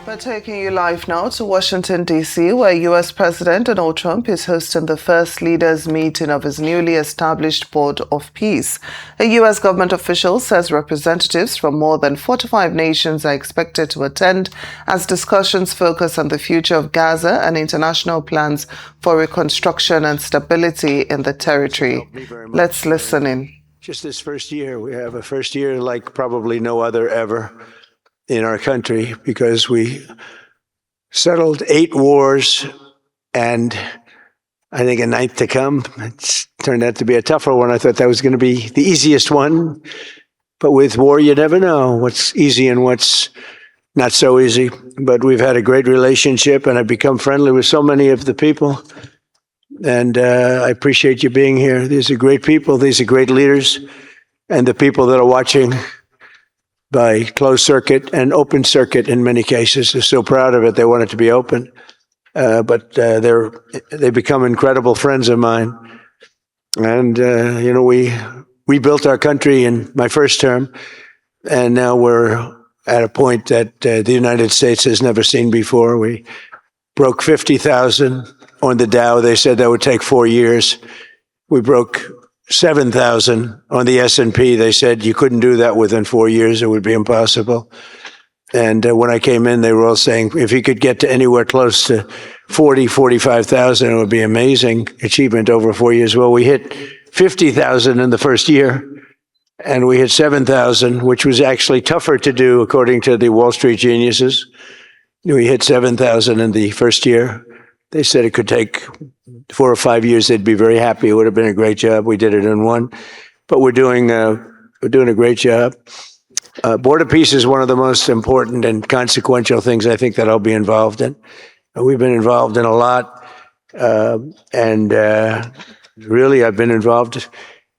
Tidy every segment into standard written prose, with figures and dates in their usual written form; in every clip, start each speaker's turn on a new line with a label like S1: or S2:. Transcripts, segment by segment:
S1: We're taking you live now to Washington, D.C., where U.S. President Donald Trump is hosting the first leaders' meeting of his newly established Board of Peace. A U.S. government official says representatives from more than 45 nations are expected to attend as discussions focus on the future of Gaza and international plans for reconstruction and stability in the territory. Let's listen in.
S2: Just this first year, we have a first year like probably no other ever in our country, because we settled 8 wars and I think a 9th to come. It's turned out to be a tougher one. I thought that was going to be the easiest one, but with war you never know what's easy and what's not so easy. But we've had a great relationship and I've become friendly with so many of the people, and I appreciate you being here. These are great people, these are great leaders, and the people that are watching by closed circuit and open circuit in many cases are so proud of it. They want it to be open, but they become incredible friends of mine. And we built our country in my first term, and now we're at a point that the United States has never seen before. We broke 50,000 on the Dow. They said that would take 4 years. We broke 7,000 on the S&P. They said you couldn't do that within 4 years. It would be impossible. And when I came in, they were all saying, if you could get to anywhere close to 45,000, it would be amazing achievement over 4 years. Well, we hit 50,000 in the first year, and we hit 7,000, which was actually tougher to do, according to the Wall Street geniuses. We hit 7,000 in the first year. They said it could take 4 or 5 years. They'd be very happy. It would have been a great job. We did it in 1, but we're doing a great job. Board of Peace is one of the most important and consequential things I think that I'll be involved in. We've been involved in a lot, and really I've been involved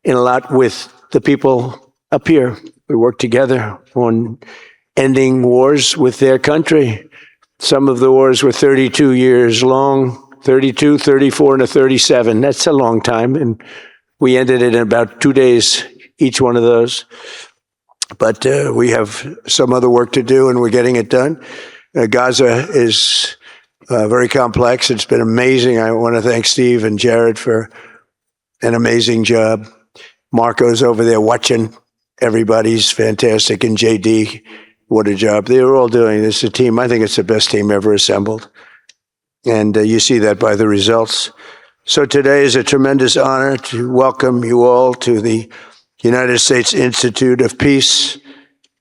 S2: in a lot with the people up here. We work together on ending wars with their country. Some of the wars were 32 years long, 32, 34, and a 37. That's a long time. And we ended it in about 2 days, each one of those. But we have some other work to do, and we're getting it done. Gaza is very complex. It's been amazing. I want to thank Steve and Jared for an amazing job. Marco's over there watching. Everybody's fantastic. And JD, what a job. They were all doing this. A team. I think it's the best team ever assembled. And you see that by the results. So today is a tremendous honor to welcome you all to the United States Institute of Peace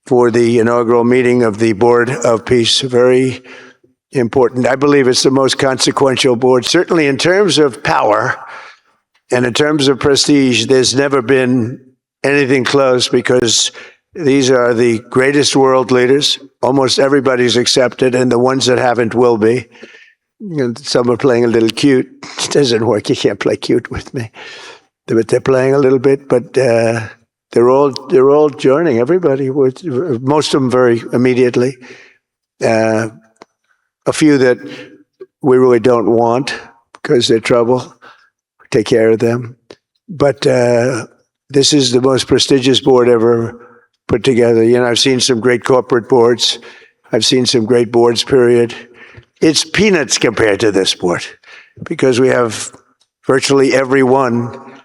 S2: for the inaugural meeting of the Board of Peace. Very important. I believe it's the most consequential board, certainly in terms of power and in terms of prestige. There's never been anything close, because these are the greatest world leaders. Almost everybody's accepted, and the ones that haven't will be. Some are playing a little cute. It doesn't work. You can't play cute with me. But they're playing a little bit. But they're all joining. Everybody, most of them very immediately. A few that we really don't want because they're trouble. Take care of them. But this is the most prestigious board ever put together. I've seen some great corporate boards. I've seen some great boards, period. It's peanuts compared to this board, because we have virtually everyone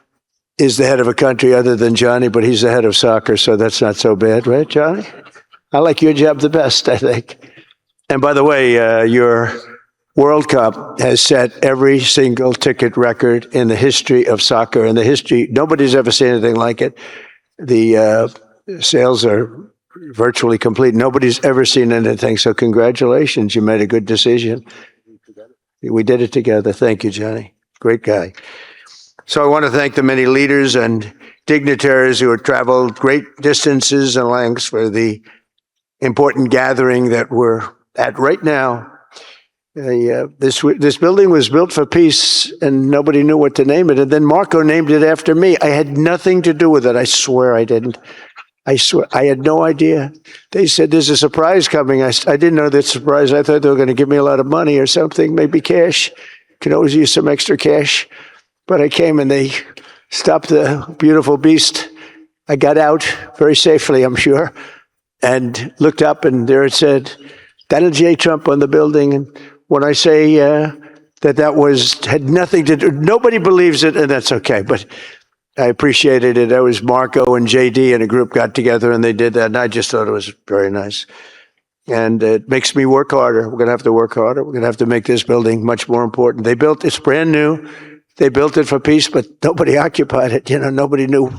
S2: is the head of a country other than Johnny, but he's the head of soccer, so that's not so bad, right, Johnny? I like your job the best, I think. And by the way, your World Cup has set every single ticket record in the history of soccer. In the history, nobody's ever seen anything like it. The sales are virtually complete. Nobody's ever seen anything. So congratulations. You made a good decision. We did it together. Thank you, Johnny. Great guy. So I want to thank the many leaders and dignitaries who have traveled great distances and lengths for the important gathering that we're at right now. This building was built for peace, and nobody knew what to name it. And then Marco named it after me. I had nothing to do with it. I swear I didn't. I swear, I had no idea. They said, there's a surprise coming. I didn't know that surprise. I thought they were going to give me a lot of money or something, maybe cash. Could always use some extra cash. But I came and they stopped the beautiful beast. I got out very safely, I'm sure, and looked up, and there it said, Donald J. Trump on the building. And when I say that had nothing to do, nobody believes it, and that's okay. But I appreciated it. It was Marco and JD and a group got together and they did that. And I just thought it was very nice. And it makes me work harder. We're going to have to work harder. We're going to have to make this building much more important. It's brand new. They built it for peace, but nobody occupied it. Nobody knew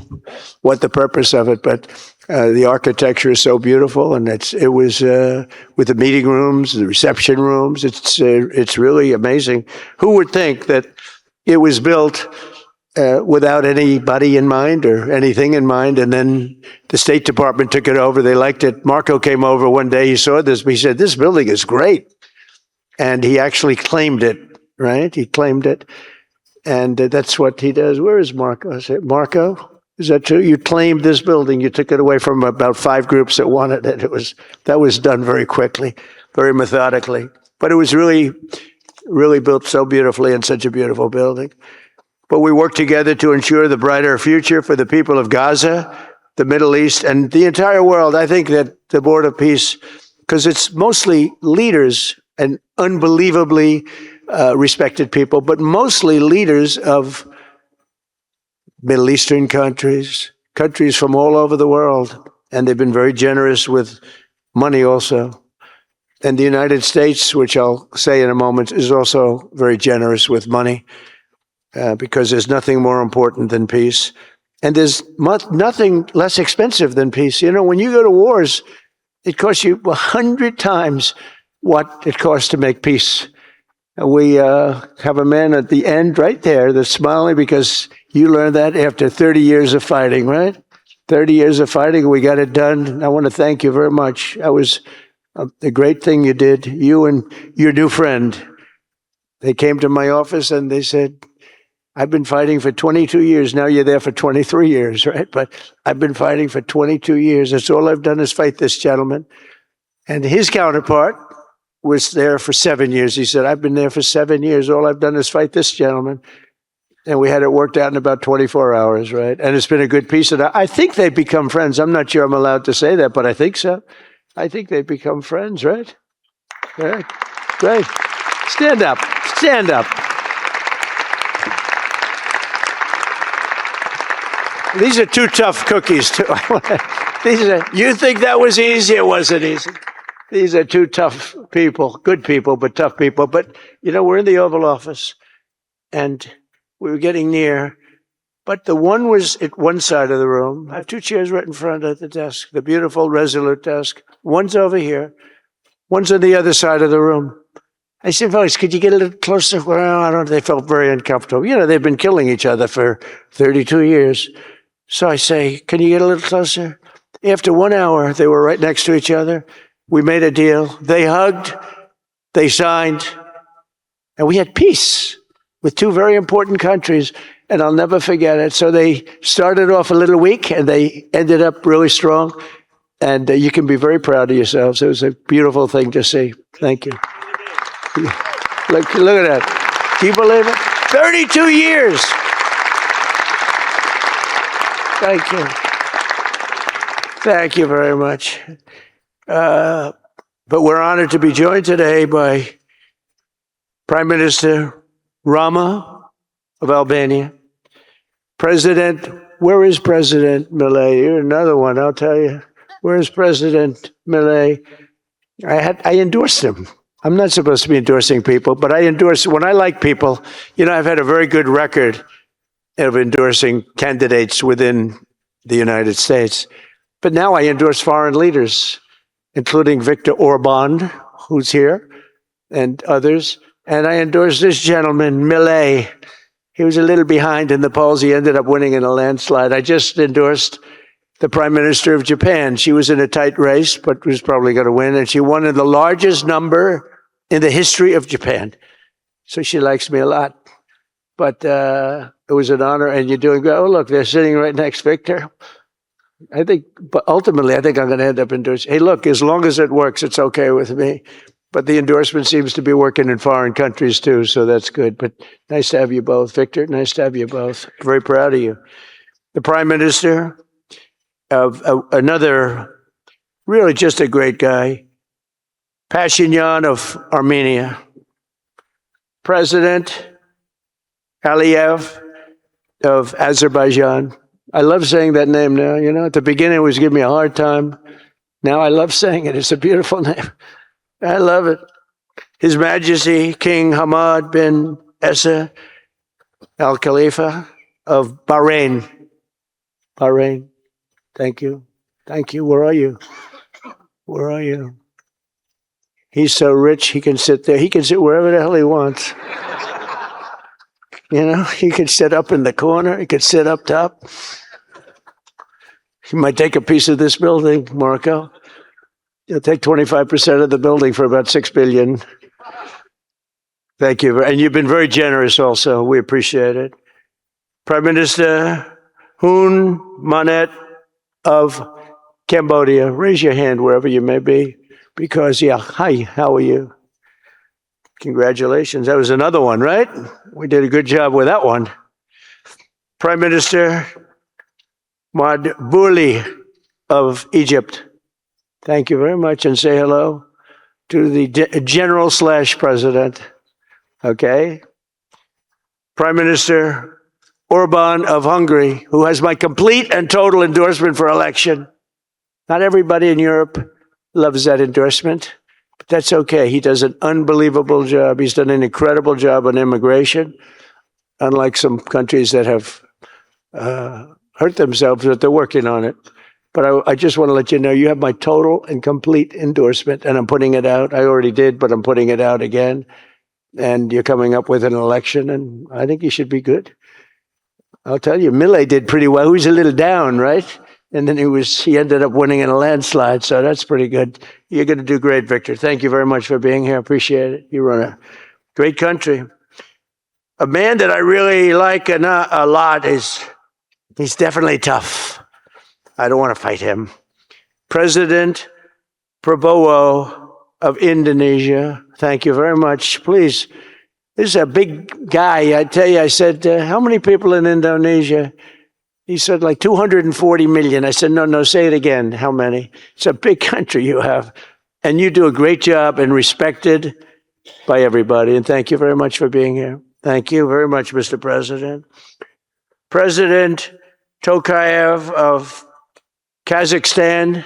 S2: what the purpose of it. But the architecture is so beautiful, and it was with the meeting rooms, the reception rooms. It's really amazing. Who would think that it was built without anybody in mind or anything in mind, and then the State Department took it over. They liked it. Marco came over one day. He saw this. He said, "This building is great," and he actually claimed it. Right? He claimed it. And that's what he does. Where is Marco? I said, Marco, is that true? You claimed this building. You took it away from about 5 groups that wanted it. That was done very quickly, very methodically. But it was really, really built so beautifully in such a beautiful building. But we worked together to ensure the brighter future for the people of Gaza, the Middle East, and the entire world. I think that the Board of Peace, because it's mostly leaders and unbelievably respected people, but mostly leaders of Middle Eastern countries from all over the world. And they've been very generous with money also. And the United States, which I'll say in a moment, is also very generous with money because there's nothing more important than peace. And there's nothing less expensive than peace. When you go to wars, it costs you 100 times what it costs to make peace. We have a man at the end right there that's smiling because you learned that after 30 years of fighting, right? 30 years of fighting, we got it done. I want to thank you very much. That was a great thing you did. You and your new friend, they came to my office and they said, I've been fighting for 22 years. Now you're there for 23 years, right? But I've been fighting for 22 years. That's all I've done is fight this gentleman. And his counterpart was there for 7 years. He said, I've been there for 7 years. All I've done is fight this gentleman. And we had it worked out in about 24 hours, right? And it's been a good peace. And I think they've become friends. I'm not sure I'm allowed to say that, but I think so. I think they've become friends, right? Right. Great. Stand up. Stand up. These are 2 tough cookies, too. You think that was easy? It wasn't easy. These are 2 tough people, good people, but tough people. But, we're in the Oval Office, and we were getting near. But the one was at one side of the room. I have 2 chairs right in front of the desk, the beautiful, resolute desk. One's over here. One's on the other side of the room. I said, fellas, could you get a little closer? Well, I don't know. They felt very uncomfortable. They've been killing each other for 32 years. So I say, can you get a little closer? After 1 hour, they were right next to each other. We made a deal. They hugged, they signed, and we had peace with 2 very important countries, and I'll never forget it. So they started off a little weak, and they ended up really strong, and you can be very proud of yourselves. It was a beautiful thing to see. Thank you. Look at that. Do you believe it? 32 years. Thank you. Thank you very much. But we're honored to be joined today by Prime Minister Rama of Albania. Where is President Milei? You're another one, I'll tell you. Where is President Milei? I endorsed him. I'm not supposed to be endorsing people, but I endorse, when I like people, I've had a very good record of endorsing candidates within the United States. But now I endorse foreign leaders, including Viktor Orban, who's here, and others. And I endorse this gentleman, Milei. He was a little behind in the polls. He ended up winning in a landslide. I just endorsed the Prime Minister of Japan. She was in a tight race, but was probably going to win. And she won in the largest number in the history of Japan. So she likes me a lot. But it was an honor, and you're doing good. Oh, look, they're sitting right next, Victor. But ultimately, I think I'm going to end up endorsing. Hey, look, as long as it works, it's okay with me. But the endorsement seems to be working in foreign countries too, so that's good. But nice to have you both, Victor. Nice to have you both. Very proud of you. The Prime Minister of another, really just a great guy, Pashinyan of Armenia, President Aliyev of Azerbaijan. I love saying that name now. You know, at the beginning it was giving me a hard time. Now I love saying it. It's a beautiful name. I love it. His Majesty King Hamad bin Isa Al Khalifa of Bahrain. Bahrain. Thank you. Thank you. Where are you? Where are you? He's so rich, he can sit there. He can sit wherever the hell he wants. You know, he could sit up in the corner. He could sit up top. He might take a piece of this building, Marco. He'll take 25% of the building for about $6 billion. Thank you. And you've been very generous also. We appreciate it. Prime Minister Hun Manet of Cambodia. Raise your hand wherever you may be. Because, yeah, hi, how are you? Congratulations. That was another one, right? We did a good job with that one. Prime Minister Madbouli of Egypt. Thank you very much, and say hello to the General/President. Okay. Prime Minister Orban of Hungary, who has my complete and total endorsement for election. Not everybody in Europe loves that endorsement, but that's okay. He does an unbelievable job. He's done an incredible job on immigration, unlike some countries that have hurt themselves, but they're working on it. But I just want to let you know, you have my total and complete endorsement, and I'm putting it out. I already did, but I'm putting it out again. And you're coming up with an election, and I think you should be good. I'll tell you, Millet did pretty well. He was a little down, right? And then he ended up winning in a landslide, so that's pretty good. You're going to do great, Victor. Thank you very much for being here. Appreciate it. You run a great country. A man that I really like a lot he's definitely tough. I don't want to fight him. President Prabowo of Indonesia. Thank you very much. Please, this is a big guy. I tell you, I said, how many people in Indonesia? He said, like 240 million. I said, no, say it again. How many? It's a big country you have. And you do a great job and respected by everybody. And thank you very much for being here. Thank you very much, Mr. President. President Tokayev of Kazakhstan,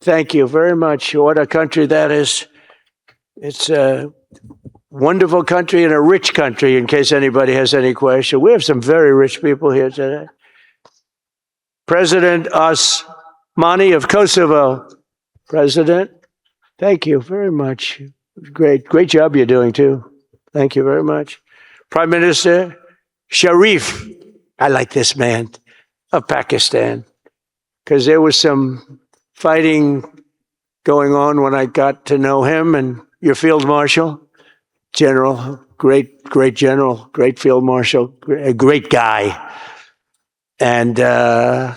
S2: thank you very much. What a country that is. It's a wonderful country and a rich country, in case anybody has any question. We have some very rich people here today. President Osmani of Kosovo. President, thank you very much. Great job you're doing, too. Thank you very much. Prime Minister Sharif, I like this man, of Pakistan, because there was some fighting going on when I got to know him, and your Field Marshal, General, great General, great Field Marshal, a great guy. And I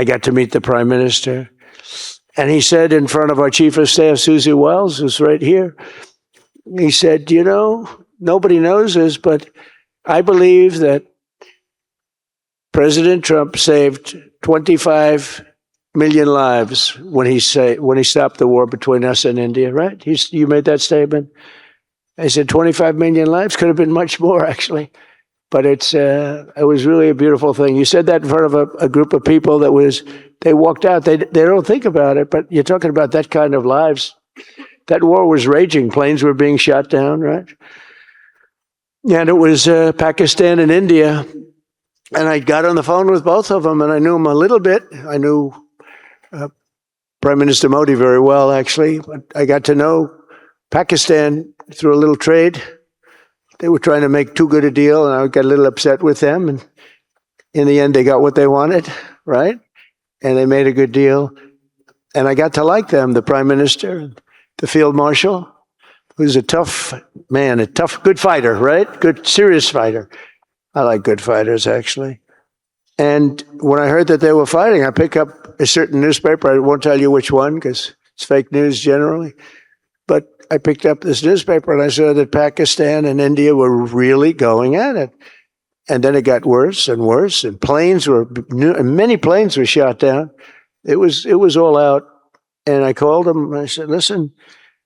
S2: got to meet the Prime Minister. And he said in front of our Chief of Staff, Susie Wells, who's right here, he said, you know, nobody knows this, but I believe that President Trump saved 25 million lives when he stopped the war between us and India, right? You made that statement. I said 25 million lives, could have been much more, actually. But it was really a beautiful thing. You said that in front of a group of people they walked out. They don't think about it, but you're talking about that kind of lives. That war was raging. Planes were being shot down, right? And it was Pakistan and India. And I got on the phone with both of them, and I knew them a little bit. I knew Prime Minister Modi very well, actually. But I got to know Pakistan through a little trade. They were trying to make too good a deal, and I got a little upset with them. And in the end, they got what they wanted, right? And they made a good deal. And I got to like them, the Prime Minister, the Field Marshal, who's a tough man, a tough, good fighter, right? Good, serious fighter. I like good fighters, actually. And when I heard that they were fighting, I picked up a certain newspaper. I won't tell you which one, because it's fake news generally. But I picked up this newspaper and I saw that Pakistan and India were really going at it. And then it got worse and worse, and many planes were shot down. It was all out. And I called them and I said, listen,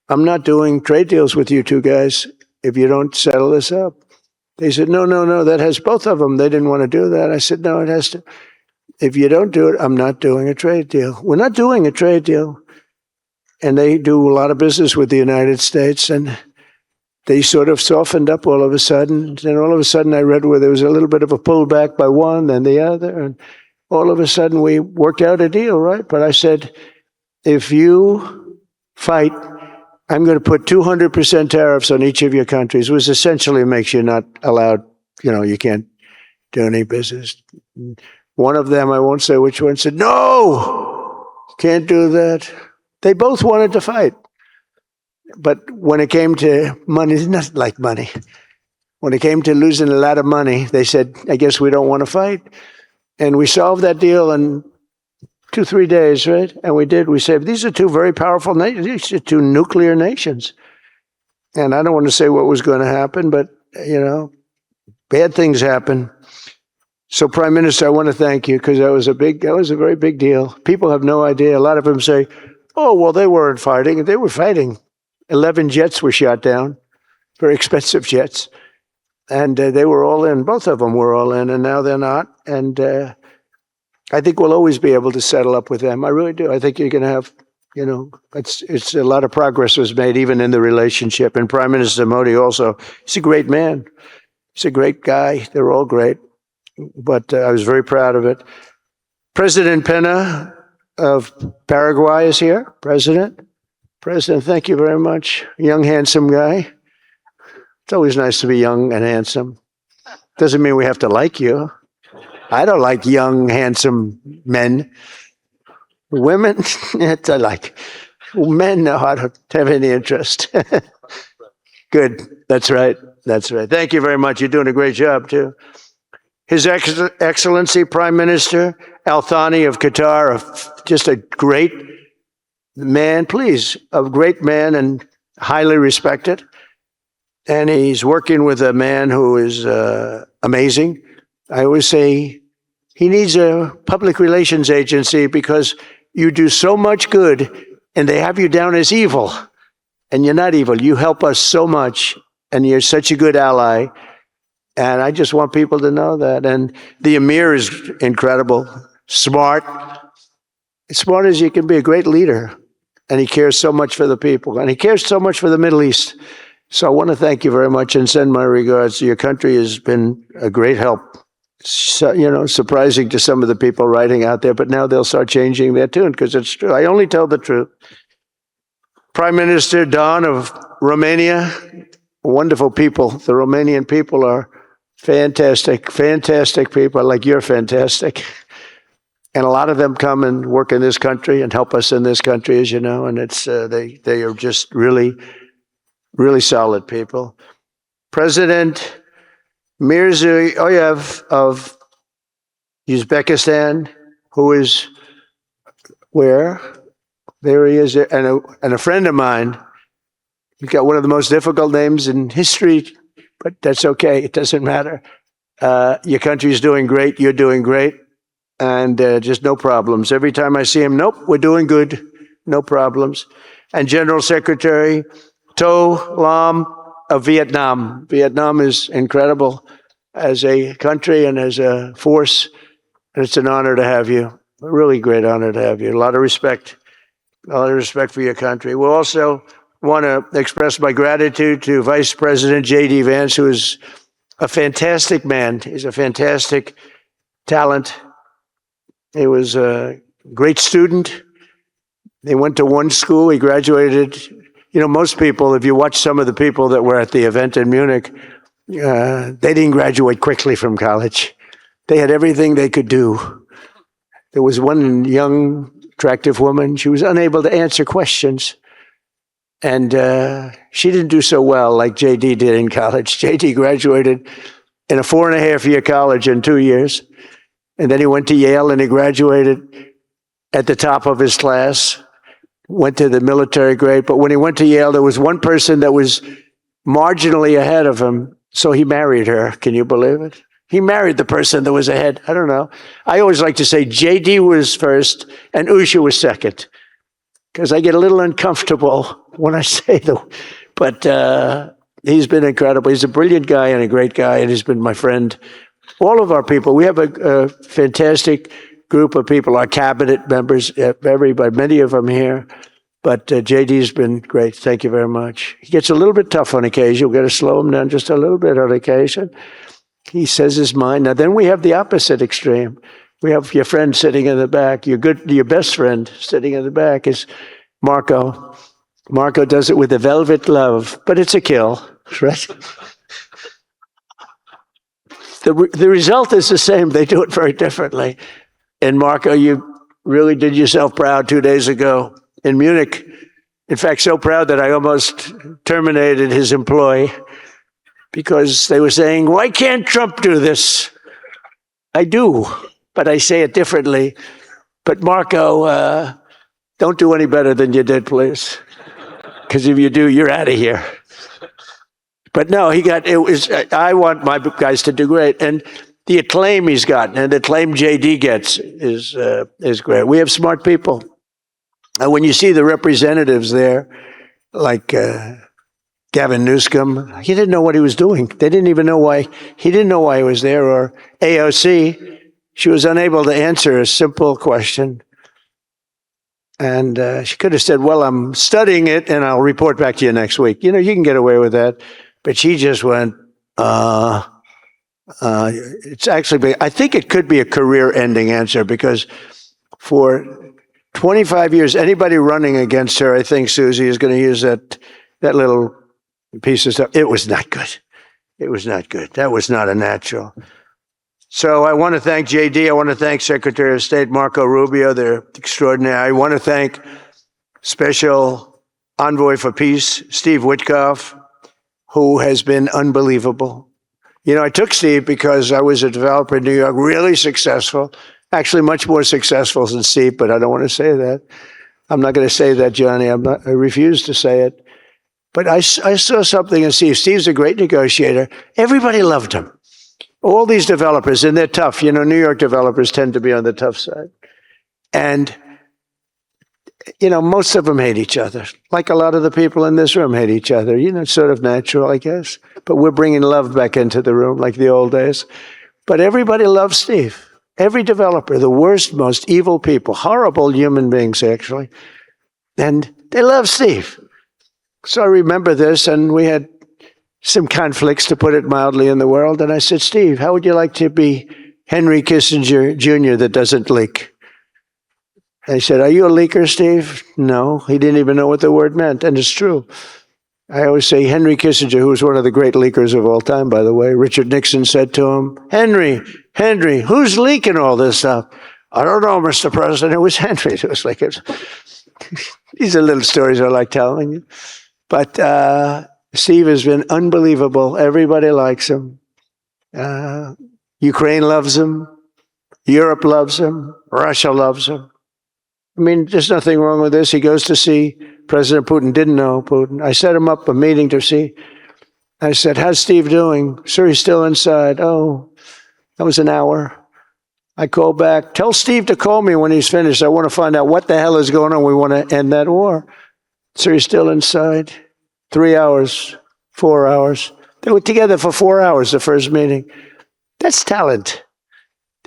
S2: I'm not doing trade deals with you two guys if you don't settle this up. They said, no, that has both of them. They didn't want to do that. I said, no, it has to. If you don't do it, I'm not doing a trade deal. We're not doing a trade deal. And they do a lot of business with the United States, and they sort of softened up all of a sudden. And all of a sudden I read where there was a little bit of a pullback by one, then the other, and all of a sudden we worked out a deal, right? But I said, if you fight, I'm going to put 200% tariffs on each of your countries, which essentially makes you not allowed, you can't do any business. One of them, I won't say which one, said, no, can't do that. They both wanted to fight. But when it came to money, it's not like money. When it came to losing a lot of money, they said, I guess we don't want to fight. And we solved that deal in 2-3 days, right? And we did. We said, these are two very powerful nations. These are two nuclear nations. And I don't want to say what was going to happen, but, bad things happen. So, Prime Minister, I want to thank you because that was a very big deal. People have no idea. A lot of them say, oh, well, they weren't fighting. They were fighting. 11 jets were shot down, very expensive jets. And they were all in. Both of them were all in, and now they're not. And I think we'll always be able to settle up with them. I really do. I think you're going to have, it's a lot of progress was made even in the relationship. And Prime Minister Modi also, he's a great man. He's a great guy. They're all great. But I was very proud of it. President Pena of Paraguay is here. President, thank you very much. Young, handsome guy. It's always nice to be young and handsome. Doesn't mean we have to like you. I don't like young, handsome men. Women, I like. Men, no, I don't have any interest. Good. That's right. Thank you very much. You're doing a great job, too. His Excellency Prime Minister Al Thani of Qatar, just a great man, a great man and highly respected. And he's working with a man who is amazing. I always say he needs a public relations agency because you do so much good and they have you down as evil. And you're not evil. You help us so much and you're such a good ally. And I just want people to know that. And the Emir is incredible, smart as you can be, a great leader. And he cares so much for the people. And he cares so much for the Middle East. So I want to thank you very much and send my regards. Your country has been a great help. So, surprising to some of the people writing out there, but now they'll start changing their tune because it's true. I only tell the truth. Prime Minister Don of Romania, wonderful people. The Romanian people are fantastic people. Like you're fantastic. And a lot of them come and work in this country and help us in this country, as you know. And it's they are just really, really solid people. President Mirziyoyev of Uzbekistan, who is where? There he is, and a friend of mine. You've got one of the most difficult names in history, but that's okay. It doesn't matter. Your country's doing great. You're doing great. And just no problems. Every time I see him, nope, we're doing good. No problems. And General Secretary To Lam of Vietnam. Vietnam is incredible as a country and as a force. And it's an honor to have you. A really great honor to have you. A lot of respect. A lot of respect for your country. We'll also want to express my gratitude to Vice President J.D. Vance, who is a fantastic man. He's a fantastic talent. He was a great student. He went to one school. He graduated. Most people, if you watch some of the people that were at the event in Munich, they didn't graduate quickly from college. They had everything they could do. There was one young, attractive woman. She was unable to answer questions. And she didn't do so well like J.D. did in college. J.D. graduated in a 4.5-year college in 2 years. And then he went to Yale and he graduated at the top of his class, went to the military grade. But when he went to Yale, there was one person that was marginally ahead of him. So he married her. Can you believe it? He married the person that was ahead. I don't know. I always like to say JD was first and Usha was second. because I get a little uncomfortable when I say but he's been incredible. He's a brilliant guy and a great guy, and he's been my friend. All of our people, we have a fantastic group of people, our cabinet members, everybody, many of them here. But JD's been great. Thank you very much. He gets a little bit tough on occasion. We've got to slow him down just a little bit on occasion. He says his mind. Now, then we have the opposite extreme. We have your friend sitting in the back. Your best friend sitting in the back is Marco. Marco does it with a velvet glove, but it's a kill, right? The result is the same. They do it very differently. And Marco, you really did yourself proud 2 days ago in Munich. In fact, so proud that I almost terminated his employ because they were saying, why can't Trump do this? I do, but I say it differently. But Marco, don't do any better than you did, please. Because if you do, you're out of here. But no, I want my guys to do great. And the acclaim he's gotten and the acclaim JD gets is great. We have smart people. And when you see the representatives there, like Gavin Newsom, he didn't know what he was doing. They didn't even know why. He didn't know why he was there. Or AOC, she was unable to answer a simple question. And she could have said, well, I'm studying it and I'll report back to you next week. You know, you can get away with that. But she just went, it's actually, I think it could be a career-ending answer because for 25 years, anybody running against her, I think Susie is going to use that little piece of stuff. It was not good. It was not good. That was not a natural. So I want to thank JD. I want to thank Secretary of State Marco Rubio. They're extraordinary. I want to thank Special Envoy for Peace, Steve Witkoff, who has been unbelievable. You know, I took Steve because I was a developer in New York, really successful, actually much more successful than Steve, but I don't want to say that. I'm not going to say that, Johnny. I refuse to say it. But I saw something in Steve. Steve's a great negotiator. Everybody loved him. All these developers, and they're tough. You know, New York developers tend to be on the tough side. And, you know, most of them hate each other. Like a lot of the people in this room hate each other. You know, it's sort of natural, I guess. But we're bringing love back into the room like the old days. But everybody loves Steve. Every developer, the worst, most evil people, horrible human beings, actually. And they love Steve. So I remember this, and we had some conflicts, to put it mildly, in the world. And I said, Steve, how would you like to be Henry Kissinger Jr. that doesn't leak? I said, are you a leaker, Steve? No, he didn't even know what the word meant. And it's true. I always say Henry Kissinger, who was one of the great leakers of all time, by the way, Richard Nixon said to him, Henry, who's leaking all this stuff? I don't know, Mr. President. It was Henry. It was like, these are little stories I like telling you. But Steve has been unbelievable. Everybody likes him. Ukraine loves him. Europe loves him. Russia loves him. I mean, there's nothing wrong with this. He goes to see President Putin. Didn't know Putin. I set him up a meeting to see. I said, how's Steve doing? Sir, he's still inside. Oh, that was an hour. I called back. Tell Steve to call me when he's finished. I want to find out what the hell is going on. We want to end that war. Sir, he's still inside. 3 hours, 4 hours. They were together for 4 hours, the first meeting. That's talent.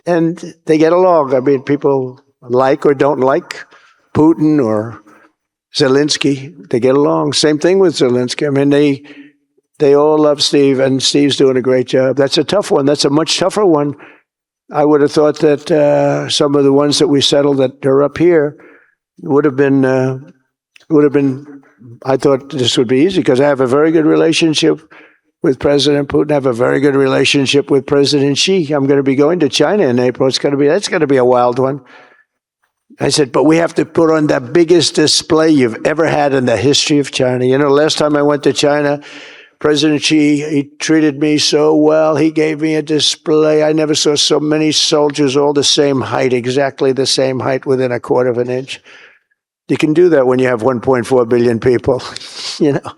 S2: And they get along. I mean, people like or don't like Putin or Zelensky. They get along. Same thing with Zelensky. I mean, they all love Steve, and Steve's doing a great job. That's a tough one. That's a much tougher one. I would have thought that some of the ones that we settled that are up here would have been, I thought this would be easy because I have a very good relationship with President Putin. I have a very good relationship with President Xi. I'm going to be going to China in April. That's going to be a wild one. I said, but we have to put on the biggest display you've ever had in the history of China. You know, last time I went to China, President Xi, he treated me so well. He gave me a display. I never saw so many soldiers all the same height, exactly the same height within a quarter of an inch. You can do that when you have 1.4 billion people. You know,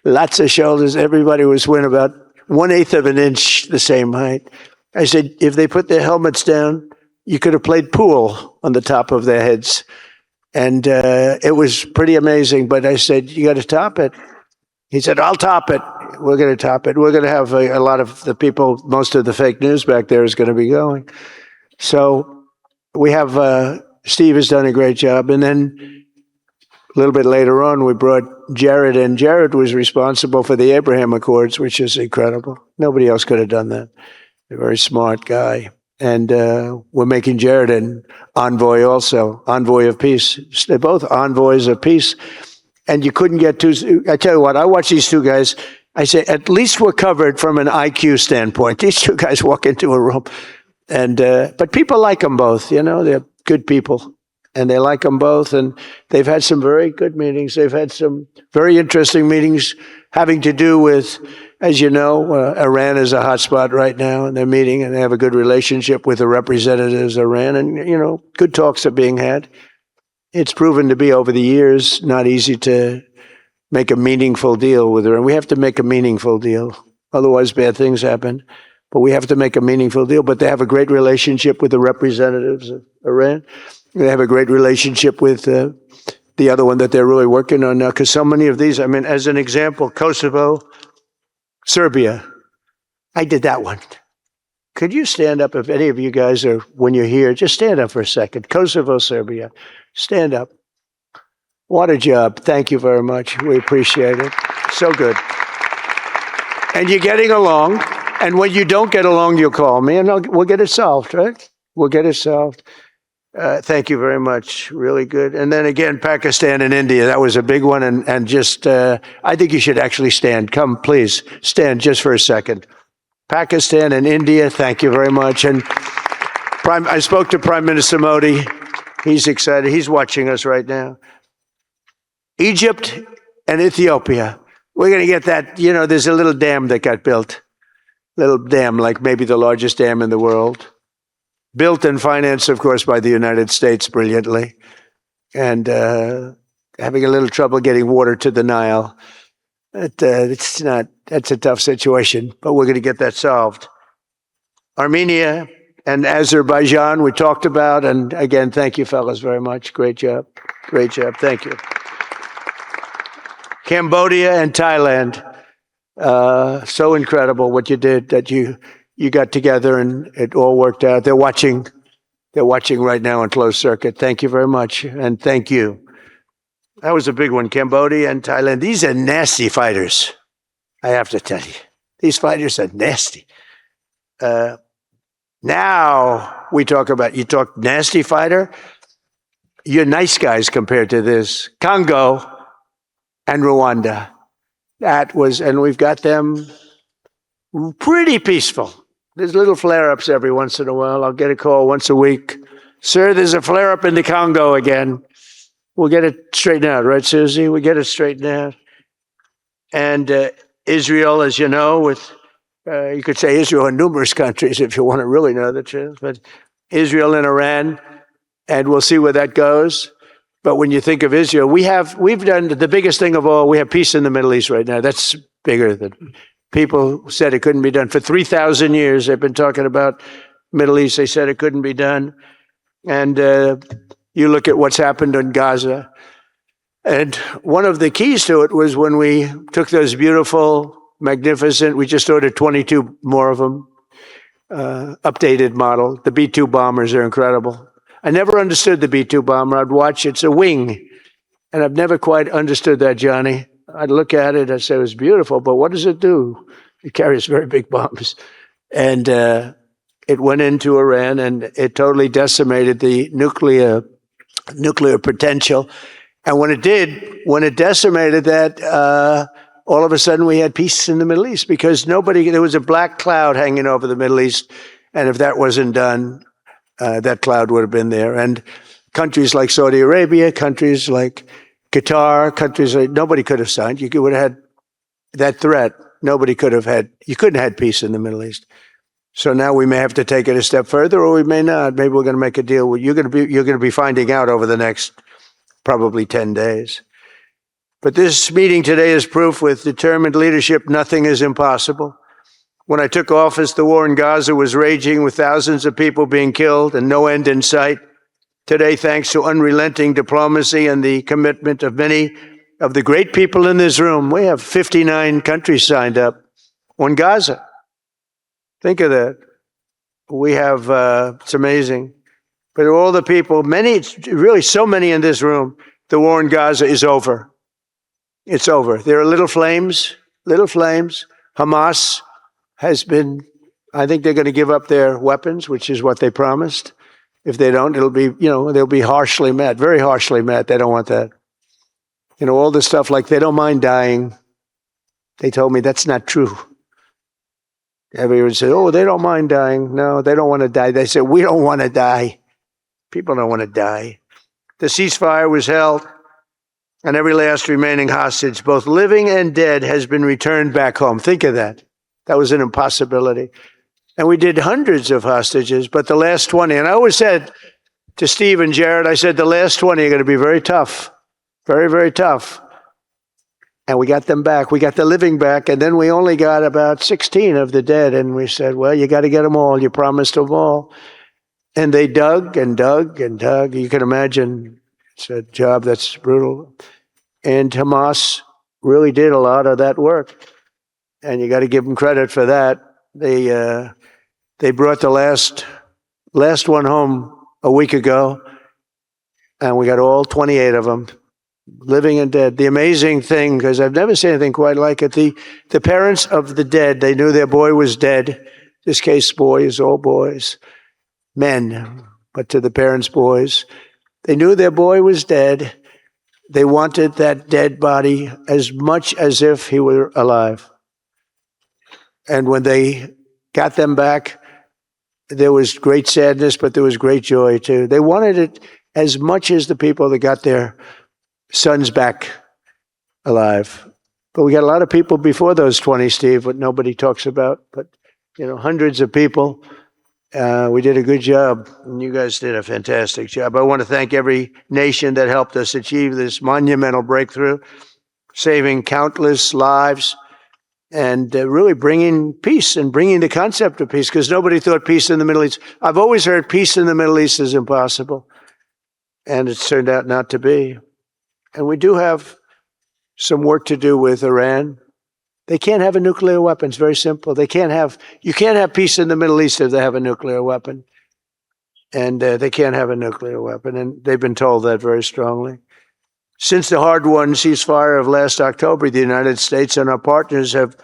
S2: lots of shoulders. Everybody was within about 1/8 of an inch the same height. I said, if they put their helmets down, you could have played pool on the top of their heads. And it was pretty amazing. But I said, you got to top it. He said, I'll top it. We're going to top it. We're going to have a lot of the people, most of the fake news back there is going to be going. So we have, Steve has done a great job. And then a little bit later on, we brought Jared in. Jared was responsible for the Abraham Accords, which is incredible. Nobody else could have done that. A very smart guy. And we're making Jared an envoy also, envoy of peace. They're both envoys of peace. And you couldn't get two. I tell you what, I watch these two guys. I say, at least we're covered from an IQ standpoint. These two guys walk into a room. And but people like them both, you know, they're good people. And they like them both. And they've had some very good meetings. They've had some very interesting meetings having to do with, as you know, Iran is a hot spot right now. And they're meeting and they have a good relationship with the representatives of Iran. And, you know, good talks are being had. It's proven to be over the years not easy to make a meaningful deal with Iran. We have to make a meaningful deal. Otherwise, bad things happen. But we have to make a meaningful deal. But they have a great relationship with the representatives of Iran. They have a great relationship with the other one that they're really working on now. Because so many of these, I mean, as an example, Kosovo, Serbia. I did that one. Could you stand up if any of you guys are, when you're here, just stand up for a second. Kosovo, Serbia. Stand up. What a job. Thank you very much. We appreciate it. So good. And you're getting along. And when you don't get along, you'll call me and we'll get it solved, right? We'll get it solved. Thank you very much. Really good. And then again, Pakistan and India. That was a big one. And just, I think you should actually stand. Come, please. Stand just for a second. Pakistan and India, thank you very much. And I spoke to Prime Minister Modi. He's excited. He's watching us right now. Egypt and Ethiopia. We're going to get that. You know, there's a little dam that got built. Little dam, like maybe the largest dam in the world. Built and financed, of course, by the United States brilliantly. And having a little trouble getting water to the Nile. That's a tough situation, but we're going to get that solved. Armenia and Azerbaijan, we talked about. And again, thank you, fellas, very much. Great job. Great job. Thank you. Cambodia and Thailand. So incredible what you did, that you got together and it all worked out. They're watching right now on closed circuit. Thank you very much. And thank you. That was a big one. Cambodia and Thailand. These are nasty fighters. I have to tell you. These fighters are nasty. Now we talk about, you talk nasty fighter. You're nice guys compared to this. Congo and Rwanda. That was, and we've got them pretty peaceful. There's little flare-ups every once in a while. I'll get a call once a week. Sir, there's a flare-up in the Congo again. We'll get it straightened out, right, Susie? We get it straightened out. And Israel, as you know, with, you could say Israel and numerous countries if you want to really know the truth, but Israel and Iran, and we'll see where that goes. But when you think of Israel, we've done the biggest thing of all. We have peace in the Middle East right now. That's bigger than people said it couldn't be done. For 3,000 years, they've been talking about Middle East. They said it couldn't be done. And you look at what's happened in Gaza. And one of the keys to it was when we took those beautiful, magnificent, we just ordered 22 more of them, updated model. The B-2 bombers are incredible. I never understood the B-2 bomber. I'd watch, it's a wing. And I've never quite understood that, Johnny. I'd look at it, I'd say it was beautiful, but what does it do? It carries very big bombs. And it went into Iran and it totally decimated the nuclear potential. And when it decimated that, all of a sudden we had peace in the Middle East because there was a black cloud hanging over the Middle East. And if that wasn't done, that cloud would have been there. And countries like Saudi Arabia, countries like Qatar, countries like, nobody could have signed. You would have had that threat. You couldn't have had peace in the Middle East. So now we may have to take it a step further, or we may not. Maybe we're going to make a deal. You're going to be finding out over the next probably 10 days. But this meeting today is proof with determined leadership, nothing is impossible. When I took office, the war in Gaza was raging with thousands of people being killed and no end in sight. today thanks to unrelenting diplomacy and the commitment of many of the great people in this room. We have 59 countries signed up on Gaza. Think of that. We have, it's amazing. But all the people, many, really so many in this room, the war in Gaza is over. It's over. There are little flames. Hamas has been, I think they're going to give up their weapons, which is what they promised. If they don't, it'll be, they'll be harshly met, very harshly met. They don't want that. All this stuff like they don't mind dying. They told me that's not true. Everyone said, oh, they don't mind dying. No, they don't want to die. They said, we don't want to die. People don't want to die. The ceasefire was held, and every last remaining hostage, both living and dead, has been returned back home. Think of that. That was an impossibility. And we did hundreds of hostages, but the last 20, and I always said to Steve and Jared, I said, the last 20 are going to be very tough. Very, very tough. And we got them back. We got the living back, and then we only got about 16 of the dead. And we said, well, you got to get them all. You promised them all. And they dug and dug and dug. You can imagine it's a job that's brutal. And Hamas really did a lot of that work. And you got to give them credit for that. They brought the last one home a week ago, and we got all 28 of them, living and dead. The amazing thing, because I've never seen anything quite like it, the parents of the dead, they knew their boy was dead. This case, boys, all boys, men, but to the parents' boys. They knew their boy was dead. They wanted that dead body as much as if he were alive. And when they got them back, there was great sadness, but there was great joy too. They wanted it as much as the people that got their sons back alive. But we got a lot of people before those 20, Steve, what nobody talks about. But, hundreds of people. We did a good job, and you guys did a fantastic job. I want to thank every nation that helped us achieve this monumental breakthrough, saving countless lives, and really bringing peace and bringing the concept of peace, because nobody thought peace in the Middle East. I've always heard peace in the Middle East is impossible, and it's turned out not to be. And we do have some work to do with Iran. They can't have a nuclear weapon. It's very simple. You can't have peace in the Middle East if they have a nuclear weapon. And they can't have a nuclear weapon. And they've been told that very strongly. Since the hard-won ceasefire of last October, the United States and our partners have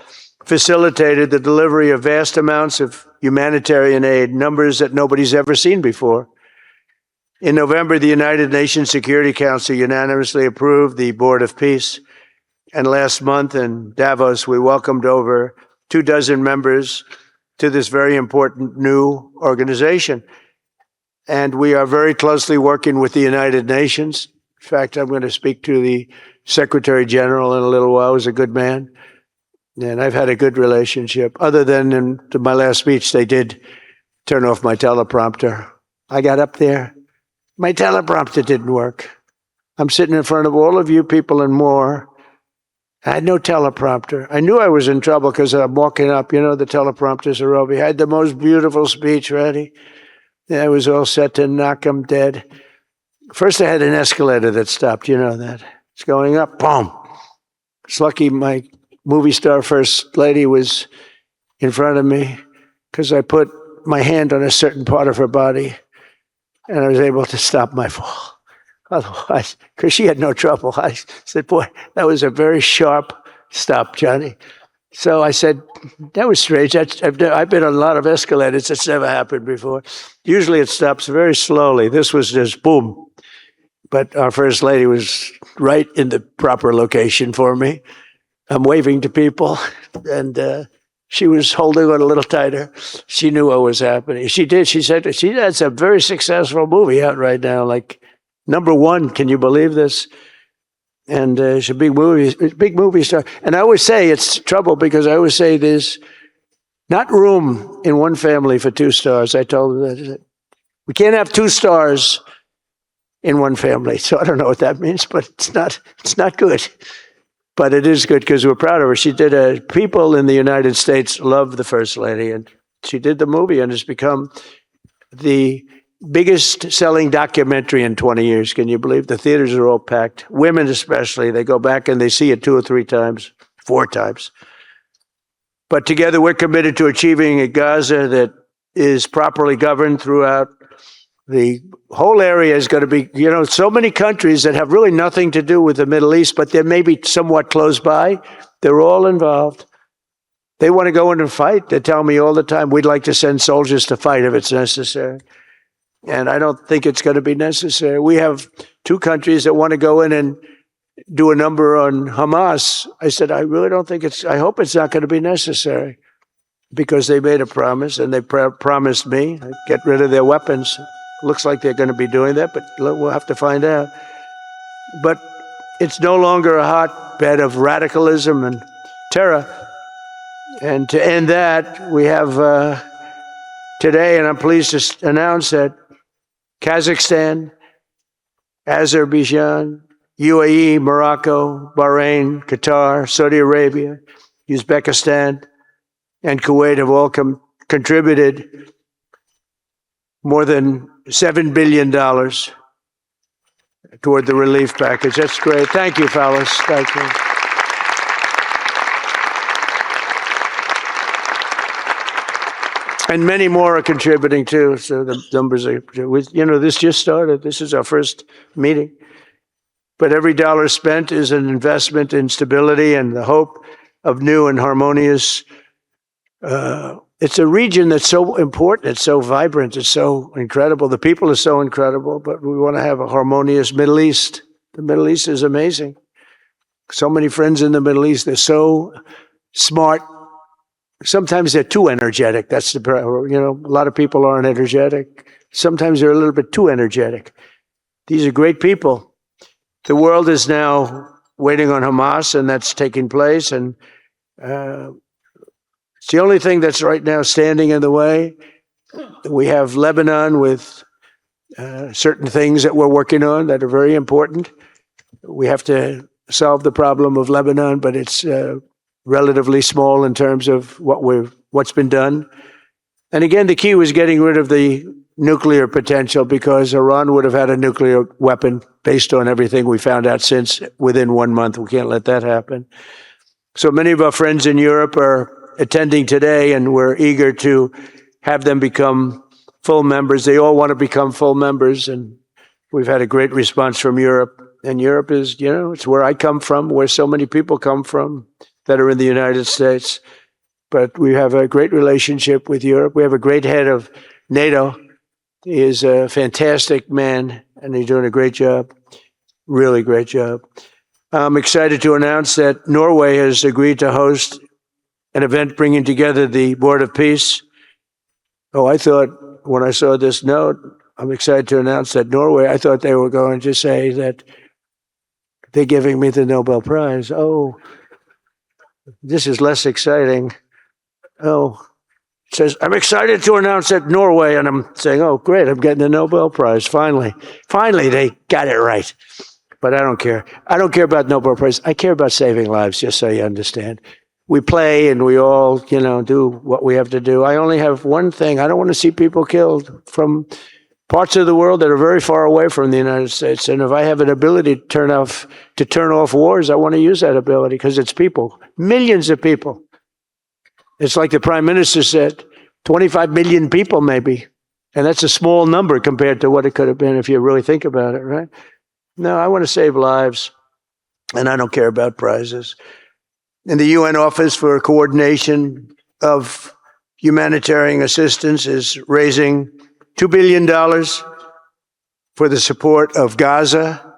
S2: facilitated the delivery of vast amounts of humanitarian aid, numbers that nobody's ever seen before. In November, the United Nations Security Council unanimously approved the Board of Peace. And last month in Davos, we welcomed over 24 members to this very important new organization. And we are very closely working with the United Nations. In fact, I'm going to speak to the Secretary General in a little while. He's a good man. And I've had a good relationship. Other than in my last speech, they did turn off my teleprompter. I got up there. My teleprompter didn't work. I'm sitting in front of all of you people and more. I had no teleprompter. I knew I was in trouble because I'm walking up. The teleprompters are over. I had the most beautiful speech ready. I was all set to knock them dead. First, I had an escalator that stopped. You know that. It's going up. Boom. It's lucky my movie star first lady was in front of me because I put my hand on a certain part of her body and I was able to stop my fall. Otherwise, because she had no trouble. I said, boy, that was a very sharp stop, Johnny. So I said, that was strange. I've been on a lot of escalators. That's never happened before. Usually it stops very slowly. This was just boom. But our first lady was right in the proper location for me. I'm waving to people, and she was holding on a little tighter. She knew what was happening. She did. She said, that's a very successful movie out right now, like #1. Can you believe this? And she's a big movie star. And I always say it's trouble because I always say there's not room in one family for 2 stars. I told her that. We can't have 2 stars in one family. So I don't know what that means, but it's not good. But it is good because we're proud of her. She did people in the United States love the First Lady, and she did the movie and has become the biggest selling documentary in 20 years. Can you believe? The theaters are all packed. Women especially, they go back and they see it 2 or 3 times, 4 times. But together we're committed to achieving a Gaza that is properly governed throughout. The whole area is going to be, so many countries that have really nothing to do with the Middle East, but they may be somewhat close by. They're all involved. They want to go in and fight. They tell me all the time, we'd like to send soldiers to fight if it's necessary. And I don't think it's going to be necessary. We have 2 countries that want to go in and do a number on Hamas. I said, I really don't think I hope it's not going to be necessary, because they made a promise, and they promised me get rid of their weapons. Looks like they're going to be doing that, but we'll have to find out. But it's no longer a hotbed of radicalism and terror. And to end that, we have today, and I'm pleased to announce that Kazakhstan, Azerbaijan, UAE, Morocco, Bahrain, Qatar, Saudi Arabia, Uzbekistan, and Kuwait have all contributed more than $7 billion toward the relief package. That's great. Thank you, fellas. Thank you. And many more are contributing too. So the numbers are, this just started. This is our first meeting. But every dollar spent is an investment in stability and the hope of new and harmonious. It's a region that's so important. It's so vibrant. It's so incredible. The people are so incredible, but we want to have a harmonious Middle East. The Middle East is amazing. So many friends in the Middle East. They're so smart. Sometimes they're too energetic. That's a lot of people aren't energetic. Sometimes they're a little bit too energetic. These are great people. The world is now waiting on Hamas, and that's taking place. And it's the only thing that's right now standing in the way. We have Lebanon with certain things that we're working on that are very important. We have to solve the problem of Lebanon, but it's relatively small in terms of what's been done. And again, the key was getting rid of the nuclear potential, because Iran would have had a nuclear weapon based on everything we found out since within 1 month. We can't let that happen. So many of our friends in Europe are attending today, and we're eager to have them become full members. They all want to become full members, and we've had a great response from Europe. And Europe is, it's where I come from, where so many people come from that are in the United States. But we have a great relationship with Europe. We have a great head of NATO. He is a fantastic man, and he's doing a great job, really great job. I'm excited to announce that Norway has agreed to host an event bringing together the Board of Peace. I thought when I saw this note, I'm excited to announce that Norway, I thought they were going to say that they're giving me the Nobel Prize. This is less exciting. It says, I'm excited to announce that Norway, and I'm saying, great, I'm getting the Nobel Prize, finally. Finally, they got it right. But I don't care. I don't care about Nobel Prize. I care about saving lives, just so you understand. We play and we all, do what we have to do. I only have one thing. I don't want to see people killed from parts of the world that are very far away from the United States. And if I have an ability to turn off wars, I want to use that ability, because it's people, millions of people. It's like the Prime Minister said, 25 million people maybe. And that's a small number compared to what it could have been if you really think about it, right? No, I want to save lives, and I don't care about prizes. In the UN Office for Coordination of Humanitarian Assistance is raising $2 billion for the support of Gaza.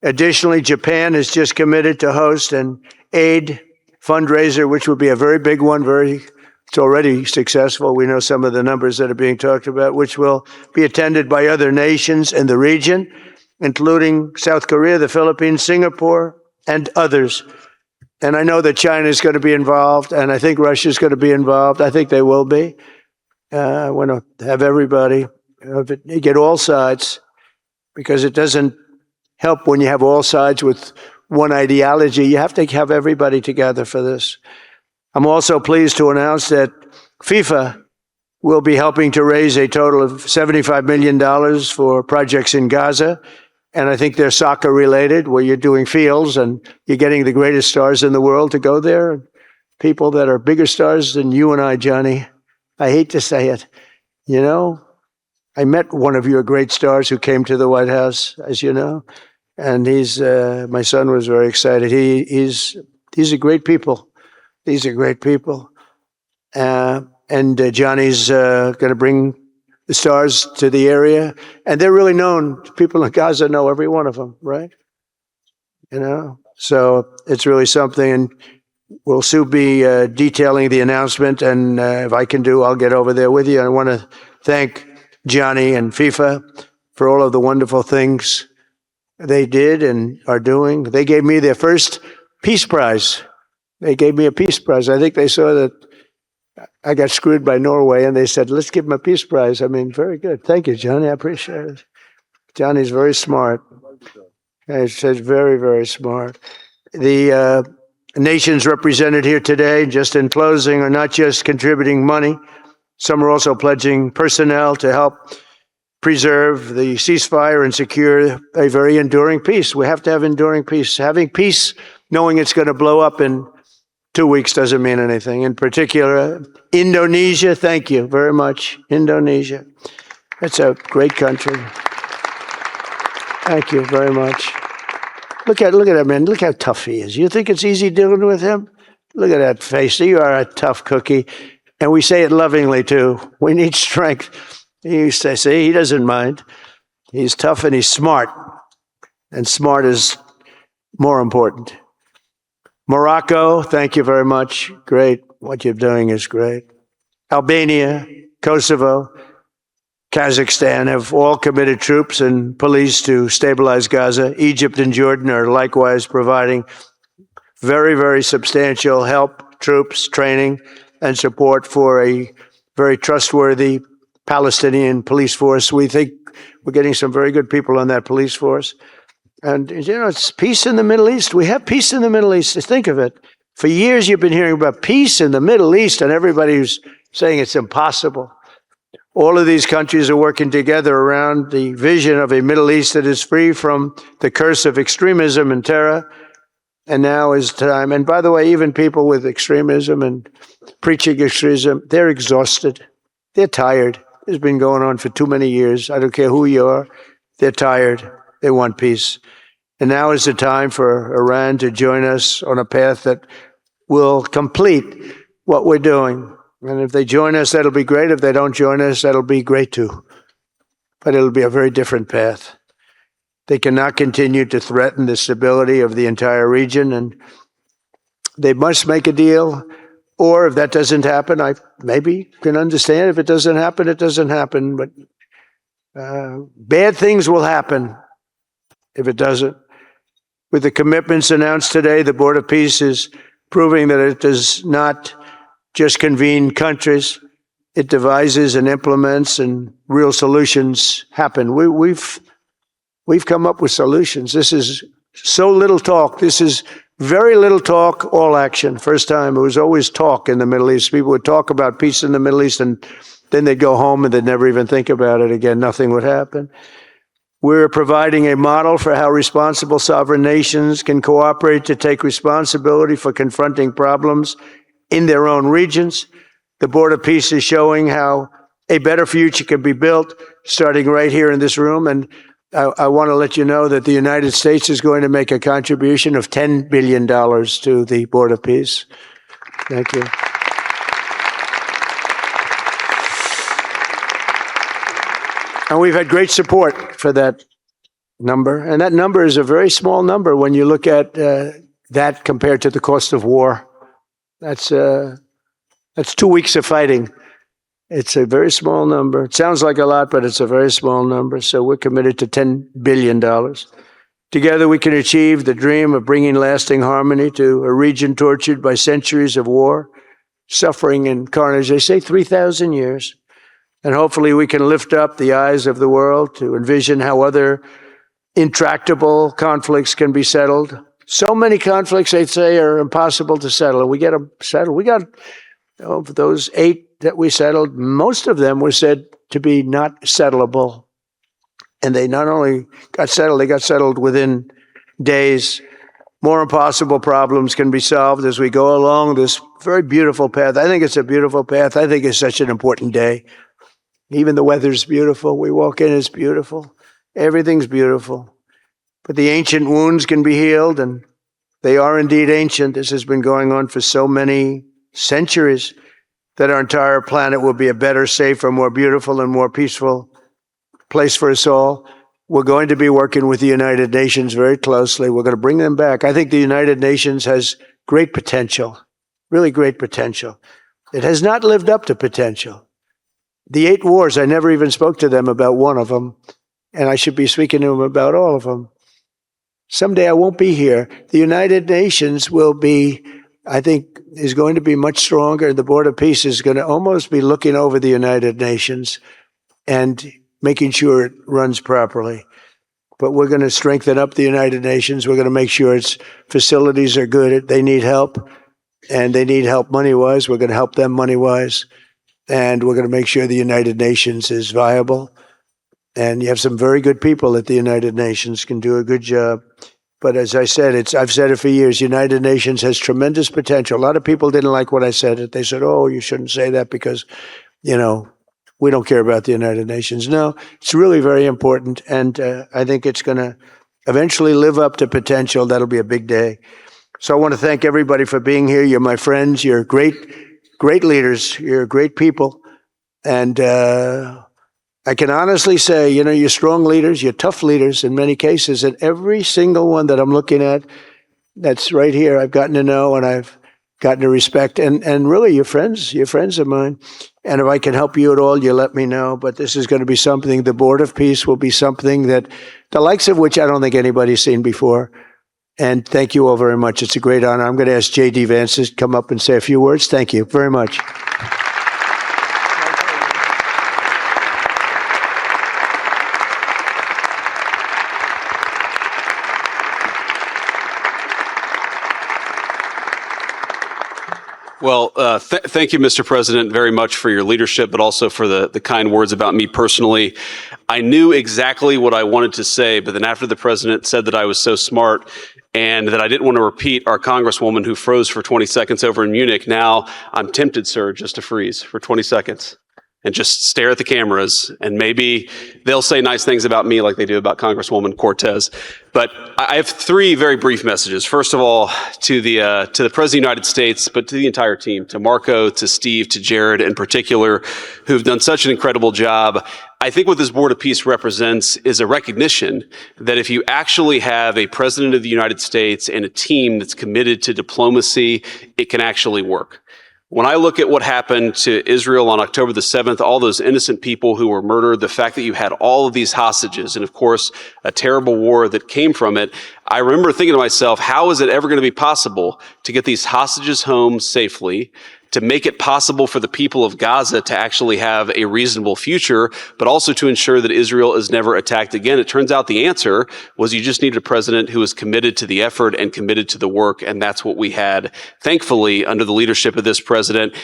S2: Additionally, Japan has just committed to host an aid fundraiser, which would be a very big one. It's already successful. We know some of the numbers that are being talked about, which will be attended by other nations in the region, including South Korea, the Philippines, Singapore, and others. And I know that China is going to be involved, and I think Russia is going to be involved. I think they will be. I want to have everybody, get all sides, because it doesn't help when you have all sides with one ideology. You have to have everybody together for this. I'm also pleased to announce that FIFA We'll be helping to raise a total of $75 million for projects in Gaza. And I think they're soccer related, where you're doing fields and you're getting the greatest stars in the world to go there. People that are bigger stars than you and I, Johnny. I hate to say it. You know, I met one of your great stars who came to the White House, as you know. And my son was very excited. These are great people. These are great people. And Johnny's going to bring the stars to the area. And they're really known. People in Gaza know every one of them, right? You know? So it's really something. And we'll soon be detailing the announcement. And if I can I'll get over there with you. I want to thank Johnny and FIFA for all of the wonderful things they did and are doing. They gave me their first Peace Prize. They gave me a Peace Prize. I think they saw that I got screwed by Norway, and they said, let's give him a Peace Prize. I mean, very good. Thank you, Johnny. I appreciate it. Johnny's very smart. He's very, very smart. The nations represented here today, just in closing, are not just contributing money. Some are also pledging personnel to help preserve the ceasefire and secure a very enduring peace. We have to have enduring peace. Having peace, knowing it's going to blow up in 2 weeks, doesn't mean anything. In particular, Indonesia, thank you very much. Indonesia. It's a great country. Thank you very much. Look at that man. Look how tough he is. You think it's easy dealing with him? Look at that face. You are a tough cookie. And we say it lovingly, too. We need strength. You say, he doesn't mind. He's tough and he's smart. And smart is more important. Morocco, thank you very much. Great. What you're doing is great. Albania, Kosovo, Kazakhstan have all committed troops and police to stabilize Gaza. Egypt and Jordan are likewise providing very, very substantial help, troops, training, and support for a very trustworthy Palestinian police force. We think we're getting some very good people on that police force. And, you know, it's peace in the Middle East. We have peace in the Middle East. Think of it. For years, you've been hearing about peace in the Middle East, and everybody's saying it's impossible. All of these countries are working together around the vision of a Middle East that is free from the curse of extremism and terror. And now is time. And by the way, even people with extremism and preaching extremism, they're exhausted. They're tired. It's been going on for too many years. I don't care who you are. They're tired. They want peace. And now is the time for Iran to join us on a path that will complete what we're doing. And if they join us, that'll be great. If they don't join us, that'll be great too. But it'll be a very different path. They cannot continue to threaten the stability of the entire region, and they must make a deal. Or if that doesn't happen, I maybe can understand. If it doesn't happen, it doesn't happen. But bad things will happen if it doesn't. With the commitments announced today, the Board of Peace is proving that it does not just convene countries. It devises and implements, and real solutions happen. We've come up with solutions. This is so little talk. This is very little talk, all action. First time, it was always talk in the Middle East. People would talk about peace in the Middle East, and then they'd go home and they'd never even think about it again. Nothing would happen. We're providing a model for how responsible sovereign nations can cooperate to take responsibility for confronting problems in their own regions. The Board of Peace is showing how a better future can be built, starting right here in this room. And I want to let you know that the United States is going to make a contribution of $10 billion to the Board of Peace. Thank you. And we've had great support for that number. And that number is a very small number when you look at that compared to the cost of war. That's 2 weeks of fighting. It's a very small number. It sounds like a lot, but it's a very small number. So we're committed to $10 billion. Together we can achieve the dream of bringing lasting harmony to a region tortured by centuries of war, suffering, and carnage. They say 3,000 years. And hopefully we can lift up the eyes of the world to envision how other intractable conflicts can be settled. So many conflicts, they say, are impossible to settle, and we get them settled. We got those 8 that we settled, most of them were said to be not settlable. And they not only got settled, they got settled within days. More impossible problems can be solved as we go along this very beautiful path. I think it's a beautiful path. I think it's such an important day. Even the weather's beautiful. We walk in, it's beautiful. Everything's beautiful. But the ancient wounds can be healed, and they are indeed ancient. This has been going on for so many centuries that our entire planet will be a better, safer, more beautiful, and more peaceful place for us all. We're going to be working with the United Nations very closely. We're going to bring them back. I think the United Nations has great potential, really great potential. It has not lived up to potential. The 8 wars, I never even spoke to them about one of them, and I should be speaking to them about all of them. Someday I won't be here. The United Nations will be, I think, is going to be much stronger. The Board of Peace is going to almost be looking over the United Nations and making sure it runs properly. But we're going to strengthen up the United Nations. We're going to make sure its facilities are good. They need help, and they need help money-wise. We're going to help them money-wise. And we're going to make sure the United Nations is viable. And you have some very good people at the United Nations, can do a good job. But as I said, I've said it for years, United Nations has tremendous potential. A lot of people didn't like what I said. They said, oh, you shouldn't say that because, we don't care about the United Nations. No, it's really very important, and I think it's going to eventually live up to potential. That'll be a big day. So I want to thank everybody for being here. You're my friends. You're great leaders. You're great people. And I can honestly say, you're strong leaders. You're tough leaders in many cases. And every single one that I'm looking at that's right here, I've gotten to know and I've gotten to respect. And really, you're friends of mine. And if I can help you at all, you let me know. But this is going to be something, the Board of Peace will be something that the likes of which I don't think anybody's seen before. And thank you all very much. It's a great honor. I'm going to ask J.D. Vance to come up and say a few words. Thank you very much.
S3: Well, thank you, Mr. President, very much for your leadership, but also for the kind words about me personally. I knew exactly what I wanted to say, but then after the president said that I was so smart and that I didn't want to repeat our congresswoman who froze for 20 seconds over in Munich, now I'm tempted, sir, just to freeze for 20 seconds and just stare at the cameras, and maybe they'll say nice things about me like they do about Congresswoman Cortez. But I have 3 very brief messages. First of all, to the President of the United States, but to the entire team, to Marco, to Steve, to Jared in particular, who've done such an incredible job. I think what this Board of Peace represents is a recognition that if you actually have a President of the United States and a team that's committed to diplomacy, it can actually work. When I look at what happened to Israel on October the 7th, all those innocent people who were murdered, the fact that you had all of these hostages, and of course, a terrible war that came from it, I remember thinking to myself, how is it ever going to be possible to get these hostages home safely, to make it possible for the people of Gaza to actually have a reasonable future, but also to ensure that Israel is never attacked again? It turns out the answer was you just needed a president who was committed to the effort and committed to the work, and that's what we had, thankfully, under the leadership of this president.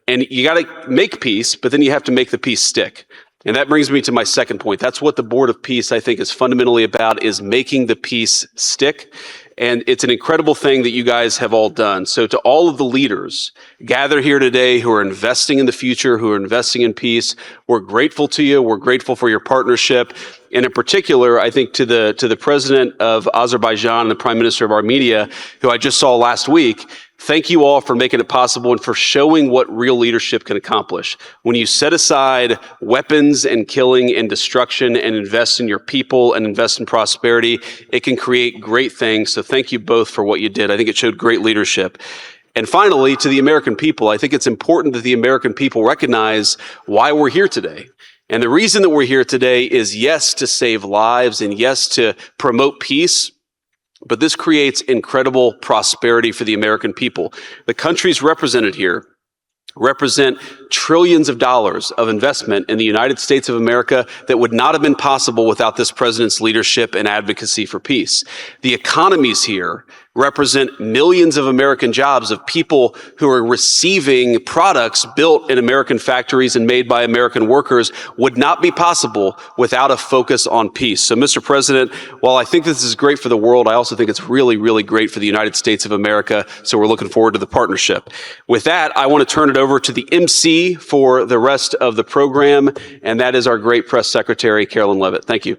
S3: And you got to make peace, but then you have to make the peace stick. And that brings me to my second point. That's what the Board of Peace, I think, is fundamentally about, is making the peace stick. And it's an incredible thing that you guys have all done. So to all of the leaders gathered here today who are investing in the future, who are investing in peace, we're grateful to you. We're grateful for your partnership. And in particular, I think to the President of Azerbaijan and the Prime Minister of Armenia, who I just saw last week, thank you all for making it possible and for showing what real leadership can accomplish. When you set aside weapons and killing and destruction and invest in your people and invest in prosperity, it can create great things. So thank you both for what you did. I think it showed great leadership. And finally, to the American people, I think it's important that the American people recognize why we're here today. And the reason that we're here today is, yes, to save lives and yes, to promote peace. But this creates incredible prosperity for the American people. The countries represented here represent trillions of dollars of investment in the United States of America that would not have been possible without this president's leadership and advocacy for peace. The economies here represent millions of American jobs of people who are receiving products built in American factories and made by American workers would not be possible without a focus on peace. So, Mr. President, while I think this is great for the world, I also think it's really, really great for the United States of America. So we're looking forward to the partnership. With that, I want to turn it over to the MC for the rest of the program, and that is our great press secretary, Carolyn Levitt. Thank you.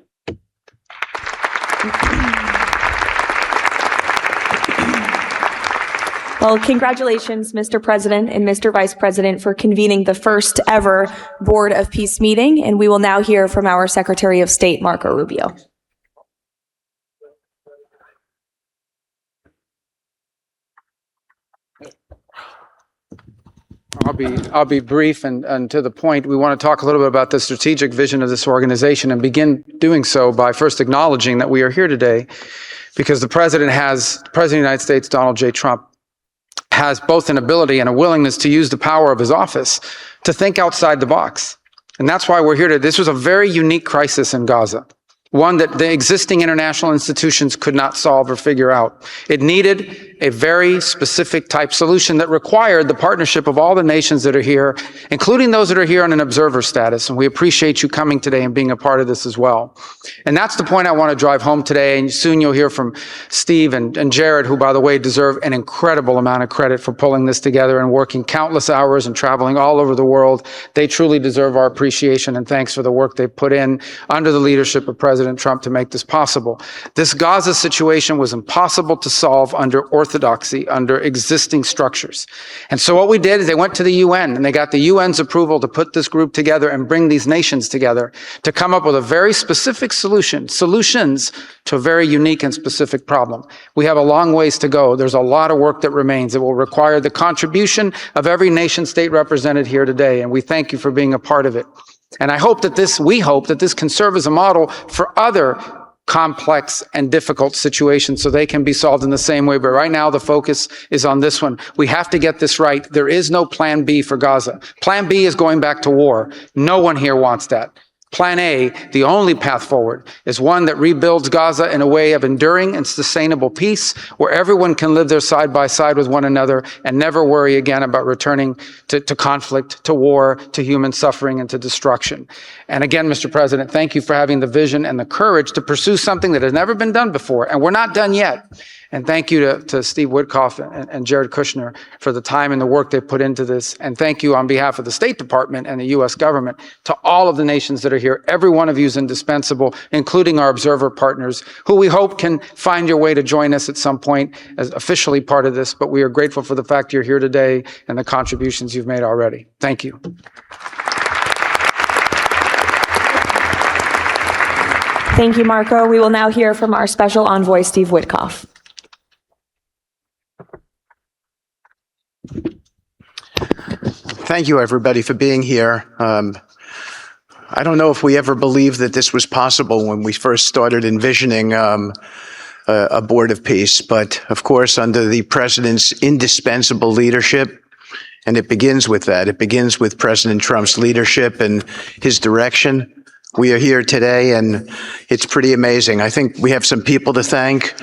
S4: Well, congratulations, Mr. President and Mr. Vice President, for convening the first ever Board of Peace meeting. And we will now hear from our Secretary of State, Marco Rubio.
S5: I'll be brief and to the point. We want to talk a little bit about the strategic vision of this organization and begin doing so by first acknowledging that we are here today because the President of the United States, Donald J. Trump, has both an ability and a willingness to use the power of his office to think outside the box. And that's why we're here today. This was a very unique crisis in Gaza, one that the existing international institutions could not solve or figure out. It needed a very specific type solution that required the partnership of all the nations that are here, including those that are here on an observer status. And we appreciate you coming today and being a part of this as well. And that's the point I want to drive home today. And soon you'll hear from Steve and Jared, who, by the way, deserve an incredible amount of credit for pulling this together and working countless hours and traveling all over the world. They truly deserve our appreciation and thanks for the work they've put in under the leadership of President Trump to make this possible. This Gaza situation was impossible to solve under orthodoxy, under existing structures. And so what we did is they went to the UN and they got the UN's approval to put this group together and bring these nations together to come up with a very specific solutions to a very unique and specific problem. We have a long ways to go. There's a lot of work that remains. It will require the contribution of every nation state represented here today. And we thank you for being a part of it. And we hope that this can serve as a model for other complex and difficult situations so they can be solved in the same way. But right now, the focus is on this one. We have to get this right. There is no plan B for Gaza. Plan B is going back to war. No one here wants that. Plan A, the only path forward, is one that rebuilds Gaza in a way of enduring and sustainable peace, where everyone can live there side by side with one another and never worry again about returning to conflict, to war, to human suffering, and to destruction. And again, Mr. President, thank you for having the vision and the courage to pursue something that has never been done before, and we're not done yet. And thank you to Steve Woodcock and Jared Kushner for the time and the work they put into this. And thank you on behalf of the State Department and the U.S. government to all of the nations that are here. Every one of you is indispensable, including our observer partners, who we hope can find your way to join us at some point as officially part of this. But we are grateful for the fact you're here today and the contributions you've made already. Thank you.
S4: Thank you, Marco. We will now hear from our special envoy, Steve Woodcock.
S2: Thank you, everybody, for being here. I don't know if we ever believed that this was possible when we first started envisioning a board of peace, but of course, under the president's indispensable leadership, and it begins with that. It begins with President Trump's leadership and his direction. We are here today, and it's pretty amazing. I think we have some people to thank.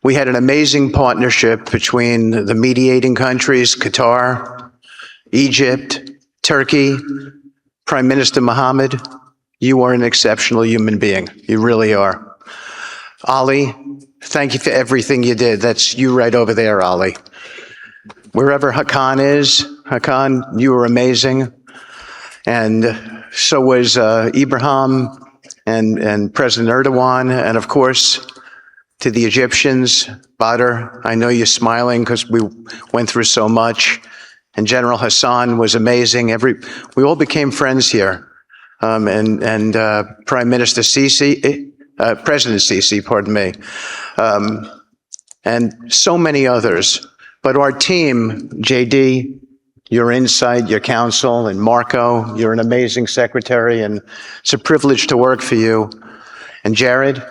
S2: We had an amazing partnership between the mediating countries, Qatar, Egypt, Turkey, Prime Minister Mohammed. You are an exceptional human being. You really are. Ali, thank you for everything you did. That's you right over there, Ali. Wherever Hakan is, Hakan, you were amazing. And so was Ibrahim and President Erdogan, and of course, to the Egyptians, Badr, I know you're smiling because we went through so much. And General Hassan was amazing. We all became friends here. And Prime Minister Sisi, President Sisi, pardon me, and so many others. But our team, JD, your insight, your counsel, and Marco, you're an amazing secretary, and it's a privilege to work for you. And Jared,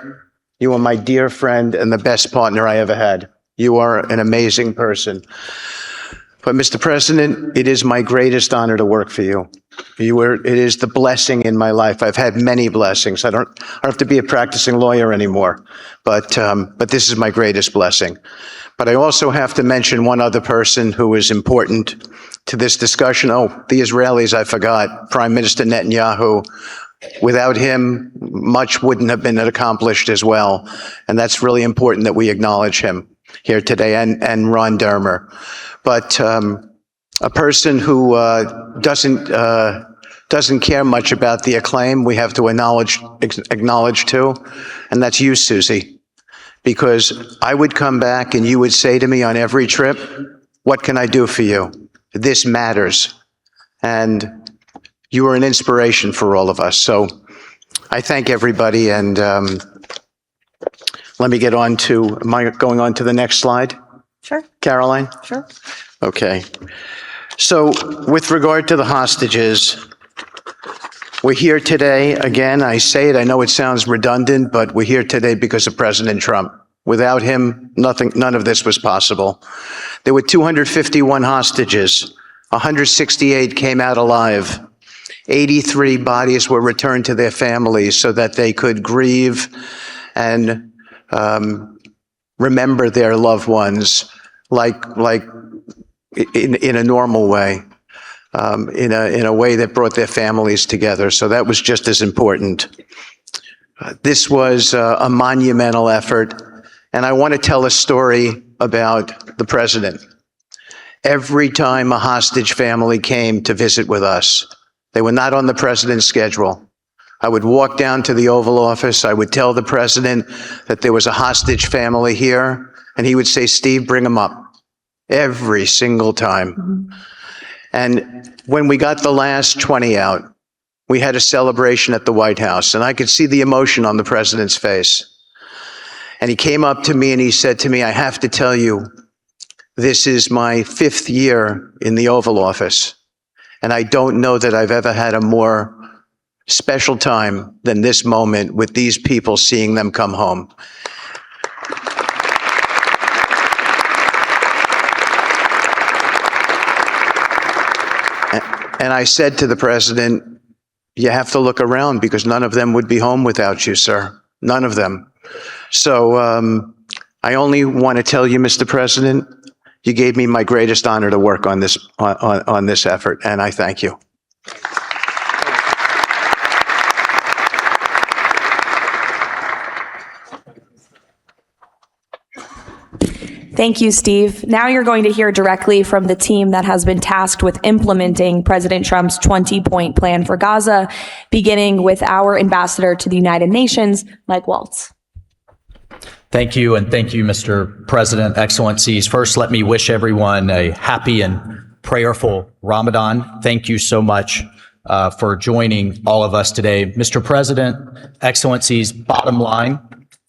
S2: you are my dear friend and the best partner I ever had. You are an amazing person. But Mr. President, it is my greatest honor to work for you. It is the blessing in my life. I've had many blessings. I don't have to be a practicing lawyer anymore, but this is my greatest blessing. But I also have to mention one other person who is important to this discussion. Oh, the Israelis, I forgot. Prime Minister Netanyahu. Without him, much wouldn't have been accomplished as well. And that's really important that we acknowledge him here today, and Ron Dermer. But a person who doesn't care much about the acclaim, we have to acknowledge too, and that's you, Susie. Because I would come back and you would say to me on every trip, what can I do for you? This matters. And you are an inspiration for all of us. So I thank everybody, and let me get on to, am I going on to the next slide?
S4: Sure.
S2: Caroline?
S4: Sure.
S2: Okay. So with regard to the hostages, we're here today, again, I say it, I know it sounds redundant, but we're here today because of President Trump. Without him, none of this was possible. There were 251 hostages. 168 came out alive. 83 bodies were returned to their families so that they could grieve and remember their loved ones like in a normal way, in a way that brought their families together. So that was just as important. This was a monumental effort, and I want to tell a story about the president. Every time a hostage family came to visit with us, they were not on the president's schedule. I would walk down to the Oval Office. I would tell the president that there was a hostage family here, and he would say, Steve, bring them up. Every single time. Mm-hmm. And when we got the last 20 out, we had a celebration at the White House, and I could see the emotion on the president's face. And he came up to me and he said to me, I have to tell you, this is my 5th year in the Oval Office. And I don't know that I've ever had a more special time than this moment with these people, seeing them come home. And I said to the president, you have to look around because none of them would be home without you, sir. None of them. So I only want to tell you, Mr. President, you gave me my greatest honor to work on this on this effort, and I thank you.
S4: Thank you, Steve. Now you're going to hear directly from the team that has been tasked with implementing President Trump's 20-point plan for Gaza, beginning with our ambassador to the United Nations, Mike Waltz.
S6: Thank you, and thank you, Mr. President, Excellencies. First, let me wish everyone a happy and prayerful Ramadan. Thank you so much for joining all of us today. Mr. President, Excellencies, bottom line,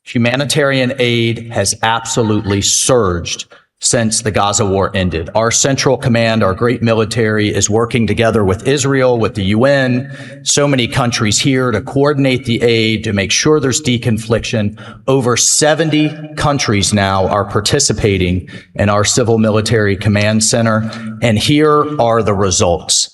S6: humanitarian aid has absolutely surged since the Gaza war ended. Our Central Command, our great military, is working together with Israel, with the UN, so many countries here to coordinate the aid, to make sure there's deconfliction. Over 70 countries now are participating in our Civil Military Command Center, and here are the results.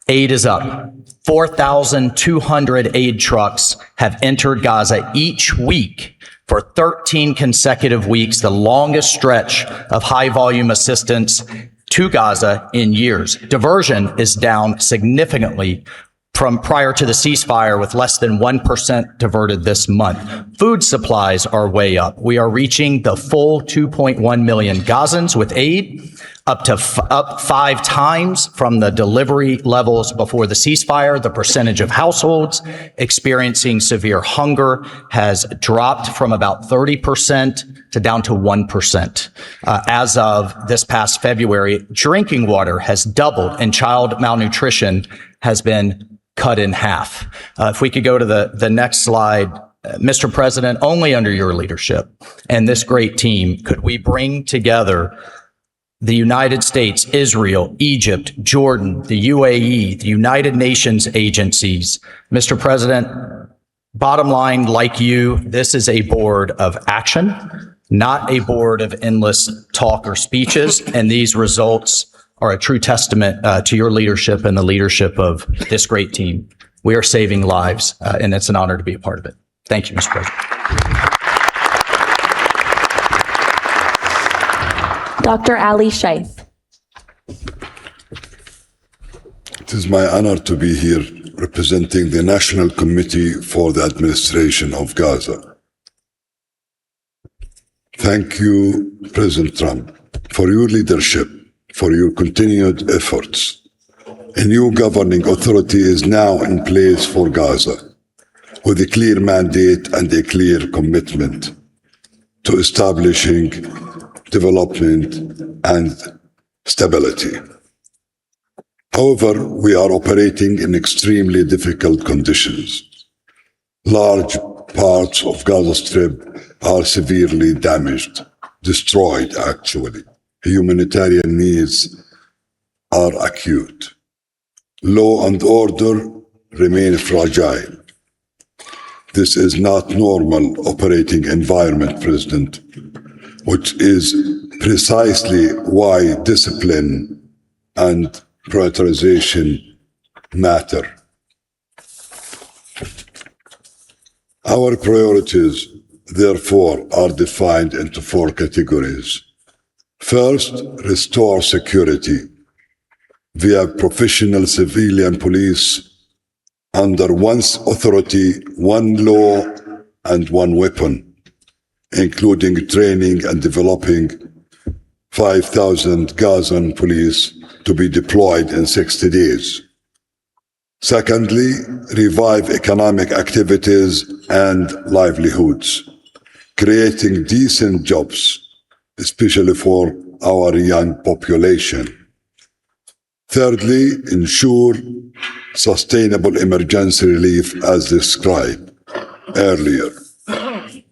S6: Aid is up. 4,200 aid trucks have entered Gaza each week for 13 consecutive weeks, the longest stretch of high-volume assistance to Gaza in years. Diversion is down significantly from prior to the ceasefire, with less than 1% diverted this month. Food supplies are way up. We are reaching the full 2.1 million Gazans with aid, up 5 times from the delivery levels before the ceasefire. The percentage of households experiencing severe hunger has dropped from about 30% to down to 1%. As of this past February, drinking water has doubled and child malnutrition has been cut in half. If we could go to the next slide. Mr. President, only under your leadership and this great team could we bring together the United States, Israel, Egypt, Jordan, the UAE, the United Nations agencies. Mr. President, bottom line, like you, this is a board of action, not a board of endless talk or speeches, and these results are a true testament to your leadership and the leadership of this great team. We are saving lives, and it's an honor to be a part of it. Thank you, Mr. President.
S4: Dr. Ali Shaith.
S7: It is my honor to be here representing the National Committee for the Administration of Gaza. Thank you, President Trump, for your leadership, for your continued efforts. A new governing authority is now in place for Gaza, with a clear mandate and a clear commitment to establishing development and stability. However, we are operating in extremely difficult conditions. Large parts of Gaza Strip are severely damaged, destroyed actually. Humanitarian needs are acute. Law and order remain fragile. This is not normal operating environment, President, which is precisely why discipline and prioritization matter. Our priorities, therefore, are defined into 4 categories. First, restore security via professional civilian police under one authority, one law, and one weapon, including training and developing 5,000 Gazan police to be deployed in 60 days. Secondly, revive economic activities and livelihoods, creating decent jobs, especially for our young population. Thirdly, ensure sustainable emergency relief as described earlier.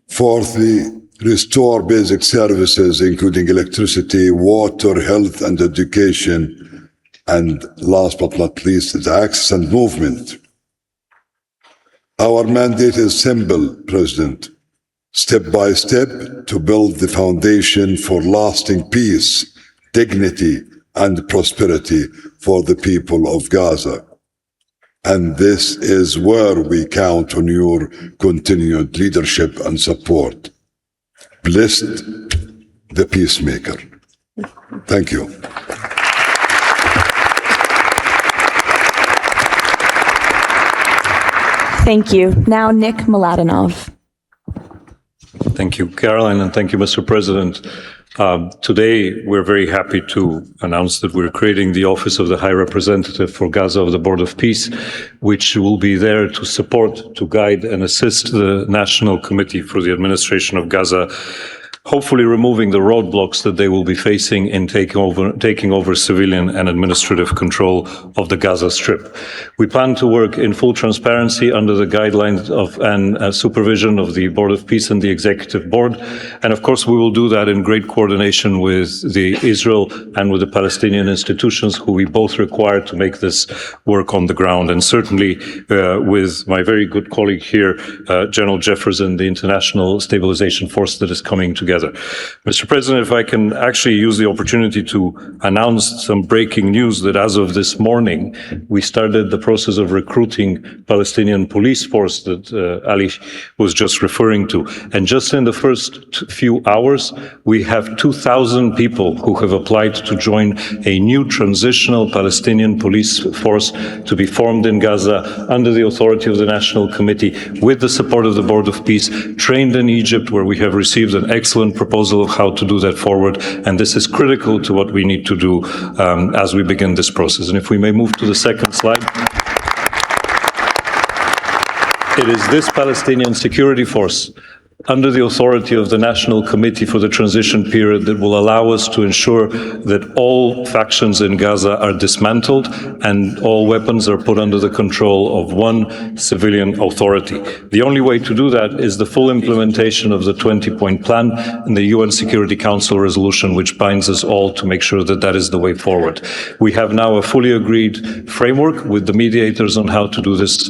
S7: Fourthly, restore basic services including electricity, water, health, and education. And last but not least, the access and movement. Our mandate is simple, President. Step by step to build the foundation for lasting peace, dignity, and prosperity for the people of Gaza. And this is where we count on your continued leadership and support. Blessed the peacemaker. Thank you.
S4: Thank you. Now, Nick Mladenov.
S8: Thank you, Caroline, and thank you, Mr. President. Today, we're very happy to announce that we're creating the Office of the High Representative for Gaza of the Board of Peace, which will be there to support, to guide, and assist the National Committee for the Administration of Gaza, hopefully removing the roadblocks that they will be facing in taking over civilian and administrative control of the Gaza Strip. We plan to work in full transparency under the guidelines of and supervision of the Board of Peace and the Executive Board. And of course, we will do that in great coordination with the Israel and with the Palestinian institutions, who we both require to make this work on the ground. And certainly with my very good colleague here, General Jefferson, the International Stabilization Force that is coming together. Mr. President, if I can actually use the opportunity to announce some breaking news that as of this morning, we started the process of recruiting Palestinian police force that Ali was just referring to. And just in the first few hours, we have 2,000 people who have applied to join a new transitional Palestinian police force to be formed in Gaza under the authority of the National Committee with the support of the Board of Peace, trained in Egypt, where we have received an excellent proposal of how to do that forward. And this is critical to what we need to do as we begin this process. And if we may move to the second slide. It is this Palestinian security force under the authority of the National Committee for the Transition Period that will allow us to ensure that all factions in Gaza are dismantled and all weapons are put under the control of one civilian authority. The only way to do that is the full implementation of the 20-point plan and the UN Security Council resolution, which binds us all to make sure that that is the way forward. We have now a fully agreed framework with the mediators on how to do this,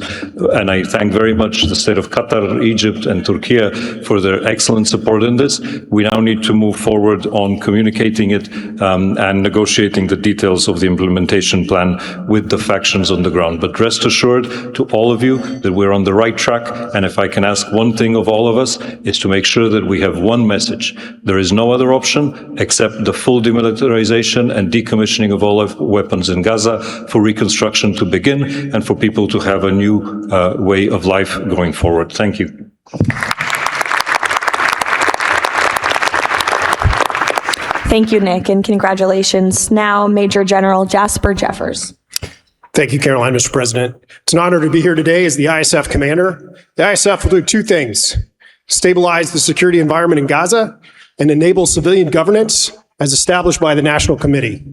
S8: and I thank very much the state of Qatar, Egypt, and Turkey for their excellent support in this. We now need to move forward on communicating it and negotiating the details of the implementation plan with the factions on the ground. But rest assured to all of you that we're on the right track. And if I can ask one thing of all of us, is to make sure that we have one message. There is no other option except the full demilitarization and decommissioning of all weapons in Gaza for reconstruction to begin and for people to have a new way of life going forward. Thank you.
S4: Thank you, Nick, and congratulations. Now, Major General Jasper Jeffers.
S9: Thank you, Caroline, Mr. President. It's an honor to be here today as the ISF commander. The ISF will do two things: stabilize the security environment in Gaza and enable civilian governance as established by the National Committee.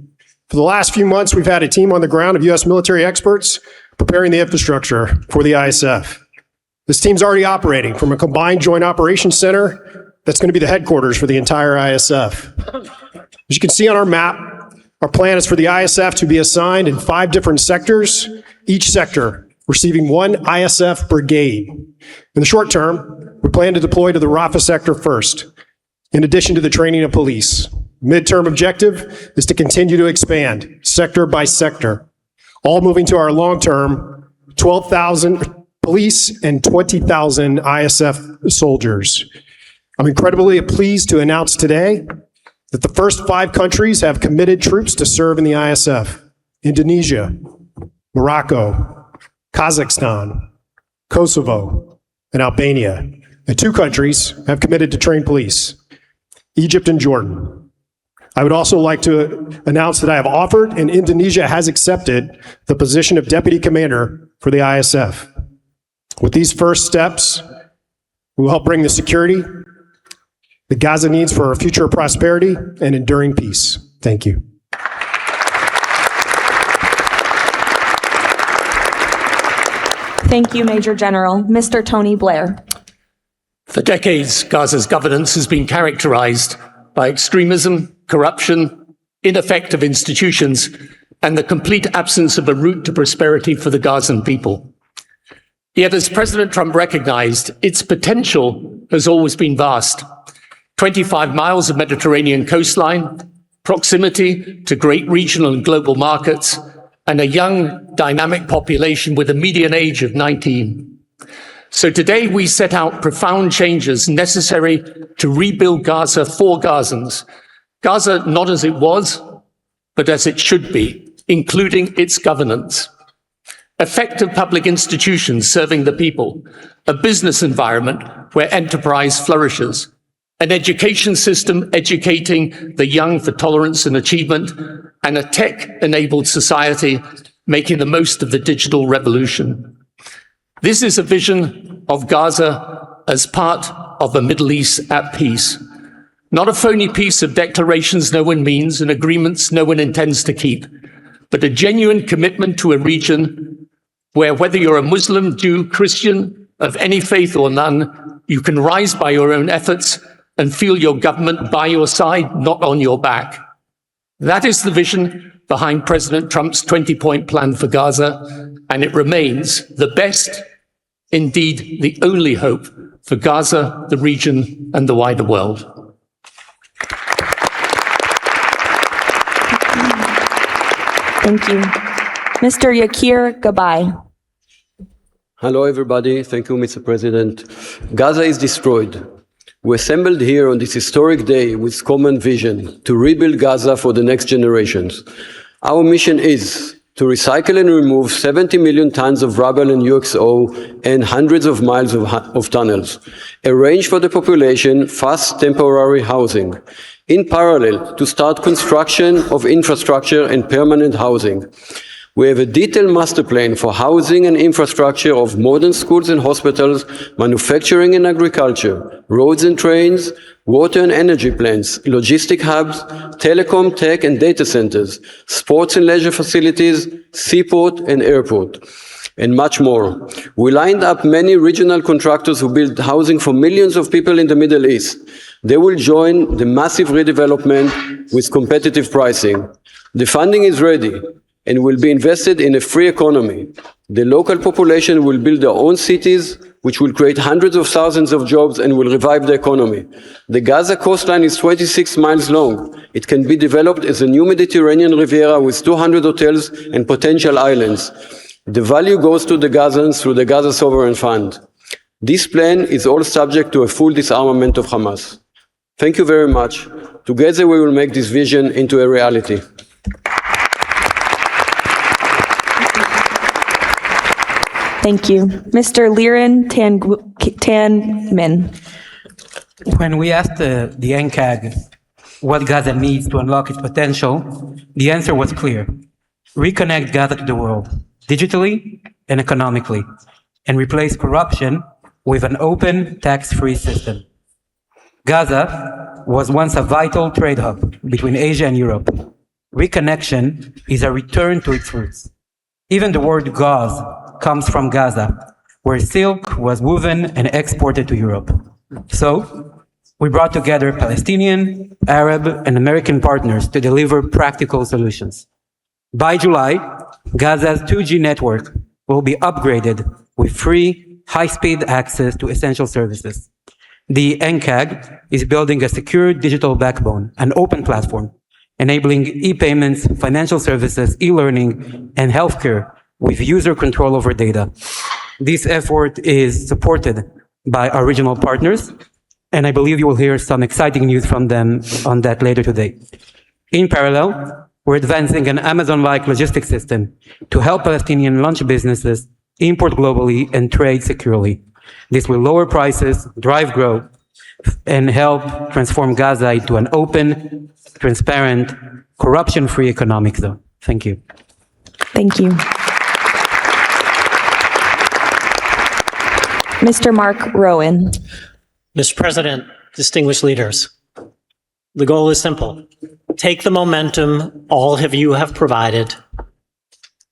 S9: For the last few months, we've had a team on the ground of U.S. military experts preparing the infrastructure for the ISF. This team's already operating from a combined joint operations center that's going to be the headquarters for the entire ISF. As you can see on our map, our plan is for the ISF to be assigned in 5 different sectors, each sector receiving 1 ISF brigade. In the short term, we plan to deploy to the Rafah sector first, in addition to the training of police. Midterm objective is to continue to expand sector by sector, all moving to our long-term 12,000 police and 20,000 ISF soldiers. I'm incredibly pleased to announce today that the first 5 countries have committed troops to serve in the ISF: Indonesia, Morocco, Kazakhstan, Kosovo, and Albania. And 2 countries have committed to train police: Egypt and Jordan. I would also like to announce that I have offered and Indonesia has accepted the position of Deputy Commander for the ISF. With these first steps, we will help bring the security that Gaza needs for our future prosperity and enduring peace. Thank you.
S4: Thank you, Major General. Mr. Tony Blair.
S10: For decades, Gaza's governance has been characterized by extremism, corruption, ineffective institutions, and the complete absence of a route to prosperity for the Gazan people. Yet, as President Trump recognized, its potential has always been vast. 25 miles of Mediterranean coastline, proximity to great regional and global markets, and a young, dynamic population with a median age of 19. So today we set out profound changes necessary to rebuild Gaza for Gazans. Gaza not as it was, but as it should be, including its governance. Effective public institutions serving the people, a business environment where enterprise flourishes, an education system educating the young for tolerance and achievement, and a tech-enabled society making the most of the digital revolution. This is a vision of Gaza as part of a Middle East at peace, not a phony piece of declarations no one means and agreements no one intends to keep, but a genuine commitment to a region where whether you're a Muslim, Jew, Christian, of any faith or none, you can rise by your own efforts and feel your government by your side, not on your back. That is the vision behind President Trump's 20-point plan for Gaza, and it remains the best, indeed the only hope for Gaza, the region, and the wider world.
S4: Thank you. Mr. Yakir Gabay.
S11: Hello, everybody. Thank you, Mr. President. Gaza is destroyed. We assembled here on this historic day with common vision to rebuild Gaza for the next generations. Our mission is to recycle and remove 70 million tons of rubble and UXO and hundreds of miles of tunnels, arrange for the population fast temporary housing, in parallel to start construction of infrastructure and permanent housing. We have a detailed master plan for housing and infrastructure of modern schools and hospitals, manufacturing and agriculture, roads and trains, water and energy plants, logistic hubs, telecom, tech and data centers, sports and leisure facilities, seaport and airport, and much more. We lined up many regional contractors who build housing for millions of people in the Middle East. They will join the massive redevelopment with competitive pricing. The funding is ready. and will be invested in a free economy. The local population will build their own cities, which will create hundreds of thousands of jobs and will revive the economy. The Gaza coastline is 26 miles long. It can be developed as a new Mediterranean Riviera with 200 hotels and potential islands. The value goes to the Gazans through the Gaza Sovereign Fund. This plan is all subject to a full disarmament of Hamas. Thank you very much. Together we will make this vision into a reality.
S4: Thank you. Mr. Liren Tanmin.
S12: When we asked the NCAG what Gaza needs to unlock its potential, the answer was clear. Reconnect Gaza to the world, digitally and economically, and replace corruption with an open, tax-free system. Gaza was once a vital trade hub between Asia and Europe. Reconnection is a return to its roots. Even the word gauze comes from Gaza, where silk was woven and exported to Europe. So, we brought together Palestinian, Arab, and American partners to deliver practical solutions. By July, Gaza's 2G network will be upgraded with free, high-speed access to essential services. The NCAG is building a secure digital backbone, an open platform, enabling e-payments, financial services, e-learning, and healthcare with user control over data. This effort is supported by our regional partners, and I believe you will hear some exciting news from them on that later today. In parallel, we're advancing an Amazon-like logistics system to help Palestinian launch businesses import globally and trade securely. This will lower prices, drive growth, and help transform Gaza into an open, transparent, corruption-free economic zone. Thank you.
S4: Thank you. Mr. Mark Rowan.
S13: Mr. President, distinguished leaders, the goal is simple. Take the momentum all of you have provided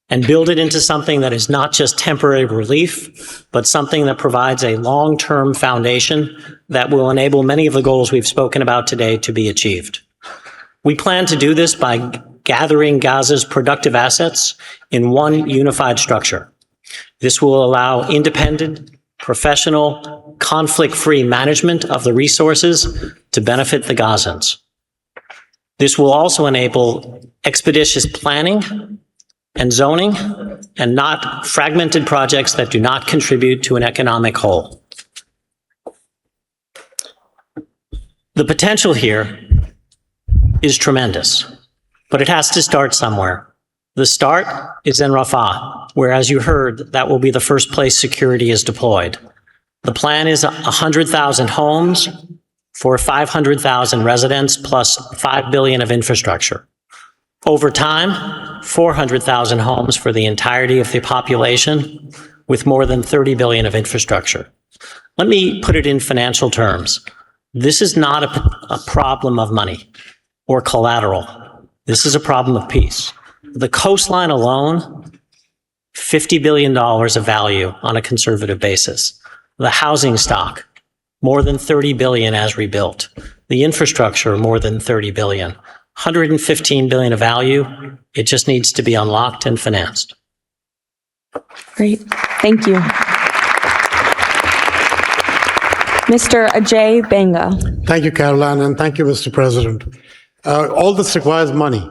S13: and build it into something that is not just temporary relief, but something that provides a long-term foundation that will enable many of the goals we've spoken about today to be achieved. We plan to do this by gathering Gaza's productive assets in one unified structure. This will allow independent, professional, conflict-free management of the resources to benefit the Gazans. This will also enable expeditious planning and zoning, and not fragmented projects that do not contribute to an economic whole. The potential here is tremendous, but it has to start somewhere. The start is in Rafah, where, as you heard, that will be the first place security is deployed. The plan is 100,000 homes for 500,000 residents plus $5 billion of infrastructure. Over time, 400,000 homes for the entirety of the population with more than $30 billion of infrastructure. Let me put it in financial terms. This is not a problem of money or collateral. This is a problem of peace. The coastline alone, $50 billion of value on a conservative basis. The housing stock, more than $30 billion as rebuilt. The infrastructure, more than $30 billion. $115 billion of value. It just needs to be unlocked and financed.
S4: Great. Thank you. Mr. Ajay Banga.
S14: Thank you, Caroline, and thank you, Mr. President. All this requires money.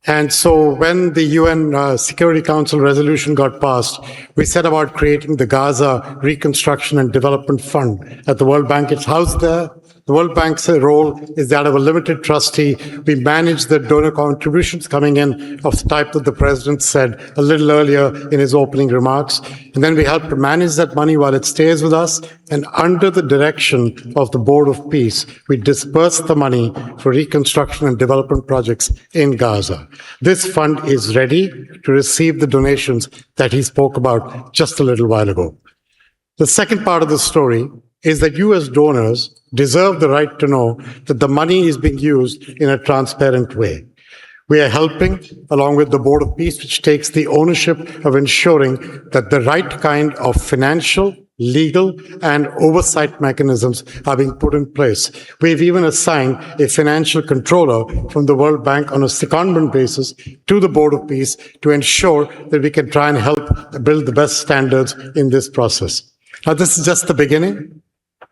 S14: And so when the UN Security Council resolution got passed, we set about creating the Gaza Reconstruction and Development Fund at the World Bank. It's housed there. The World Bank's role is that of a limited trustee. We manage the donor contributions coming in of the type that the President said a little earlier in his opening remarks. And then we help to manage that money while it stays with us. And under the direction of the Board of Peace, we disperse the money for reconstruction and development projects in Gaza. This fund is ready to receive the donations that he spoke about just a little while ago. The second part of the story is that you as donors deserve the right to know that the money is being used in a transparent way. We are helping, along with the Board of Peace, which takes the ownership of ensuring that the right kind of financial, legal, and oversight mechanisms are being put in place. We've even assigned a financial controller from the World Bank on a secondment basis to the Board of Peace to ensure that we can try and help build the best standards in this process. Now, this is just the beginning.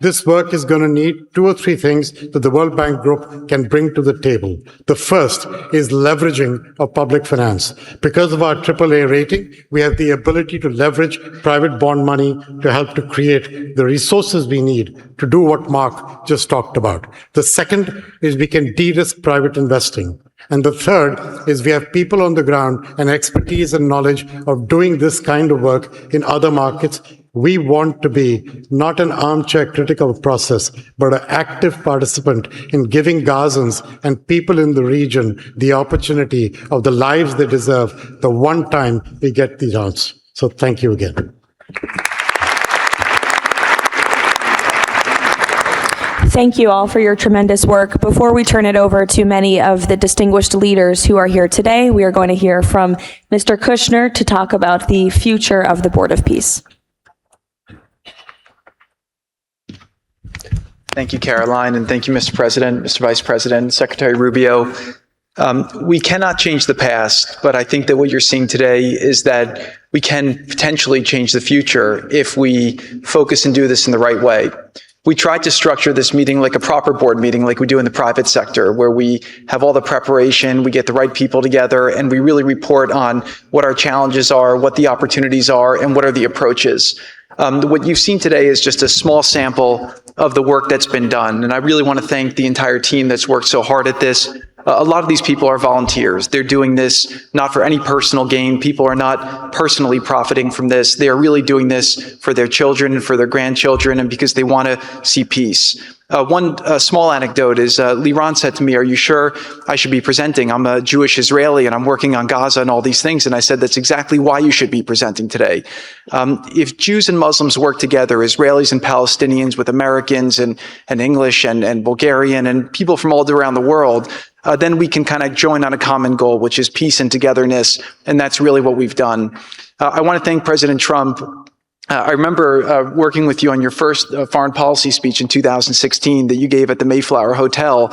S14: This work is going to need 2 or 3 things that the World Bank Group can bring to the table. The first is leveraging of public finance. Because of our AAA rating, we have the ability to leverage private bond money to help to create the resources we need to do what Mark just talked about. The second is we can de-risk private investing. And the third is we have people on the ground and expertise and knowledge of doing this kind of work in other markets. We want to be not an armchair critical process, but an active participant in giving Gazans and people in the region the opportunity of the lives they deserve the one time we get the chance. So thank you again.
S4: Thank you all for your tremendous work. Before we turn it over to many of the distinguished leaders who are here today, we are going to hear from Mr. Kushner to talk about the future of the Board of Peace.
S15: Thank you, Caroline, and thank you, Mr. President, Mr. Vice President, Secretary Rubio. We cannot change the past, but I think that what you're seeing today is that we can potentially change the future if we focus and do this in the right way. We tried to structure this meeting like a proper board meeting, like we do in the private sector, where we have all the preparation, we get the right people together, and we really report on what our challenges are, what the opportunities are, and what are the approaches. What you've seen today is just a small sample of the work that's been done, and I really want to thank the entire team that's worked so hard at this. A lot of these people are volunteers. They're doing this not for any personal gain. People are not personally profiting from this. They are really doing this for their children and for their grandchildren and because they want to see peace. One small anecdote is Liran said to me, "Are you sure I should be presenting? I'm a Jewish Israeli and I'm working on Gaza and all these things." And I said, "That's exactly why you should be presenting today. If Jews and Muslims work together, Israelis and Palestinians with Americans and English and Bulgarian and people from all around the world, then we can kind of join on a common goal, which is peace and togetherness. And that's really what we've done." I want to thank President Trump. I remember working with you on your first foreign policy speech in 2016 that you gave at the Mayflower Hotel.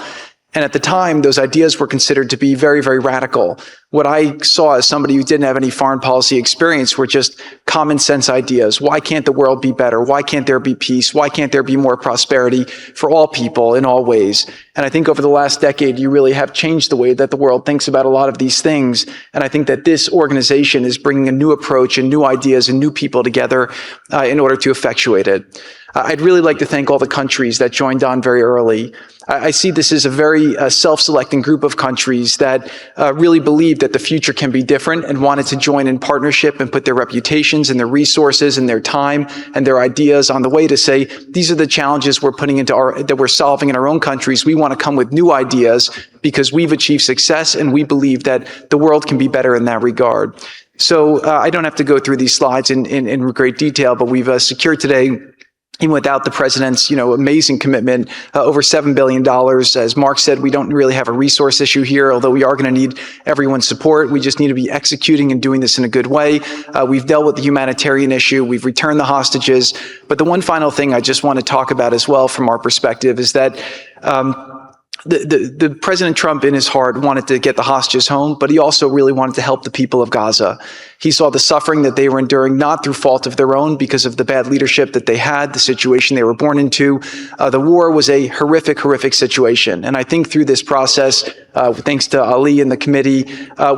S15: And at the time, those ideas were considered to be very, very radical. What I saw as somebody who didn't have any foreign policy experience were just common sense ideas. Why can't the world be better? Why can't there be peace? Why can't there be more prosperity for all people in all ways? And I think over the last decade, you really have changed the way that the world thinks about a lot of these things. And I think that this organization is bringing a new approach and new ideas and new people together in order to effectuate it. I'd really like to thank all the countries that joined on very early. I see this as a very self-selecting group of countries that really believe that the future can be different and wanted to join in partnership and put their reputations and their resources and their time and their ideas on the way to say, these are the challenges we're putting into that we're solving in our own countries. We want to come with new ideas because we've achieved success and we believe that the world can be better in that regard. So I don't have to go through these slides in great detail, but we've secured today, even without the president's, amazing commitment, over $7 billion. As Mark said, we don't really have a resource issue here, although we are going to need everyone's support. We just need to be executing and doing this in a good way. We've dealt with the humanitarian issue. We've returned the hostages. But the one final thing I just want to talk about as well from our perspective is that the President Trump in his heart wanted to get the hostages home, but he also really wanted to help the people of Gaza. He saw the suffering that they were enduring, not through fault of their own, because of the bad leadership that they had, the situation they were born into. The war was a horrific, horrific situation. And I think through this process, thanks to Ali and the committee,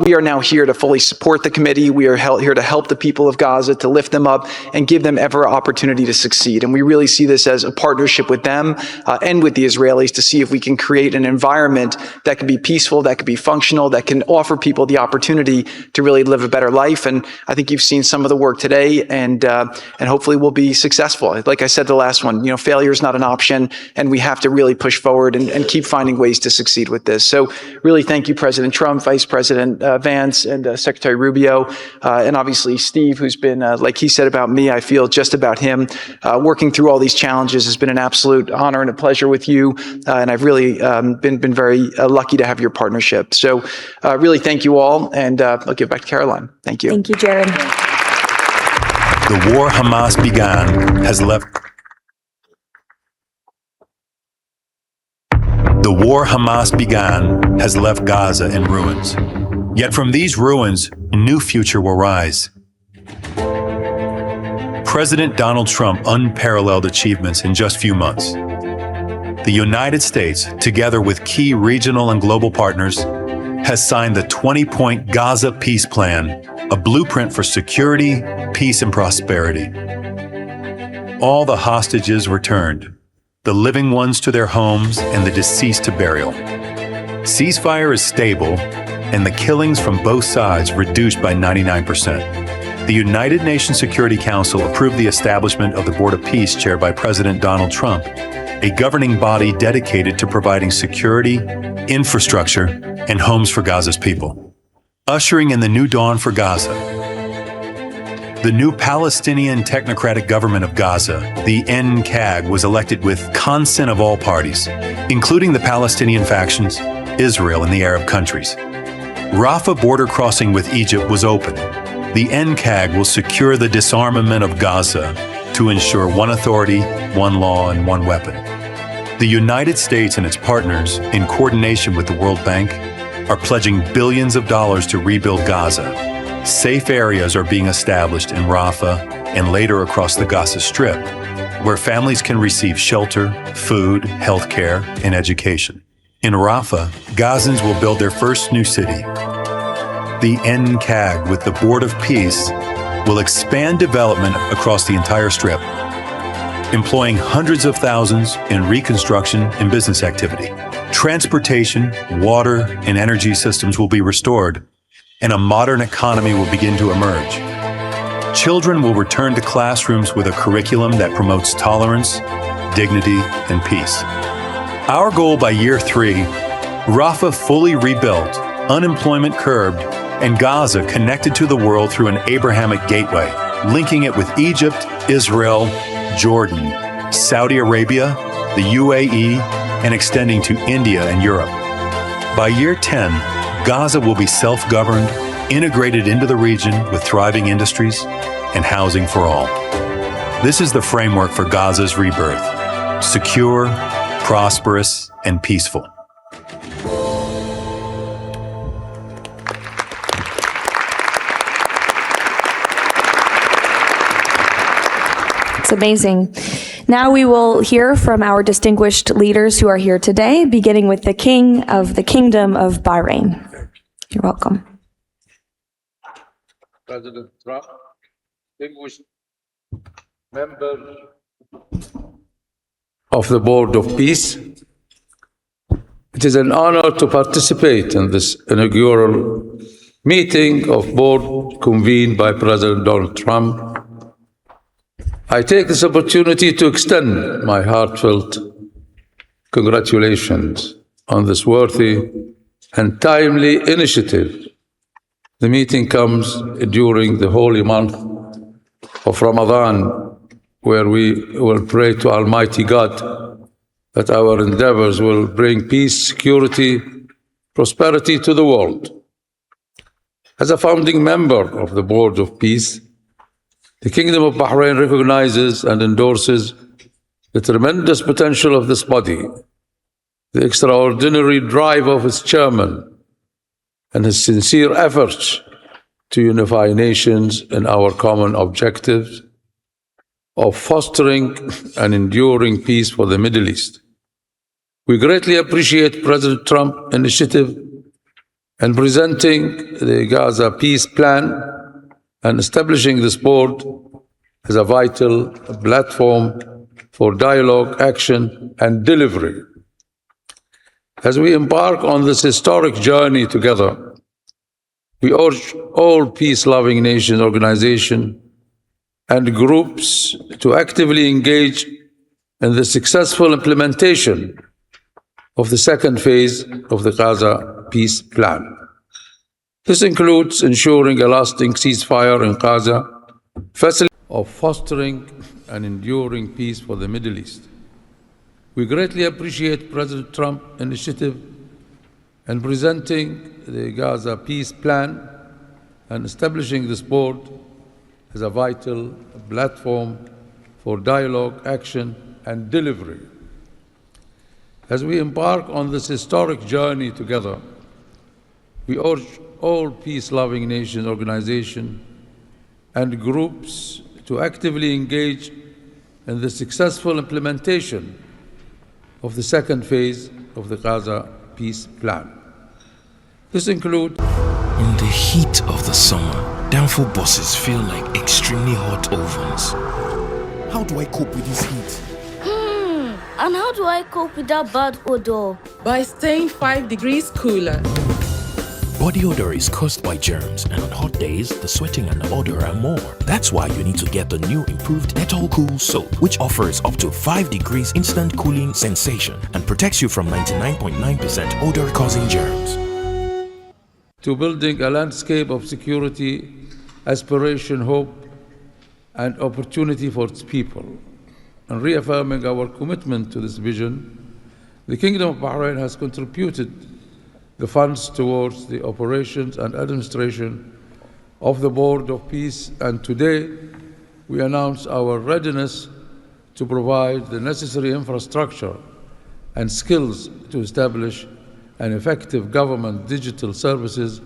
S15: we are now here to fully support the committee. We are here to help the people of Gaza, to lift them up and give them every opportunity to succeed. And we really see this as a partnership with them and with the Israelis to see if we can create an environment that can be peaceful, that can be functional, that can offer people the opportunity to really live a better life. And I think you've seen some of the work today, and hopefully we'll be successful. Like I said, the last one, failure is not an option, and we have to really push forward and keep finding ways to succeed with this. So really thank you, President Trump, Vice President Vance, and Secretary Rubio, and obviously Steve, who's been, like he said about me, I feel just about him. Working through all these challenges has been an absolute honor and a pleasure with you, and I've really been very lucky to have your partnership. So really thank you all, and I'll give back to Caroline. Thank you.
S4: Thank you, Jared.
S16: The war Hamas began has left Gaza in ruins. Yet from these ruins, a new future will rise. President Donald Trump unparalleled achievements in just few months. The United States, together with key regional and global partners, has signed the 20-point Gaza Peace Plan, a blueprint for security, peace, and prosperity. All the hostages returned, the living ones to their homes and the deceased to burial. Ceasefire is stable, and the killings from both sides reduced by 99%. The United Nations Security Council approved the establishment of the Board of Peace chaired by President Donald Trump, a governing body dedicated to providing security, infrastructure, and homes for Gaza's people. Ushering in the new dawn for Gaza, the new Palestinian Technocratic Government of Gaza, the NCAG, was elected with consent of all parties, including the Palestinian factions, Israel, and the Arab countries. Rafah border crossing with Egypt was open. The NCAG will secure the disarmament of Gaza to ensure one authority, one law, and one weapon. The United States and its partners, in coordination with the World Bank, are pledging billions of dollars to rebuild Gaza. Safe areas are being established in Rafah and later across the Gaza Strip, where families can receive shelter, food, health care, and education. In Rafah, Gazans will build their first new city. The NCAG, with the Board of Peace, will expand development across the entire Strip, employing hundreds of thousands in reconstruction and business activity. Transportation, water, and energy systems will be restored, and a modern economy will begin to emerge. Children will return to classrooms with a curriculum that promotes tolerance, dignity, and peace. Our goal by year 3, Rafah fully rebuilt, unemployment curbed, and Gaza connected to the world through an Abrahamic gateway, linking it with Egypt, Israel, Jordan, Saudi Arabia, the UAE, and extending to India and Europe. By year 10, Gaza will be self-governed, integrated into the region with thriving industries and housing for all. This is the framework for Gaza's rebirth: secure, prosperous, and peaceful.
S4: It's amazing. Now we will hear from our distinguished leaders who are here today, beginning with the King of the Kingdom of Bahrain. You're welcome.
S17: President Trump, distinguished members of the Board of Peace, it is an honor to participate in this inaugural meeting of board convened by President Donald Trump. I take this opportunity to extend my heartfelt congratulations on this worthy and timely initiative. The meeting comes during the holy month of Ramadan, where we will pray to Almighty God that our endeavors will bring peace, security, prosperity to the world. As a founding member of the Board of Peace, the Kingdom of Bahrain recognizes and endorses the tremendous potential of this body, the extraordinary drive of its chairman, and his sincere efforts to unify nations in our common objectives of fostering an enduring peace for the Middle East. We greatly appreciate President Trump's initiative in presenting the Gaza Peace Plan and establishing this board as a vital platform for dialogue, action, and delivery. As we embark on this historic journey together, we urge all peace-loving nation organizations and groups to actively engage in the successful implementation of the second phase of the Gaza Peace Plan. This includes ensuring a lasting ceasefire in Gaza, of fostering an enduring peace for the Middle East. We greatly appreciate President Trump's initiative in presenting the Gaza Peace Plan and establishing this board as a vital platform for dialogue, action, and delivery. As we embark on this historic journey together, we urge all peace-loving nations, organizations, and groups to actively engage in the successful implementation of the second phase of the Gaza peace plan. This includes
S18: in the heat of the summer, downfall bosses feel like extremely hot ovens.
S19: How do I cope with this heat?
S20: And how do I cope with that bad odor?
S21: By staying 5 degrees cooler.
S18: Body odor is caused by germs, and on hot days, the sweating and the odor are more. That's why you need to get the new improved Dettol Cool Soap, which offers up to 5 degrees instant cooling sensation and protects you from 99.9% odor-causing germs.
S17: To building a landscape of security, aspiration, hope, and opportunity for its people, and reaffirming our commitment to this vision, the Kingdom of Bahrain has contributed the funds towards the operations and administration of the Board of Peace, and today we announce our readiness to provide the necessary infrastructure and skills to establish an effective government digital services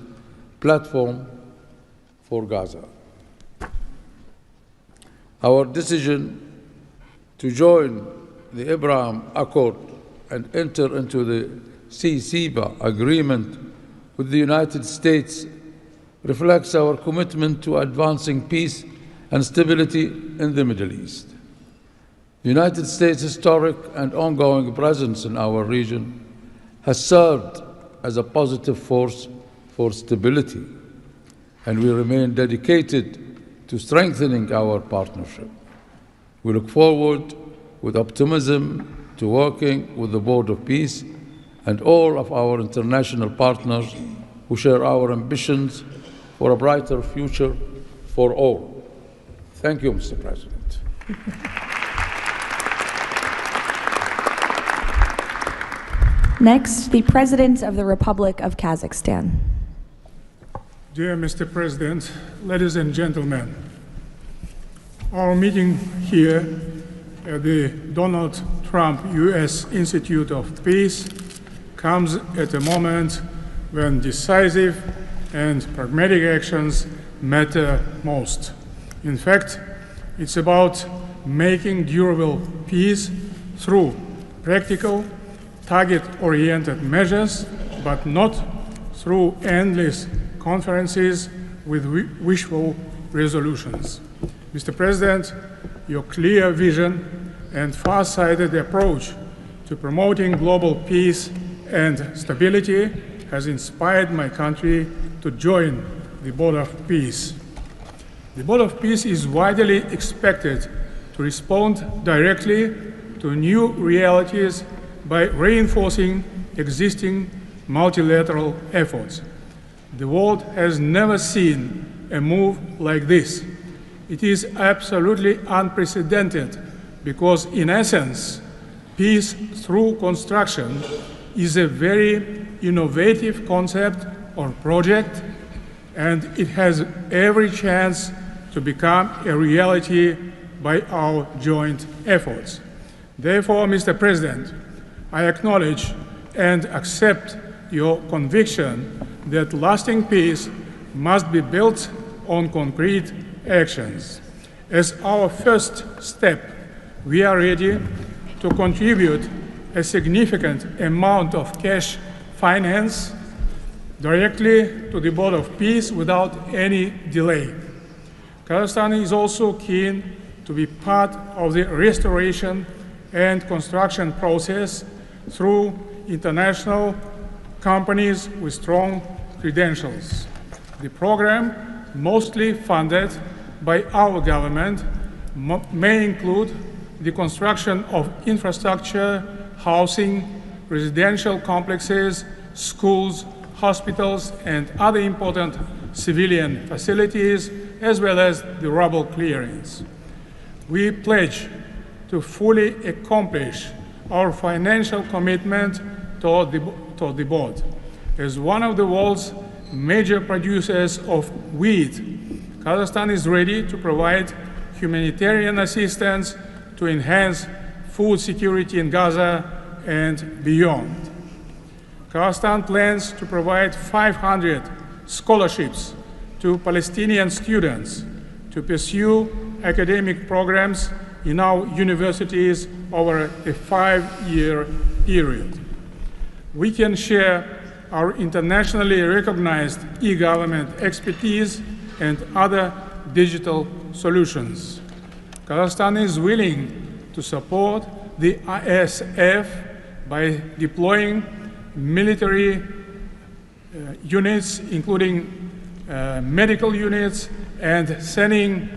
S17: platform for Gaza. Our decision to join the Abraham Accord and enter into the CCBA agreement with the United States reflects our commitment to advancing peace and stability in the Middle East. The United States' historic and ongoing presence in our region has served as a positive force for stability, and we remain dedicated to strengthening our partnership. We look forward with optimism to working with the Board of Peace and all of our international partners who share our ambitions for a brighter future for all. Thank you, Mr. President.
S4: Next, the President of the Republic of Kazakhstan.
S22: Dear Mr. President, ladies and gentlemen, our meeting here at the Donald Trump U.S. Institute of Peace comes at a moment when decisive and pragmatic actions matter most. In fact, it's about making durable peace through practical, target-oriented measures, but not through endless conferences with wishful resolutions. Mr. President, your clear vision and far-sighted approach to promoting global peace and stability has inspired my country to join the Board of Peace. The Board of Peace is widely expected to respond directly to new realities by reinforcing existing multilateral efforts. The world has never seen a move like this. It is absolutely unprecedented because, in essence, peace through construction is a very innovative concept or project, and it has every chance to become a reality by our joint efforts. Therefore, Mr. President, I acknowledge and accept your conviction that lasting peace must be built on concrete actions. As our first step, we are ready to contribute a significant amount of cash finance directly to the Board of Peace without any delay. Kazakhstan is also keen to be part of the restoration and construction process through international companies with strong credentials. The program, mostly funded by our government, may include the construction of infrastructure, housing, residential complexes, schools, hospitals, and other important civilian facilities, as well as the rubble clearance. We pledge to fully accomplish our financial commitment toward the board. As one of the world's major producers of wheat Kazakhstan is ready to provide humanitarian assistance to enhance food security in Gaza and beyond. Kazakhstan plans to provide 500 scholarships to Palestinian students to pursue academic programs in our universities over a 5-year period. We can share our internationally recognized e-government expertise and other digital solutions. Kazakhstan is willing to support the ISF by deploying military units, including medical units, and sending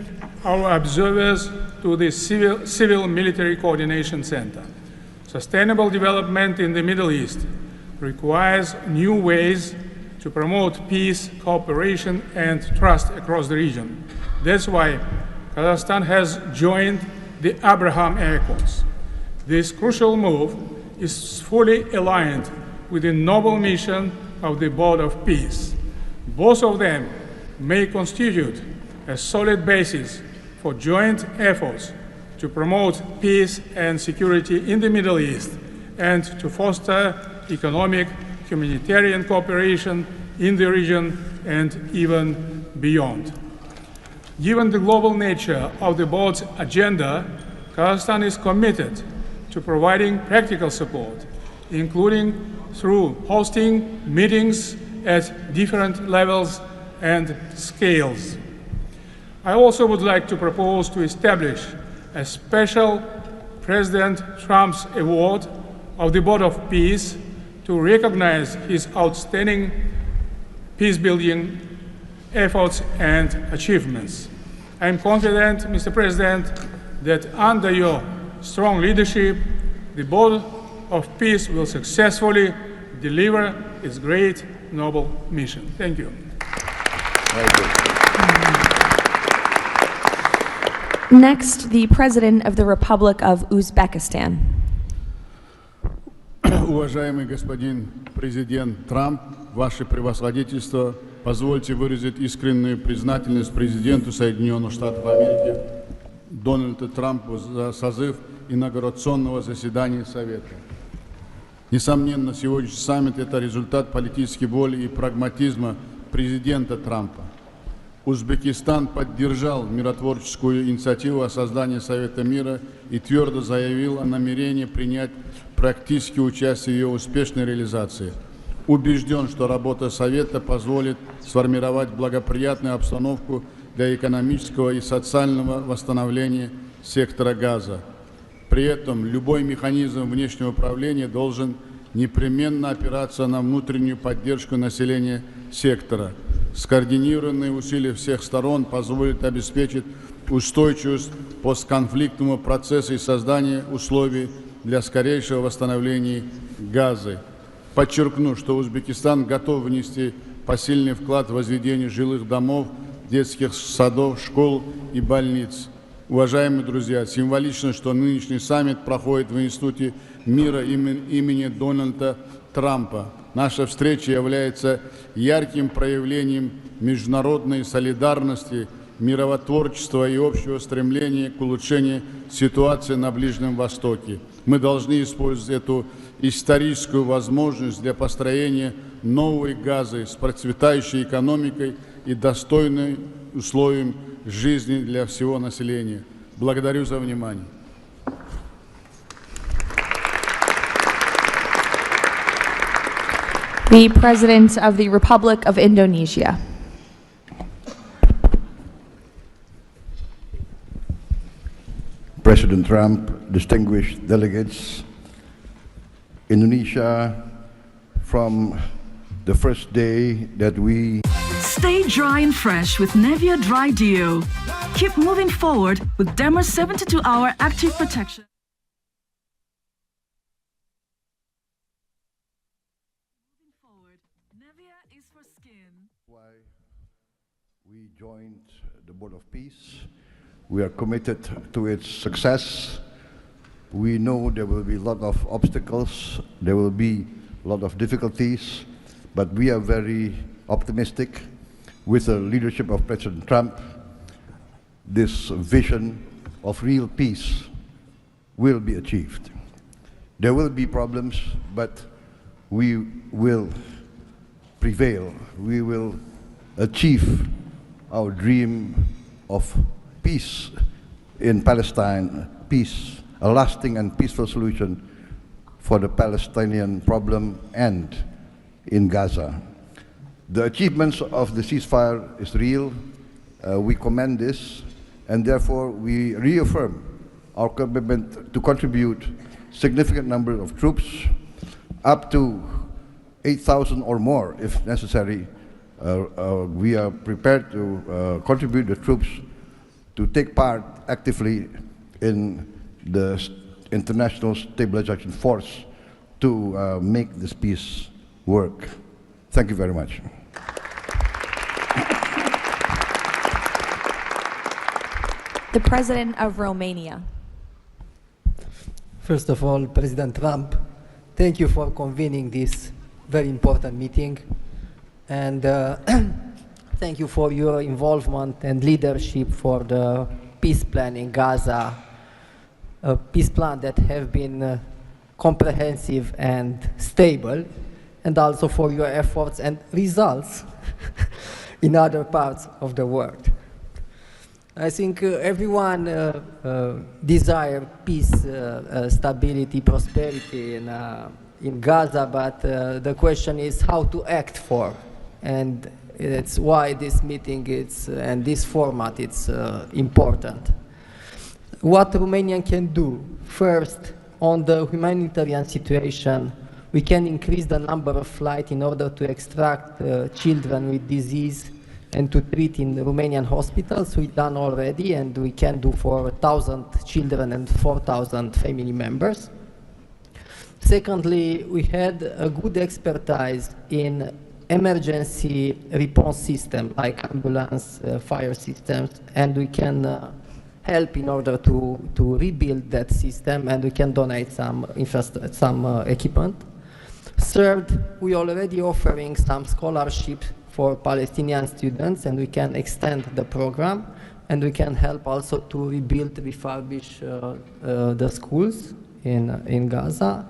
S22: our observers to the Civil Military Coordination Center. Sustainable development in the Middle East requires new ways to promote peace, cooperation, and trust across the region. That's why Kazakhstan has joined the Abraham Accords. This crucial move is fully aligned with the noble mission of the Board of Peace. Both of them may constitute a solid basis for joint efforts to promote peace and security in the Middle East and to foster economic, humanitarian cooperation in the region and even beyond. Given the global nature of the board's agenda, Kazakhstan is committed to providing practical support, including through hosting meetings at different levels and scales. I also would like to propose to establish a special President Trump's Award of the Board of Peace to recognize his outstanding peace-building efforts and achievements. I am confident, Mr. President, that under your strong leadership, the Board of Peace will successfully deliver its great noble mission. Thank you.
S4: Next, the President of the Republic of Uzbekistan.
S1: Уважаемый господин президент Трамп, ваше превосходительство, позвольте выразить искреннюю признательность президенту Соединенных Штатов Америки Дональду Трампу за созыв инаугурационного заседания Совета. Несомненно, сегодняшний саммит – это результат политической воли и прагматизма президента Трампа. Узбекистан поддержал миротворческую инициативу о создании Совета мира и твердо заявил о намерении принять практическое участие в ее успешной реализации. Убежден, что работа Совета позволит сформировать благоприятную обстановку для экономического и социального восстановления сектора Газа. При этом любой механизм внешнего управления должен непременно опираться на внутреннюю поддержку населения сектора. Скоординированные усилия всех сторон позволят обеспечить устойчивость постконфликтного процесса и создание условий для скорейшего восстановления Газы. Подчеркну, что Узбекистан готов внести посильный вклад в возведение жилых домов, детских садов, школ и больниц. Уважаемые друзья, символично, что нынешний саммит проходит в Институте мира имени Дональда Трампа. Наша встреча является ярким проявлением международной солидарности, миротворчества и общего стремления к улучшению ситуации на Ближнем Востоке. Мы должны использовать эту историческую возможность для построения новой Газы с процветающей экономикой и достойными условиями жизни для всего населения. Благодарю за внимание.
S4: The President of the Republic of Indonesia.
S3: President Trump, distinguished delegates, Indonesia, from the first day that we
S23: Stay dry and fresh with Nivea Dry Deo. Keep moving forward with Derma's 72-hour active protection. Moving forward, Nivea is for skin.
S3: Why we joined the Board of Peace. We are committed to its success. We know there will be a lot of obstacles, there will be a lot of difficulties, but we are very optimistic with the leadership of President Trump, this vision of real peace will be achieved. There will be problems, but we will prevail. We will achieve our dream of peace in Palestine, peace, a lasting and peaceful solution for the Palestinian problem and in Gaza. The achievements of the ceasefire is real. We commend this, and therefore we reaffirm our commitment to contribute significant number of troops, up to 8,000 or more if necessary. We are prepared to contribute the troops to take part actively in the international stabilization force to make this peace work. Thank you very much.
S4: The President of Romania.
S2: First of all, President Trump, thank you for convening this very important meeting, and thank you for your involvement and leadership for the peace plan in Gaza, a peace plan that have been comprehensive and stable, and also for your efforts and results in other parts of the world. I think everyone desires peace, stability, prosperity in Gaza, but the question is how to act for, and it's why this meeting and this format is important. What Romania can do? First, on the humanitarian situation, we can increase the number of flights in order to extract children with disease and to treat in Romanian hospitals. We've done already, and we can do for 1,000 children and 4,000 family members. Secondly, we had a good expertise in emergency response system like ambulance, fire systems, and we can help in order to rebuild that system, and we can donate some equipment. Third, we are already offering some scholarships for Palestinian students, and we can extend the program, and we can help also to rebuild, refurbish the schools in Gaza.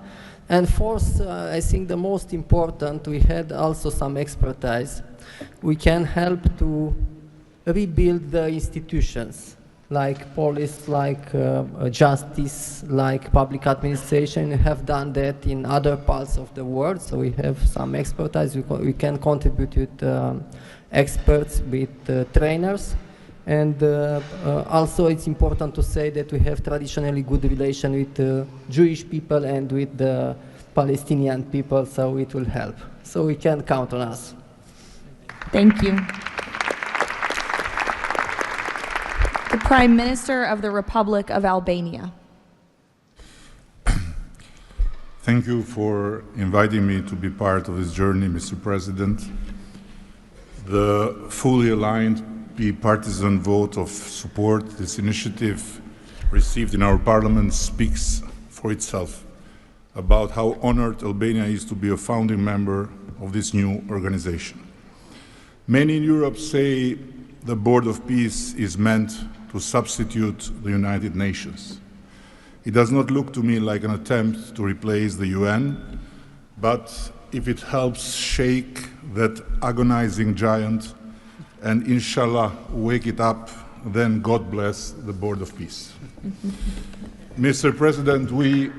S2: And fourth, I think the most important, we had also some expertise. We can help to rebuild the institutions, like police, like justice, like public administration. We have done that in other parts of the world, so we have some expertise. We can contribute with experts, with trainers, and also it's important to say that we have traditionally good relation with the Jewish people and with the Palestinian people, so it will help. So we can count on us.
S4: Thank you. The Prime Minister of the Republic of Albania.
S5: Thank you for inviting me to be part of this journey, Mr. President. The fully aligned bipartisan vote of support this initiative received in our parliament speaks for itself about how honored Albania is to be a founding member of this new organization. Many in Europe say the Board of Peace is meant to substitute the United Nations. It does not look to me like an attempt to replace the UN, but if it helps shake that agonizing giant and inshallah wake it up, then God bless the Board of Peace. Mr. President, we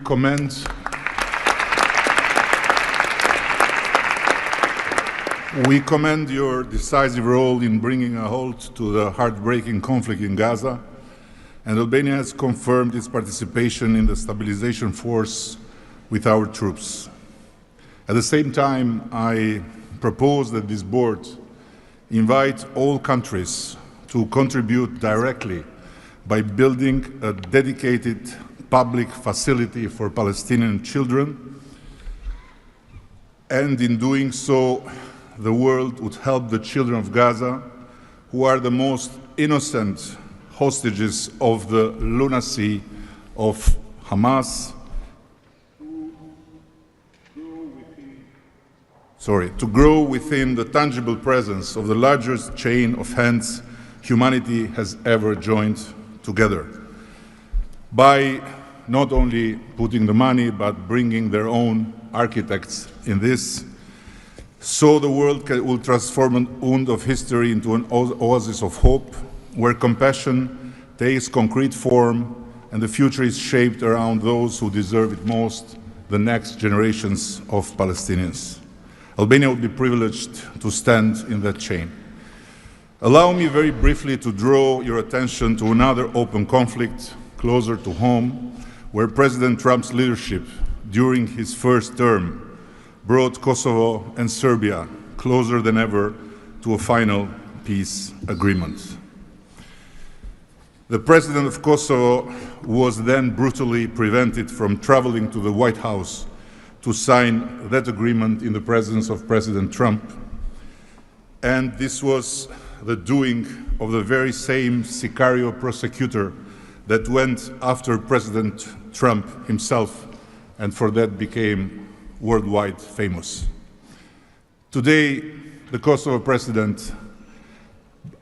S5: commend your decisive role in bringing a halt to the heartbreaking conflict in Gaza, and Albania has confirmed its participation in the stabilization force with our troops. At the same time, I propose that this board invite all countries to contribute directly by building a dedicated public facility for Palestinian children, and in doing so, the world would help the children of Gaza, who are the most innocent hostages of the lunacy of Hamas. to grow within the tangible presence of the largest chain of hands humanity has ever joined together, by not only putting the money, but bringing their own architects in this, so the world will transform an wound of history into an oasis of hope, where compassion takes concrete form and the future is shaped around those who deserve it most, the next generations of Palestinians. Albania will be privileged to stand in that chain. Allow me very briefly to draw your attention to another open conflict closer to home, where President Trump's leadership during his first term brought Kosovo and Serbia closer than ever to a final peace agreement. The president of Kosovo was then brutally prevented from traveling to the White House to sign that agreement in the presence of President Trump. And this was the doing of the very same Sicario prosecutor that went after President Trump himself, and for that became worldwide famous. Today, the Kosovo president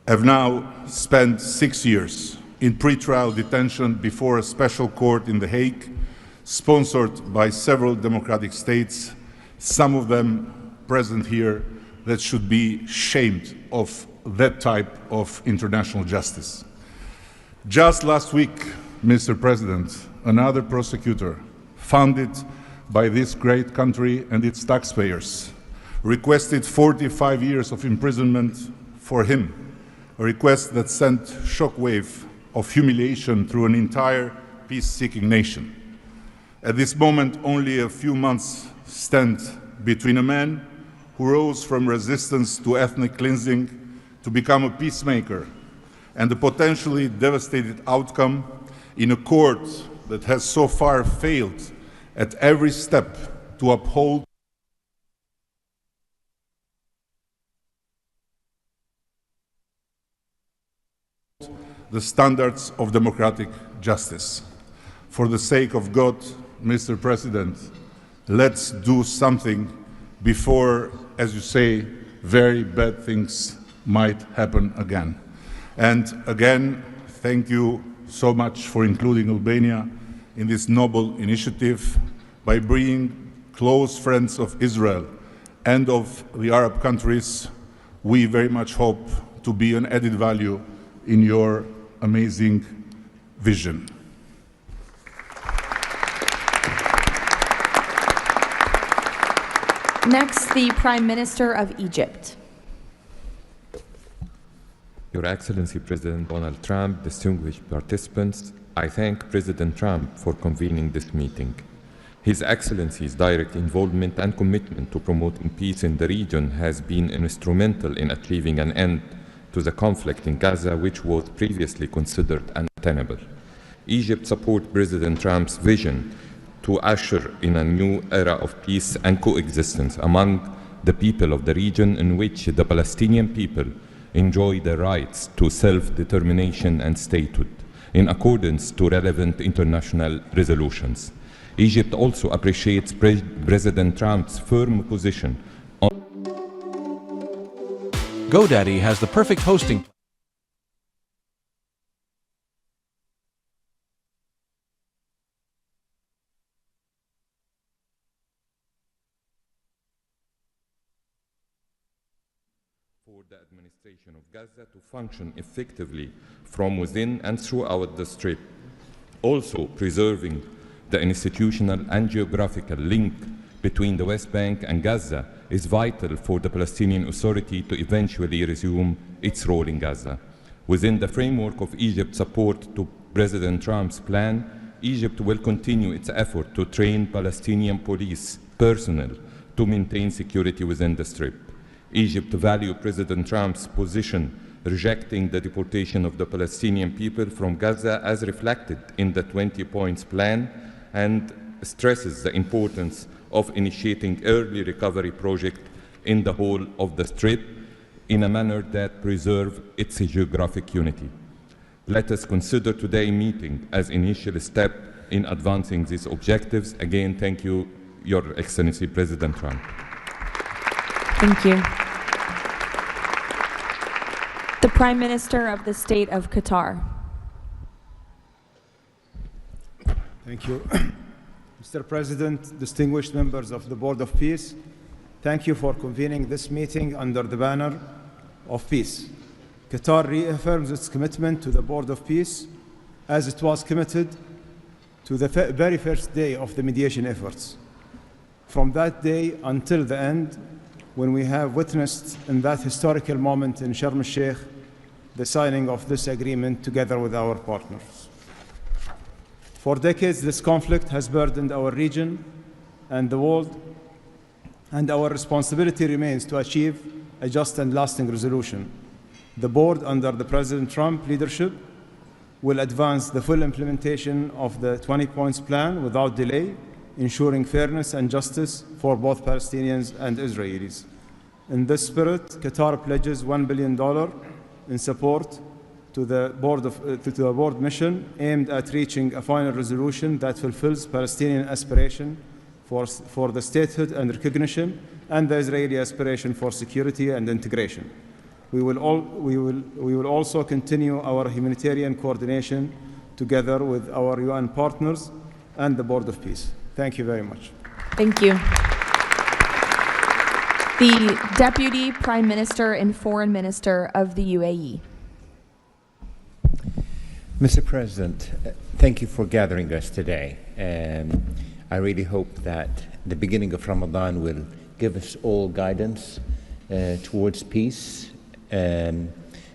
S5: have now spent 6 years in pretrial detention before a special court in The Hague, sponsored by several democratic states, some of them present here, that should be shamed of that type of international justice. Just last week, Mr. President, another prosecutor funded by this great country and its taxpayers requested 45 years of imprisonment for him, a request that sent shockwave of humiliation through an entire peace-seeking nation. At this moment, only a few months stand between a man who rose from resistance to ethnic cleansing to become a peacemaker and the potentially devastating outcome in a court that has so far failed at every step to uphold the standards of democratic justice. For the sake of God, Mr. President, let's do something before, as you say, very bad things might happen again. And again, thank you so much for including Albania in this noble initiative by bringing close friends of Israel and of the Arab countries. We very much hope to be an added value in your amazing vision.
S4: Next, the Prime Minister of Egypt.
S6: Your Excellency President Donald Trump, distinguished participants, I thank President Trump for convening this meeting. His Excellency's direct involvement and commitment to promoting peace in the region has been instrumental in achieving an end to the conflict in Gaza, which was previously considered untenable. Egypt supports President Trump's vision to usher in a new era of peace and coexistence among the people of the region, in which the Palestinian people enjoy the rights to self-determination and statehood, in accordance to relevant international resolutions. Egypt also appreciates President Trump's firm position on
S7: GoDaddy has the perfect hosting
S6: for the administration of Gaza to function effectively from within and throughout the Strip, also preserving the institutional and geographical link between the West Bank and Gaza is vital for the Palestinian Authority to eventually resume its role in Gaza. Within the framework of Egypt's support to President Trump's plan, Egypt will continue its effort to train Palestinian police personnel to maintain security within the Strip. Egypt values President Trump's position rejecting the deportation of the Palestinian people from Gaza as reflected in the 20 points plan, and stresses the importance of initiating early recovery projects in the whole of the Strip in a manner that preserves its geographic unity. Let us consider today's meeting as an initial step in advancing these objectives. Again, thank you, Your Excellency President Trump.
S4: Thank you. The Prime Minister of the State of Qatar.
S8: Thank you. Mr. President, distinguished members of the Board of Peace, thank you for convening this meeting under the banner of peace. Qatar reaffirms its commitment to the Board of Peace as it was committed to the very first day of the mediation efforts. From that day until the end, when we have witnessed in that historical moment in Sharm el-Sheikh the signing of this agreement together with our partners. For decades, this conflict has burdened our region and the world, and our responsibility remains to achieve a just and lasting resolution. The board, under the President Trump leadership, will advance the full implementation of the 20 points plan without delay, ensuring fairness and justice for both Palestinians and Israelis. In this spirit, Qatar pledges $1 billion in support to the board mission aimed at reaching a final resolution that fulfills Palestinian aspiration for the statehood and recognition, and the Israeli aspiration for security and integration. We will also continue our humanitarian coordination together with our UN partners and the Board of Peace. Thank you very much.
S4: Thank you. The Deputy Prime Minister and Foreign Minister of the UAE.
S9: Mr. President, thank you for gathering us today. I really hope that the beginning of Ramadan will give us all guidance towards peace,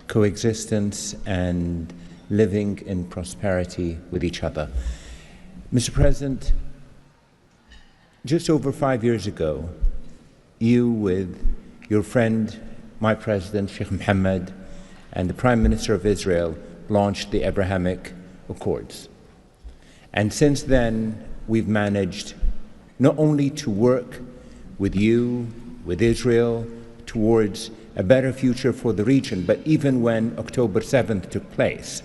S9: coexistence, and living in prosperity with each other. Mr. President, just over 5 years ago, you with your friend, my president, Sheikh Mohammed, and the Prime Minister of Israel launched the Abrahamic Accords. And since then, we've managed not only to work with you, with Israel, towards a better future for the region, but even when October 7th took place,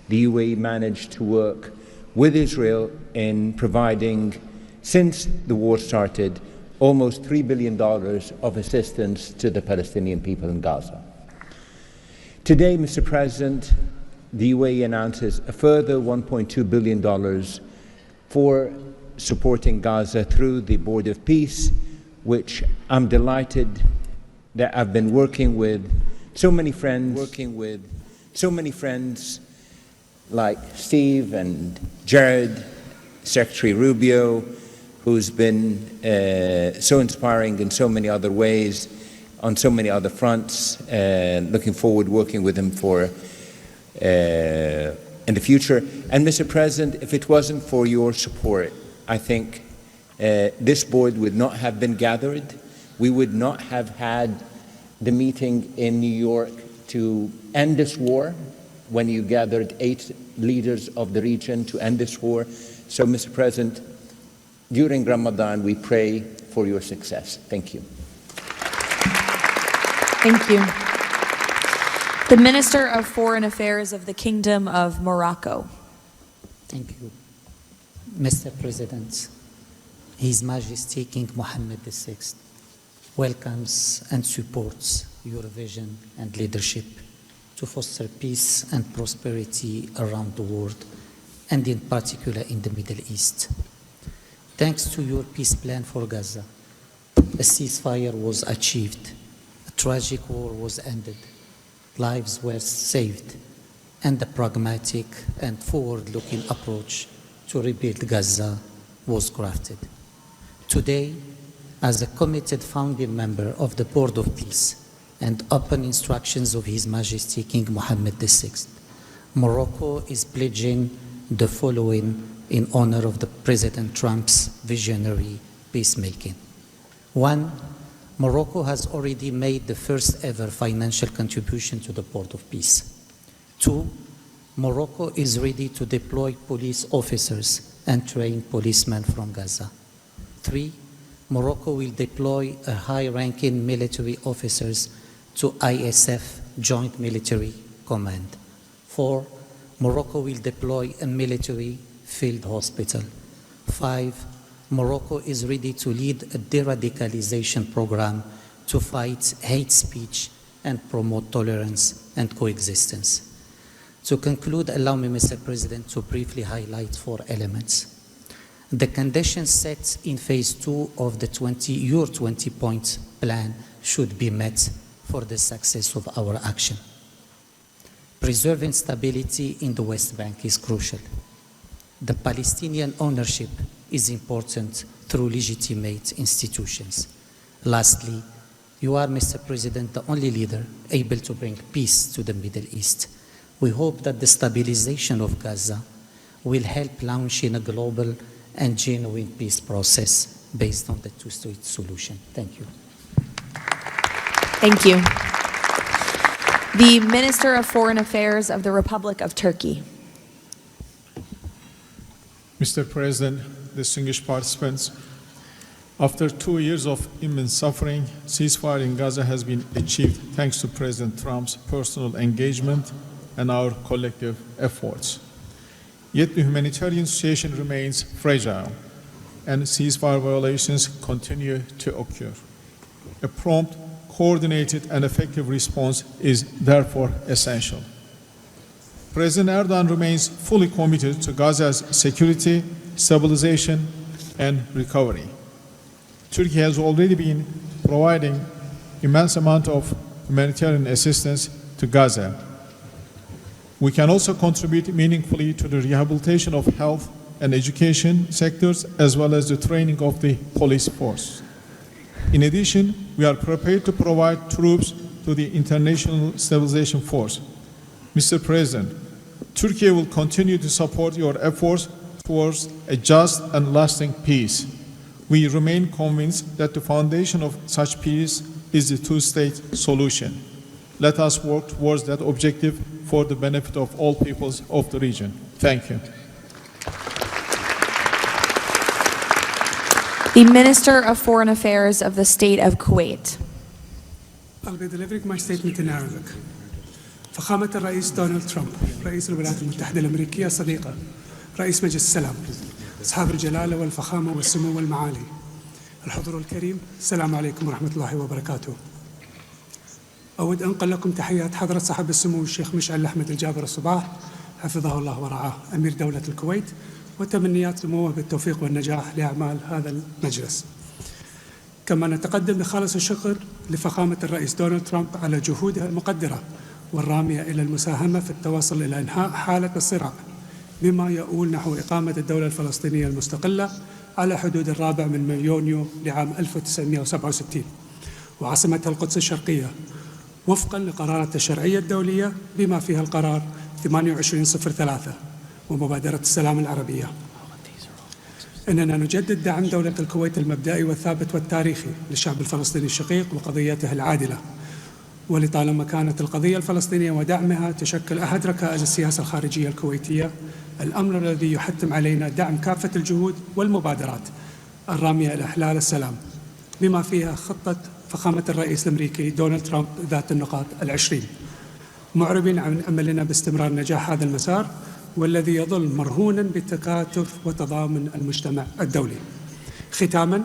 S9: the UAE managed to work with Israel in providing, since the war started, almost $3 billion of assistance to the Palestinian people in Gaza. Today, Mr. President, the UAE announces a further $1.2 billion for supporting Gaza through the Board of Peace, which I'm delighted that I've been working with so many friends, like Steve and Jared, Secretary Rubio, who's been so inspiring in so many other ways, on so many other fronts, and looking forward working with him for in the future. And Mr. President, if it wasn't for your support, I think this board would not have been gathered. We would not have had the meeting in New York to end this war, when you gathered 8 leaders of the region to end this war. So, Mr. President, during Ramadan, we pray for your success. Thank you.
S4: Thank you. The Minister of Foreign Affairs of the Kingdom of Morocco.
S10: Thank you. Mr. President, His Majesty King Mohammed VI welcomes and supports your vision and leadership to foster peace and prosperity around the world, and in particular in the Middle East. Thanks to your peace plan for Gaza, a ceasefire was achieved, a tragic war was ended, lives were saved, and a pragmatic and forward-looking approach to rebuild Gaza was crafted. Today, as a committed founding member of the Board of Peace and upon instructions of His Majesty King Mohammed VI, Morocco is pledging the following in honor of the President Trump's visionary peacemaking. 1, Morocco has already made the first ever financial contribution to the Board of Peace. 2, Morocco is ready to deploy police officers and train policemen from Gaza. 3, Morocco will deploy a high-ranking military officers to ISF Joint Military Command. 4, Morocco will deploy a military field hospital. 5, Morocco is ready to lead a de-radicalization program to fight hate speech and promote tolerance and coexistence. To conclude, allow me, Mr. President, to briefly highlight 4 elements. The conditions set in phase 2 of the your 20-point plan should be met for the success of our action. Preserving stability in the West Bank is crucial. The Palestinian ownership is important through legitimate institutions. Lastly, you are, Mr. President, the only leader able to bring peace to the Middle East. We hope that the stabilization of Gaza will help launching a global and genuine peace process based on the two-state solution. Thank you.
S4: Thank you. The Minister of Foreign Affairs of the Republic of Turkey.
S11: Mr. President, distinguished participants, after 2 years of immense suffering, ceasefire in Gaza has been achieved thanks to President Trump's personal engagement and our collective efforts. Yet the humanitarian situation remains fragile, and ceasefire violations continue to occur. A prompt, coordinated, and effective response is therefore essential. President Erdogan remains fully committed to Gaza's security, stabilization, and recovery. Turkey has already been providing immense amount of humanitarian assistance to Gaza. We can also contribute meaningfully to the rehabilitation of health and education sectors, as well as the training of the police force. In addition, we are prepared to provide troops to the International Stabilization Force. Mr. President, Turkey will continue to support your efforts towards a just and lasting peace. We remain convinced that the foundation of such peace is the two-state solution. Let us work towards that objective for the benefit of all peoples of the region. Thank you.
S4: The Minister of Foreign Affairs of the State of Kuwait.
S12: I'll be delivering my statement in Arabic. فخامة الرئيس دونالد ترامب رئيس الولايات المتحدة الأمريكية صديقة رئيس مجلس السلام أصحاب الجلالة والفخامة والسمو والمعالي الحضور الكريم السلام عليكم ورحمة الله وبركاته. أود أنقل لكم تحيات حضرة صاحب السمو الشيخ مشعل أحمد الجابر الصباح حفظه الله ورعاه أمير دولة الكويت، وتمنيات سموه بالتوفيق والنجاح لأعمال هذا المجلس. كما نتقدم بخالص الشكر لفخامة الرئيس دونالد ترامب على جهودها المقدرة والرامية إلى المساهمة في التوصل إلى إنهاء حالة الصراع بما يؤول نحو إقامة الدولة الفلسطينية المستقلة على حدود 4 يونيو لعام 1967 وعاصمتها القدس الشرقية وفقا لقرارات الشرعية الدولية بما فيها القرار 2803 ومبادرة السلام العربية. إننا نجدد دعم دولة الكويت المبدئي والثابت والتاريخي للشعب الفلسطيني الشقيق وقضيته العادلة، ولطالما كانت القضية الفلسطينية ودعمها تشكل أحد ركائز السياسة الخارجية الكويتية، الأمر الذي يحتم علينا دعم كافة الجهود والمبادرات الرامية إلى إحلال السلام بما فيها خطة فخامة الرئيس الأمريكي دونالد ترامب ذات النقاط 20، معربين عن أملنا باستمرار نجاح هذا المسار والذي يظل مرهونا بالتكاتف وتضامن المجتمع الدولي. ختاما،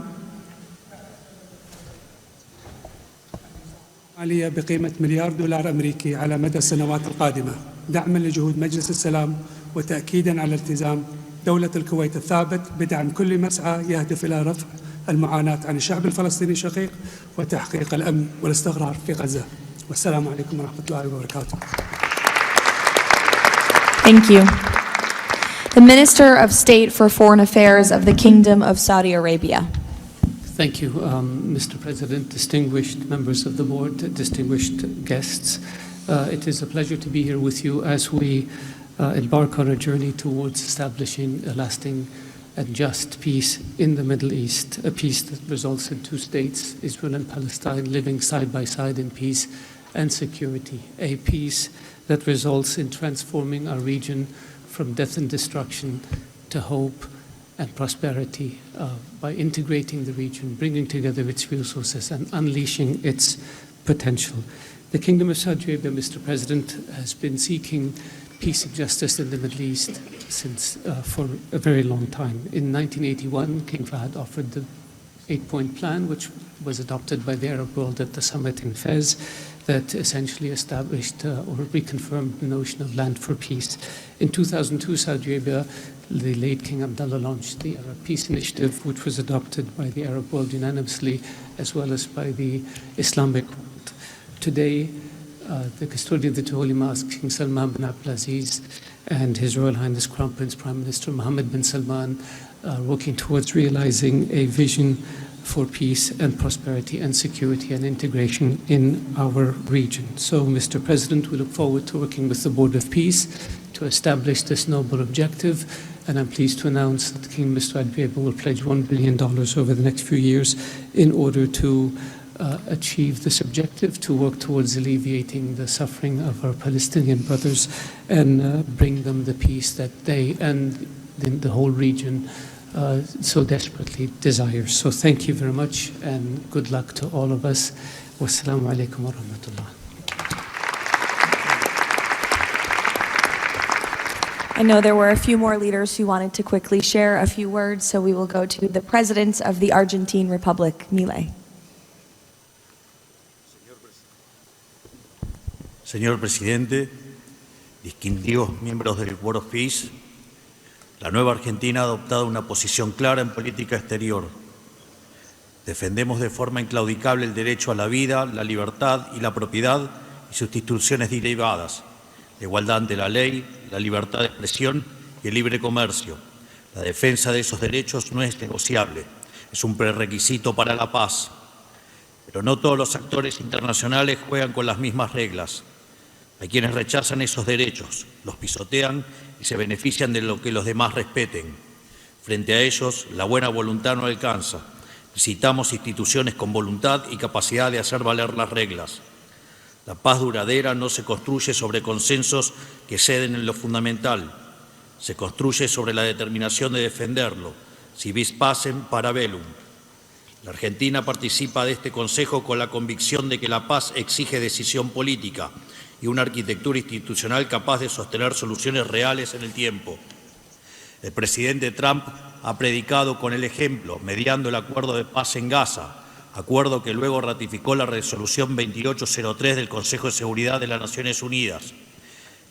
S12: مالية بقيمة $1 مليار أمريكي على مدى السنوات القادمة دعما لجهود مجلس السلام وتأكيدا على التزام دولة الكويت الثابت بدعم كل مسعى يهدف إلى رفع المعاناة عن الشعب الفلسطيني الشقيق وتحقيق الأمن والاستقرار في غزة. والسلام عليكم ورحمة الله وبركاته.
S4: Thank you. The Minister of State for Foreign Affairs of the Kingdom of Saudi Arabia.
S13: Thank you, Mr. President, distinguished members of the board, distinguished guests. It is a pleasure to be here with you as we embark on a journey towards establishing a lasting and just peace in the Middle East, a peace that results in 2 states, Israel and Palestine, living side by side in peace and security, a peace that results in transforming our region from death and destruction to hope and prosperity by integrating the region, bringing together its resources and unleashing its potential. The Kingdom of Saudi Arabia, Mr. President, has been seeking peace and justice in the Middle East since for a very long time. In 1981, King Fahd offered the 8-point plan, which was adopted by the Arab world at the summit in Fez, that essentially established or reconfirmed the notion of land for peace. In 2002, Saudi Arabia, the late King Abdullah, launched the Arab Peace Initiative, which was adopted by the Arab world unanimously, as well as by the Islamic world. Today, the custodian of the two holy mosques, King Salman bin Abdulaziz, and His Royal Highness Crown Prince Prime Minister Mohammed bin Salman are working towards realizing a vision for peace and prosperity and security and integration in our region. So, Mr. President, we look forward to working with the Board of Peace to establish this noble objective, and I'm pleased to announce that King Mr. Adbieba will pledge $1 billion over the next few years in order to achieve this objective, to work towards alleviating the suffering of our Palestinian brothers and bring them the peace that they and the whole region so desperately desires. So thank you very much and good luck to all of us. Wassalamu alaikum wa rahmatullah.
S4: I know there were a few more leaders who wanted to quickly share a few words, so we will go to the President of the Argentine Republic, Milei.
S14: Señor Presidente, distinguidos miembros del Board of Peace, la nueva Argentina ha adoptado una posición clara en política exterior. Defendemos de forma inclaudicable el derecho a la vida, la libertad y la propiedad y sus instituciones derivadas, la igualdad ante la ley, la libertad de expresión y el libre comercio. La defensa de esos derechos no es negociable, es un prerequisito para la paz. Pero no todos los actores internacionales juegan con las mismas reglas. Hay quienes rechazan esos derechos, los pisotean y se benefician de lo que los demás respeten. Frente a ellos, la buena voluntad no alcanza. Necesitamos instituciones con voluntad y capacidad de hacer valer las reglas. La paz duradera no se construye sobre consensos que ceden en lo fundamental. Se construye sobre la determinación de defenderlo. Si vis pacem, para bellum. La Argentina participa de este Consejo con la convicción de que la paz exige decisión política y una arquitectura institucional capaz de sostener soluciones reales en el tiempo. El presidente Trump ha predicado con el ejemplo, mediando el acuerdo de paz en Gaza, acuerdo que luego ratificó la resolución 2803 del Consejo de Seguridad de las Naciones Unidas.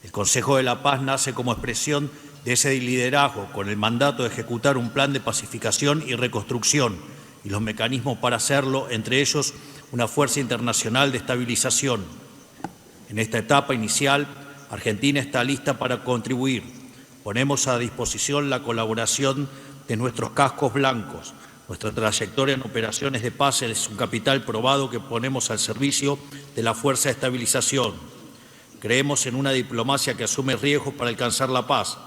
S14: El Consejo de la Paz nace como expresión de ese liderazgo, con el mandato de ejecutar un plan de pacificación y reconstrucción y los mecanismos para hacerlo, entre ellos una fuerza internacional de estabilización. En esta etapa inicial, Argentina está lista para contribuir. Ponemos a disposición la colaboración de nuestros cascos blancos. Nuestra trayectoria en operaciones de paz es un capital probado que ponemos al servicio de la fuerza de estabilización. Creemos en una diplomacia que asume riesgos para alcanzar la paz.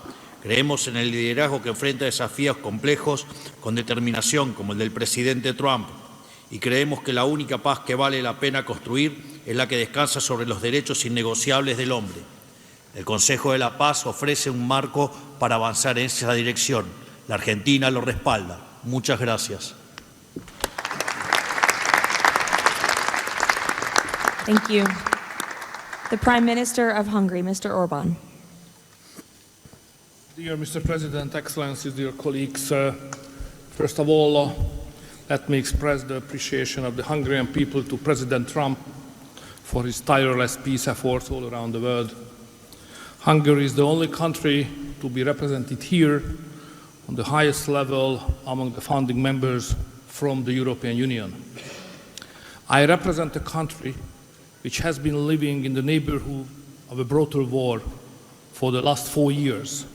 S14: Creemos en el liderazgo que enfrenta desafíos complejos con determinación, como el del presidente Trump. Y creemos que la única paz que vale la pena construir es la que descansa sobre los derechos innegociables del hombre. El Consejo de la Paz ofrece un marco para avanzar en esa dirección. La Argentina lo respalda. Muchas gracias.
S4: Thank you. The Prime Minister of Hungary, Mr. Orbán.
S15: Dear Mr. President, Excellencies, dear colleagues, first of all, let me express the appreciation of the Hungarian people to President Trump for his tireless peace efforts all around the world. Hungary is the only country to be represented here on the highest level among the founding members from the European Union. I represent a country which has been living in the neighborhood of a brutal war for the last 4 years.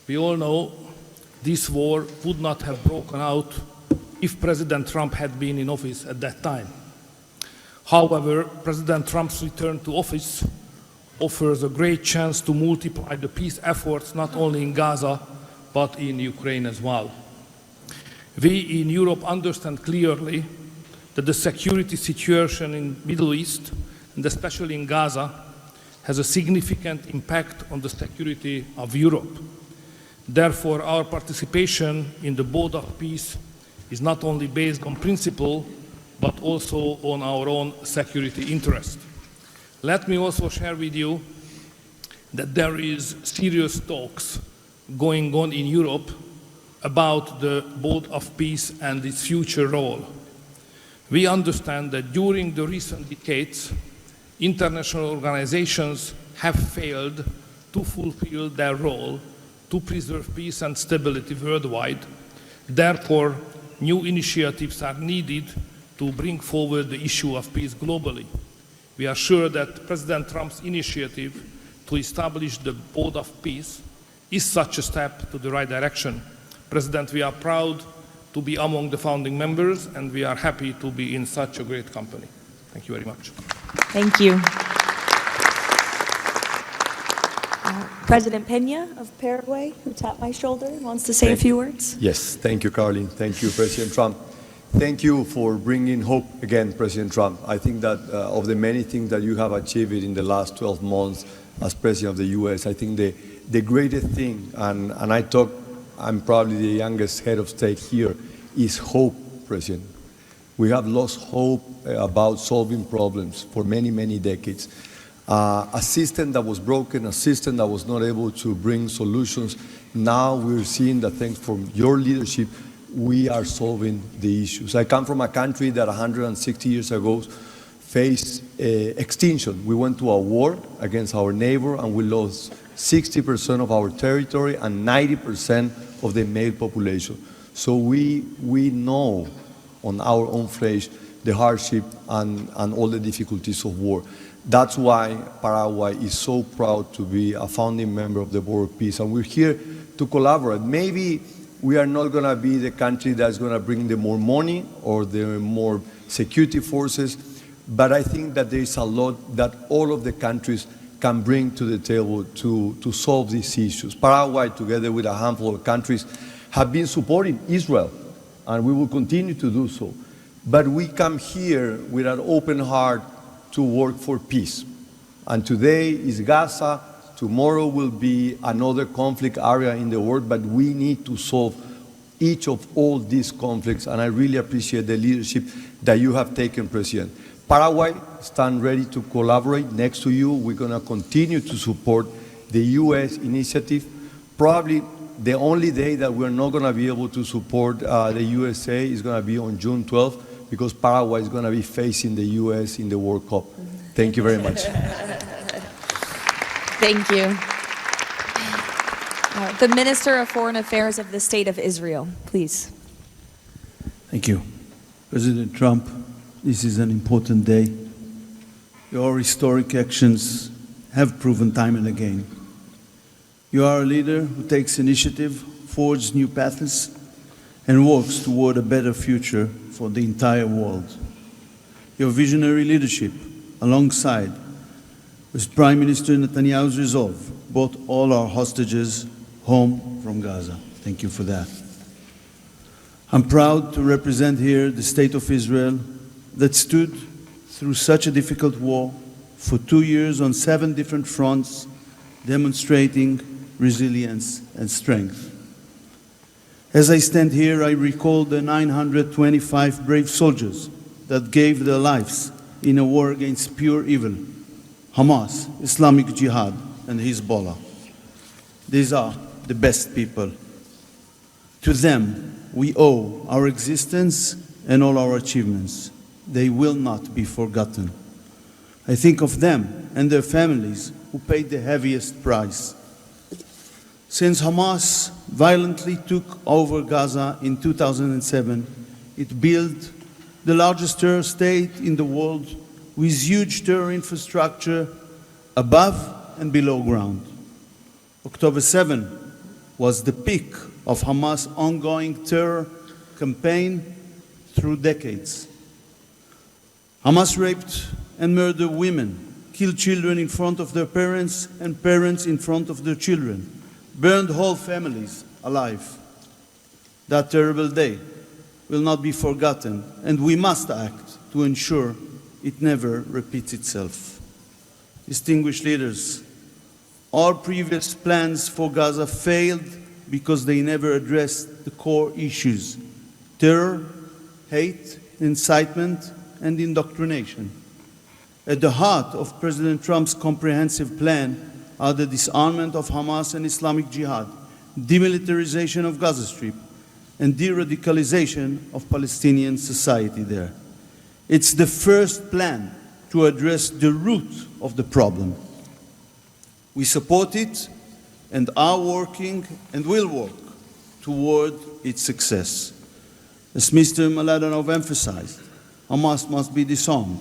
S15: We all know this war would not have broken out if President Trump had been in office at that time. However, President Trump's return to office offers a great chance to multiply the peace efforts not only in Gaza, but in Ukraine as well. We in Europe understand clearly that the security situation in the Middle East, and especially in Gaza, has a significant impact on the security of Europe. Therefore, our participation in the Board of Peace is not only based on principle, but also on our own security interest. Let me also share with you that there is serious talks going on in Europe about the Board of Peace and its future role. We understand that during the recent decades, international organizations have failed to fulfill their role to preserve peace and stability worldwide. Therefore, new initiatives are needed to bring forward the issue of peace globally. We are sure that President Trump's initiative to establish the Board of Peace is such a step to the right direction. President, we are proud to be among the founding members, and we are happy to be in such a great company. Thank you very much.
S4: Thank you. President Peña of Paraguay, who tapped my shoulder, wants to say a few words.
S16: Yes, thank you, Caroline. Thank you, President Trump. Thank you for bringing hope again, President Trump. I think that of the many things that you have achieved in the last 12 months as President of the U.S., I think the greatest thing, and I'm probably the youngest head of state here, is hope, President. We have lost hope about solving problems for many, many decades. A system that was broken, a system that was not able to bring solutions. Now we're seeing that thanks from your leadership, we are solving the issues. I come from a country that 160 years ago faced extinction. We went to a war against our neighbor and we lost 60% of our territory and 90% of the male population. So we know on our own flesh the hardship and all the difficulties of war. That's why Paraguay is so proud to be a founding member of the Board of Peace, and we're here to collaborate. Maybe we are not going to be the country that's going to bring the more money or the more security forces, but I think that there is a lot that all of the countries can bring to the table to solve these issues. Paraguay, together with a handful of countries, have been supporting Israel, and we will continue to do so. But we come here with an open heart to work for peace. And today is Gaza, tomorrow will be another conflict area in the world, but we need to solve each of all these conflicts, and I really appreciate the leadership that you have taken, President. Paraguay stands ready to collaborate next to you. We're going to continue to support the U.S. initiative. Probably the only day that we're not going to be able to support the USA is going to be on June 12th, because Paraguay is going to be facing the U.S. in the World Cup. Thank you very much.
S4: Thank you. The Minister of Foreign Affairs of the State of Israel, please.
S19: Thank you. President Trump, this is an important day. Your historic actions have proven time and again. You are a leader who takes initiative, forges new paths, and works toward a better future for the entire world. Your visionary leadership, alongside with Prime Minister Netanyahu's resolve, brought all our hostages home from Gaza. Thank you for that. I'm proud to represent here the State of Israel that stood through such a difficult war for 2 years on 7 different fronts, demonstrating resilience and strength. As I stand here, I recall the 925 brave soldiers that gave their lives in a war against pure evil, Hamas, Islamic Jihad, and Hezbollah. These are the best people. To them, we owe our existence and all our achievements. They will not be forgotten. I think of them and their families who paid the heaviest price. Since Hamas violently took over Gaza in 2007, it built the largest terror state in the world with huge terror infrastructure above and below ground. October 7 was the peak of Hamas' ongoing terror campaign through decades. Hamas raped and murdered women, killed children in front of their parents and parents in front of their children, burned whole families alive. That terrible day will not be forgotten, and we must act to ensure it never repeats itself. Distinguished leaders, all previous plans for Gaza failed because they never addressed the core issues: terror, hate, incitement, and indoctrination. At the heart of President Trump's comprehensive plan are the disarmament of Hamas and Islamic Jihad, demilitarization of Gaza Strip, and de-radicalization of Palestinian society there. It's the first plan to address the root of the problem. We support it and are working and will work toward its success. As Mr. Mladenov emphasized, Hamas must be disarmed.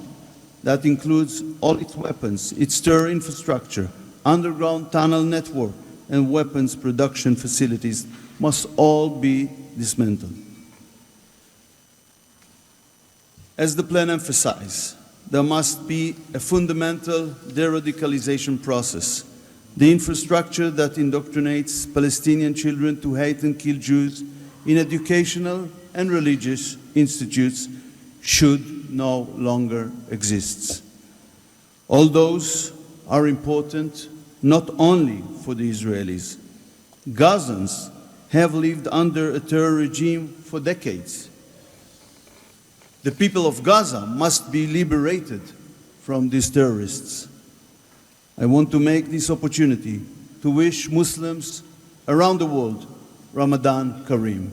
S19: That includes all its weapons, its terror infrastructure, underground tunnel network, and weapons production facilities must all be dismantled. As the plan emphasized, there must be a fundamental de-radicalization process. The infrastructure that indoctrinates Palestinian children to hate and kill Jews in educational and religious institutes should no longer exist. All those are important not only for the Israelis. Gazans have lived under a terror regime for decades. The people of Gaza must be liberated from these terrorists. I want to make this opportunity to wish Muslims around the world Ramadan Kareem.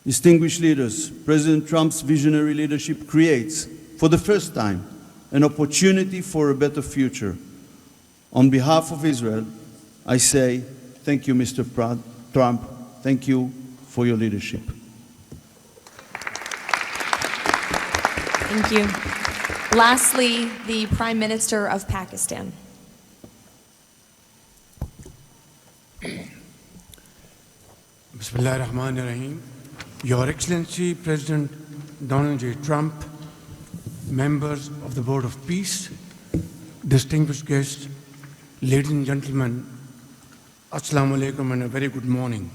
S19: Distinguished leaders, President Trump's visionary leadership creates, for the first time, an opportunity for a better future. On behalf of Israel, I say thank you, Mr. Trump. Thank you for your leadership.
S4: Thank you. Lastly, the Prime Minister of Pakistan.
S18: Bismillah ar-Rahman ar-Rahim. Your Excellency, President Donald J. Trump, members of the Board of Peace, distinguished guests, ladies and gentlemen, Assalamu alaikum and a very good morning.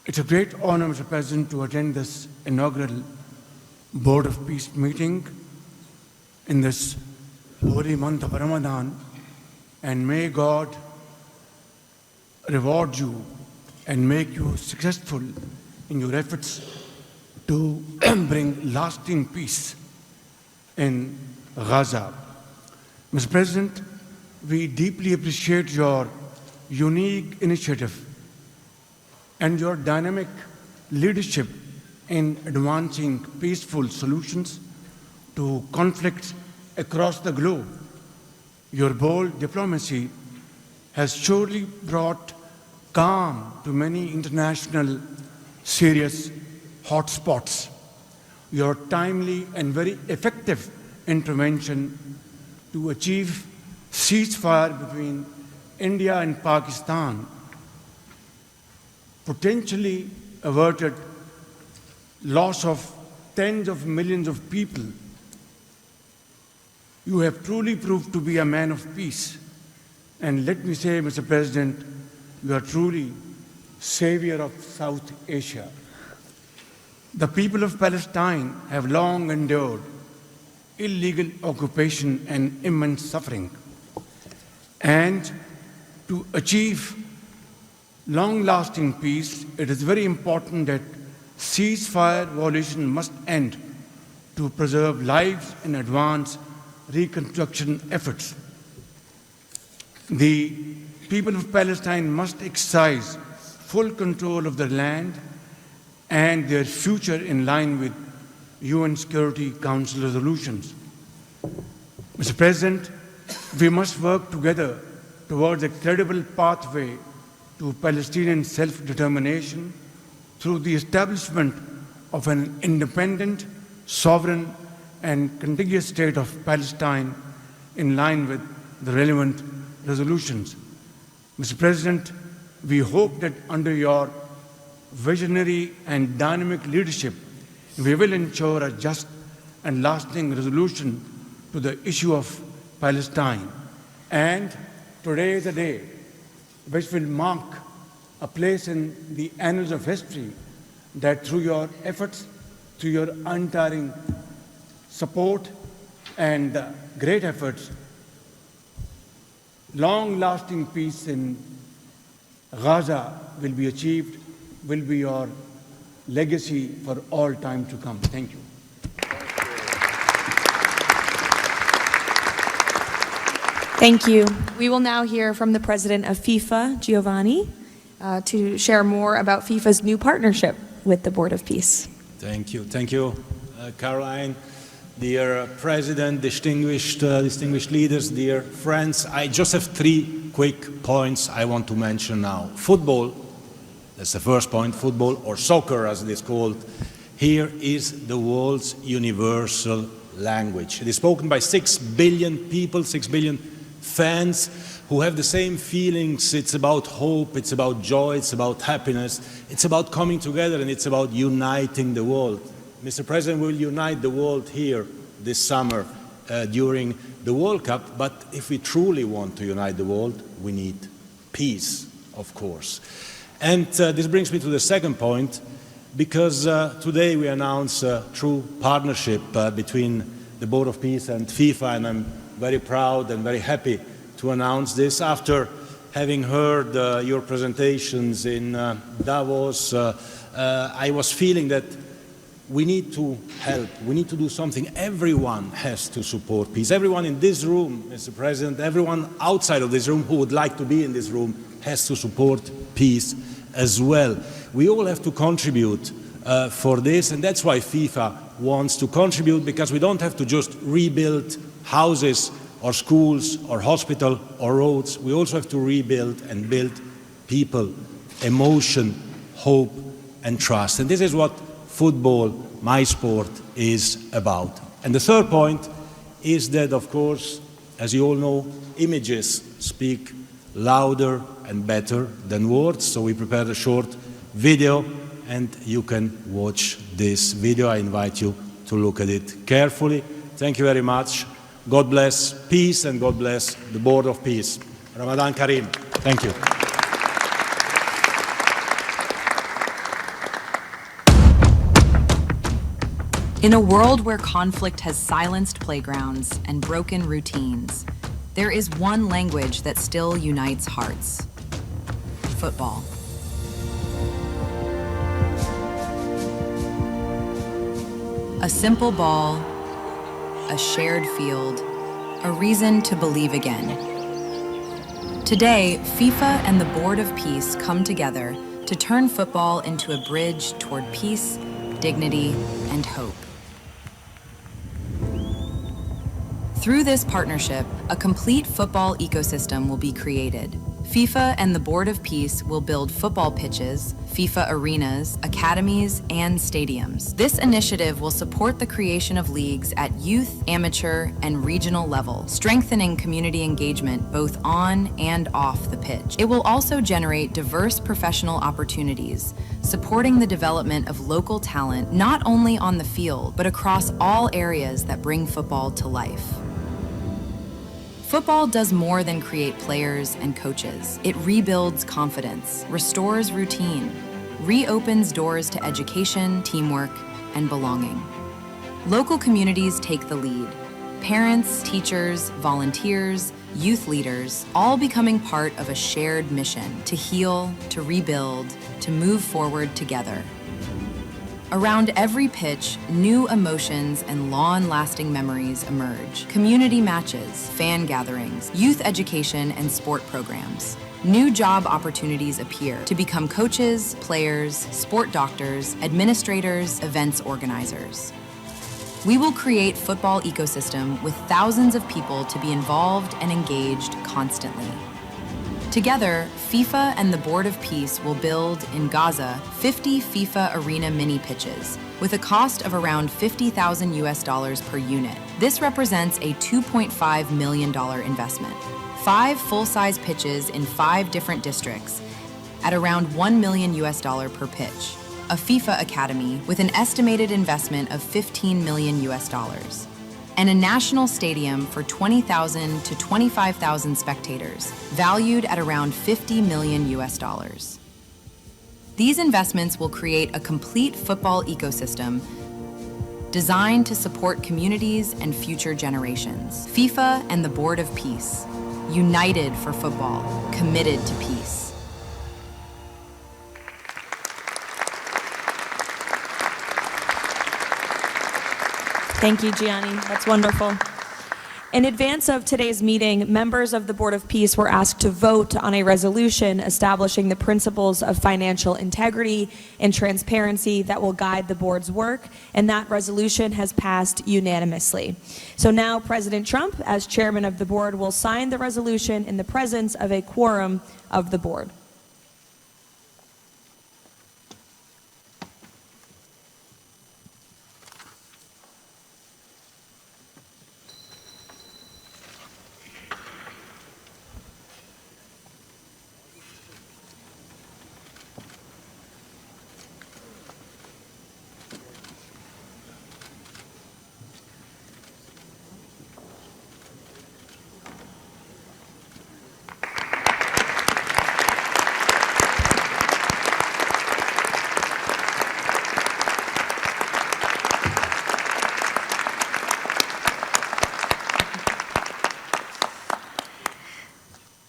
S18: It's a great honor, Mr. President, to attend this inaugural Board of Peace meeting in this holy month of Ramadan, and may God reward you and make you successful in your efforts to bring lasting peace in Gaza. Mr. President, we deeply appreciate your unique initiative and your dynamic leadership in advancing peaceful solutions to conflicts across the globe. Your bold diplomacy has surely brought calm to many international serious hotspots. Your timely and very effective intervention to achieve ceasefire between India and Pakistan potentially averted loss of tens of millions of people. You have truly proved to be a man of peace. And let me say, Mr. President, you are truly savior of South Asia. The people of Palestine have long endured illegal occupation and immense suffering. And to achieve long-lasting peace, it is very important that ceasefire violation must end to preserve lives and advance reconstruction efforts. The people of Palestine must exercise full control of their land and their future in line with UN Security Council resolutions. Mr. President, we must work together towards a credible pathway to Palestinian self-determination through the establishment of an independent, sovereign, and contiguous state of Palestine in line with the relevant resolutions. Mr. President, we hope that under your visionary and dynamic leadership, we will ensure a just and lasting resolution to the issue of Palestine. And today is a day which will mark a place in the annals of history that through your efforts, through your untiring support and great efforts, long-lasting peace in Gaza will be achieved, will be your legacy for all time to come. Thank you.
S4: Thank you. We will now hear from the President of FIFA, Giovanni. to share more about FIFA's new partnership with the Board of Peace.
S17: Thank you. Thank you, Caroline. Dear President, distinguished leaders, dear friends, I just have 3 quick points I want to mention now. Football, that's the first point, football, or soccer as it is called, here is the world's universal language. It is spoken by 6 billion people, 6 billion fans who have the same feelings. It's about hope, it's about joy, it's about happiness, it's about coming together, and it's about uniting the world. Mr. President, we will unite the world here this summer during the World Cup, but if we truly want to unite the world, we need peace, of course. And this brings me to the second point, because today we announce a true partnership between the Board of Peace and FIFA, and I'm very proud and very happy to announce this. After having heard your presentations in Davos, I was feeling that we need to help, we need to do something. Everyone has to support peace. Everyone in this room, Mr. President, everyone outside of this room who would like to be in this room has to support peace as well. We all have to contribute for this, and that's why FIFA wants to contribute, because we don't have to just rebuild houses or schools or hospital or roads. We also have to rebuild and build people, emotion, hope and trust. And this is what football, my sport, is about. And the third point is that, of course, as you all know, images speak louder and better than words. So we prepared a short video, and you can watch this video. I invite you to look at it carefully. Thank you very much. God bless peace, and God bless the Board of Peace. Ramadan Kareem. Thank you.
S20: In a world where conflict has silenced playgrounds and broken routines, there is one language that still unites hearts: football. A simple ball, a shared field, a reason to believe again. Today, FIFA and the Board of Peace come together to turn football into a bridge toward peace, dignity, and hope. Through this partnership, a complete football ecosystem will be created. FIFA and the Board of Peace will build football pitches, FIFA arenas, academies, and stadiums. This initiative will support the creation of leagues at youth, amateur, and regional level, strengthening community engagement both on and off the pitch. It will also generate diverse professional opportunities, supporting the development of local talent not only on the field, but across all areas that bring football to life. Football does more than create players and coaches. It rebuilds confidence, restores routine, reopens doors to education, teamwork, and belonging. Local communities take the lead. Parents, teachers, volunteers, youth leaders, all becoming part of a shared mission to heal, to rebuild, to move forward together. Around every pitch, new emotions and long-lasting memories emerge. Community matches, fan gatherings, youth education, and sport programs. New job opportunities appear to become coaches, players, sport doctors, administrators, events organizers. We will create football ecosystem with thousands of people to be involved and engaged constantly. Together, FIFA and the Board of Peace will build, in Gaza, 50 FIFA arena mini pitches, with a cost of around $50,000 per unit. This represents a $2.5 million investment. 5 full-size pitches in 5 different districts at around $1 million per pitch. A FIFA academy with an estimated investment of $15 million. And a national stadium for 20,000 to 25,000 spectators, valued at around $50 million. These investments will create a complete football ecosystem designed to support communities and future generations. FIFA and the Board of Peace, united for football, committed to peace.
S4: Thank you, Gianni. That's wonderful. In advance of today's meeting, members of the Board of Peace were asked to vote on a resolution establishing the principles of financial integrity and transparency that will guide the board's work, and that resolution has passed unanimously. So now President Trump, as chairman of the board, will sign the resolution in the presence of a quorum of the board.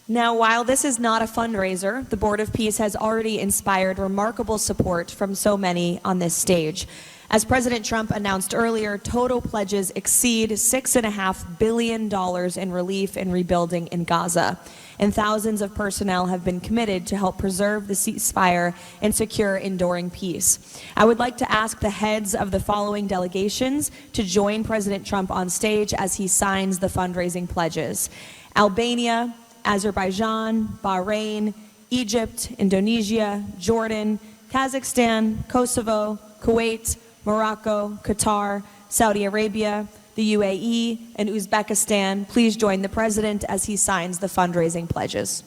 S4: Now, while this is not a fundraiser, the Board of Peace has already inspired remarkable support from so many on this stage. As President Trump announced earlier, total pledges exceed $6.5 billion in relief and rebuilding in Gaza, and thousands of personnel have been committed to help preserve the ceasefire and secure enduring peace. I would like to ask the heads of the following delegations to join President Trump on stage as he signs the fundraising pledges: Albania, Azerbaijan, Bahrain, Egypt, Indonesia, Jordan, Kazakhstan, Kosovo, Kuwait, Morocco, Qatar, Saudi Arabia, the UAE, and Uzbekistan. Please join the President as he signs the fundraising pledges.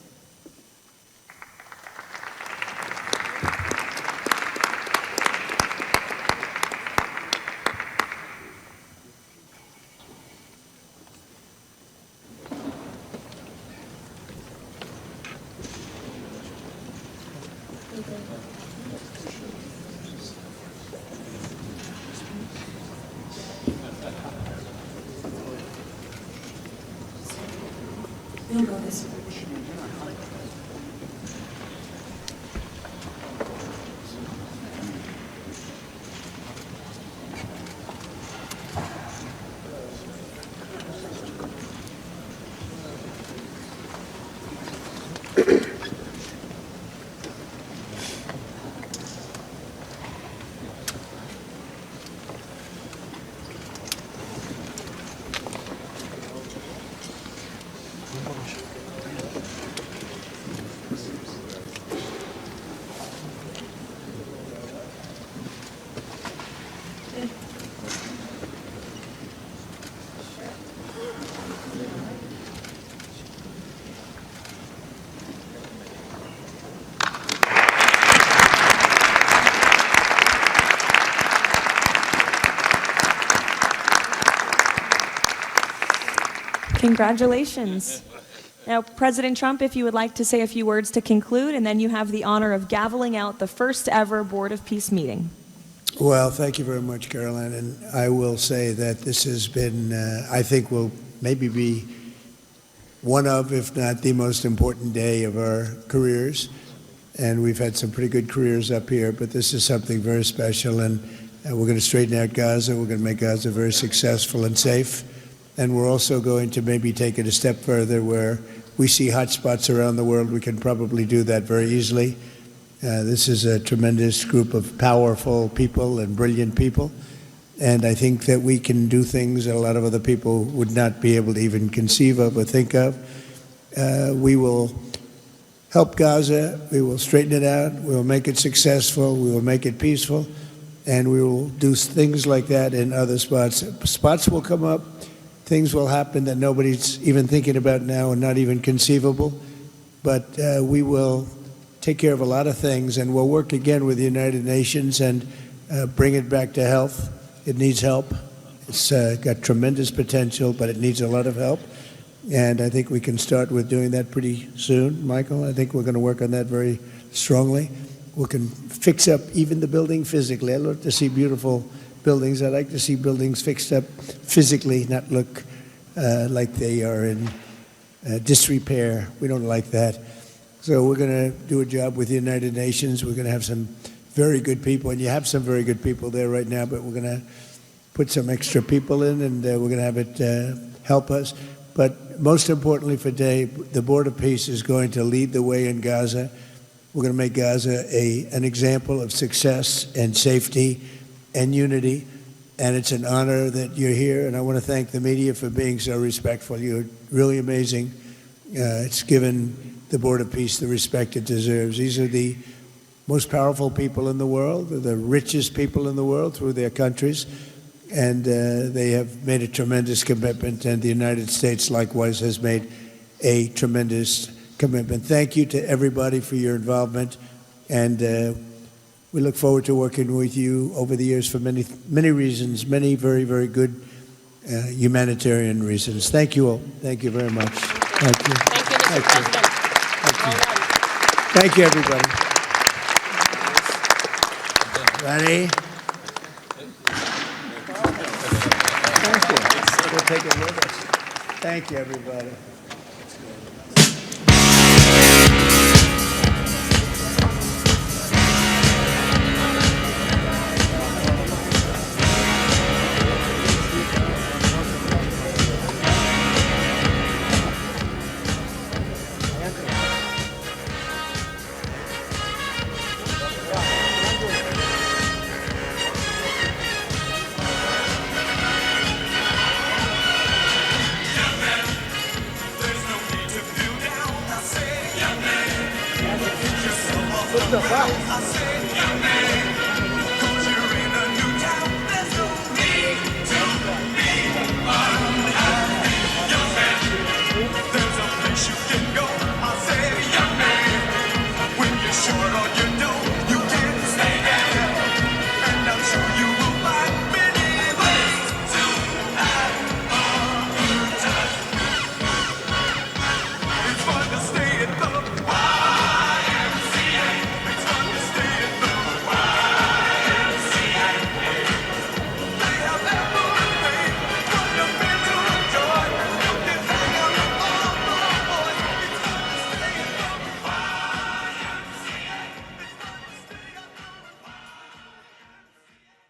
S4: Congratulations. Now, President Trump, if you would like to say a few words to conclude, and then you have the honor of gaveling out the first ever Board of Peace meeting.
S1: Well, thank you very much, Caroline. And I will say that this has been, I think, will maybe be one of, if not the most important day of our careers. And we've had some pretty good careers up here, but this is something very special. And we're going to straighten out Gaza. We're going to make Gaza very successful and safe. And we're also going to maybe take it a step further where we see hot spots around the world. We can probably do that very easily. This is a tremendous group of powerful people and brilliant people. And I think that we can do things that a lot of other people would not be able to even conceive of or think of. We will help Gaza. We will straighten it out. We will make it successful. We will make it peaceful. And we will do things like that in other spots. Spots will come up. Things will happen that nobody's even thinking about now and not even conceivable. But we will take care of a lot of things, and we'll work again with the United Nations and bring it back to health. It needs help. It's got tremendous potential, but it needs a lot of help. And I think we can start with doing that pretty soon, Michael. I think we're going to work on that very strongly. We can fix up even the building physically. I love to see beautiful buildings. I like to see buildings fixed up physically, not look like they are in disrepair. We don't like that. So we're going to do a job with the United Nations. We're going to have some very good people, and you have some very good people there right now, but we're going to put some extra people in, and we're going to have it help us. But most importantly for Dave, the Board of Peace is going to lead the way in Gaza. We're going to make Gaza an example of success and safety and unity. And it's an honor that you're here. And I want to thank the media for being so respectful. You're really amazing. It's given the Board of Peace the respect it deserves. These are the most powerful people in the world, the richest people in the world through their countries. And they have made a tremendous commitment. And the United States likewise has made a tremendous commitment. Thank you to everybody for your involvement. And we look forward to working with you over the years for many, many reasons, many very, very good humanitarian reasons. Thank you all. Thank you very much. Thank you.
S2: Thank you, Mr. President.
S1: Thank you, everybody. Ready? Thank you. We'll take it with us. Thank you, everybody.
S2: Mustafa.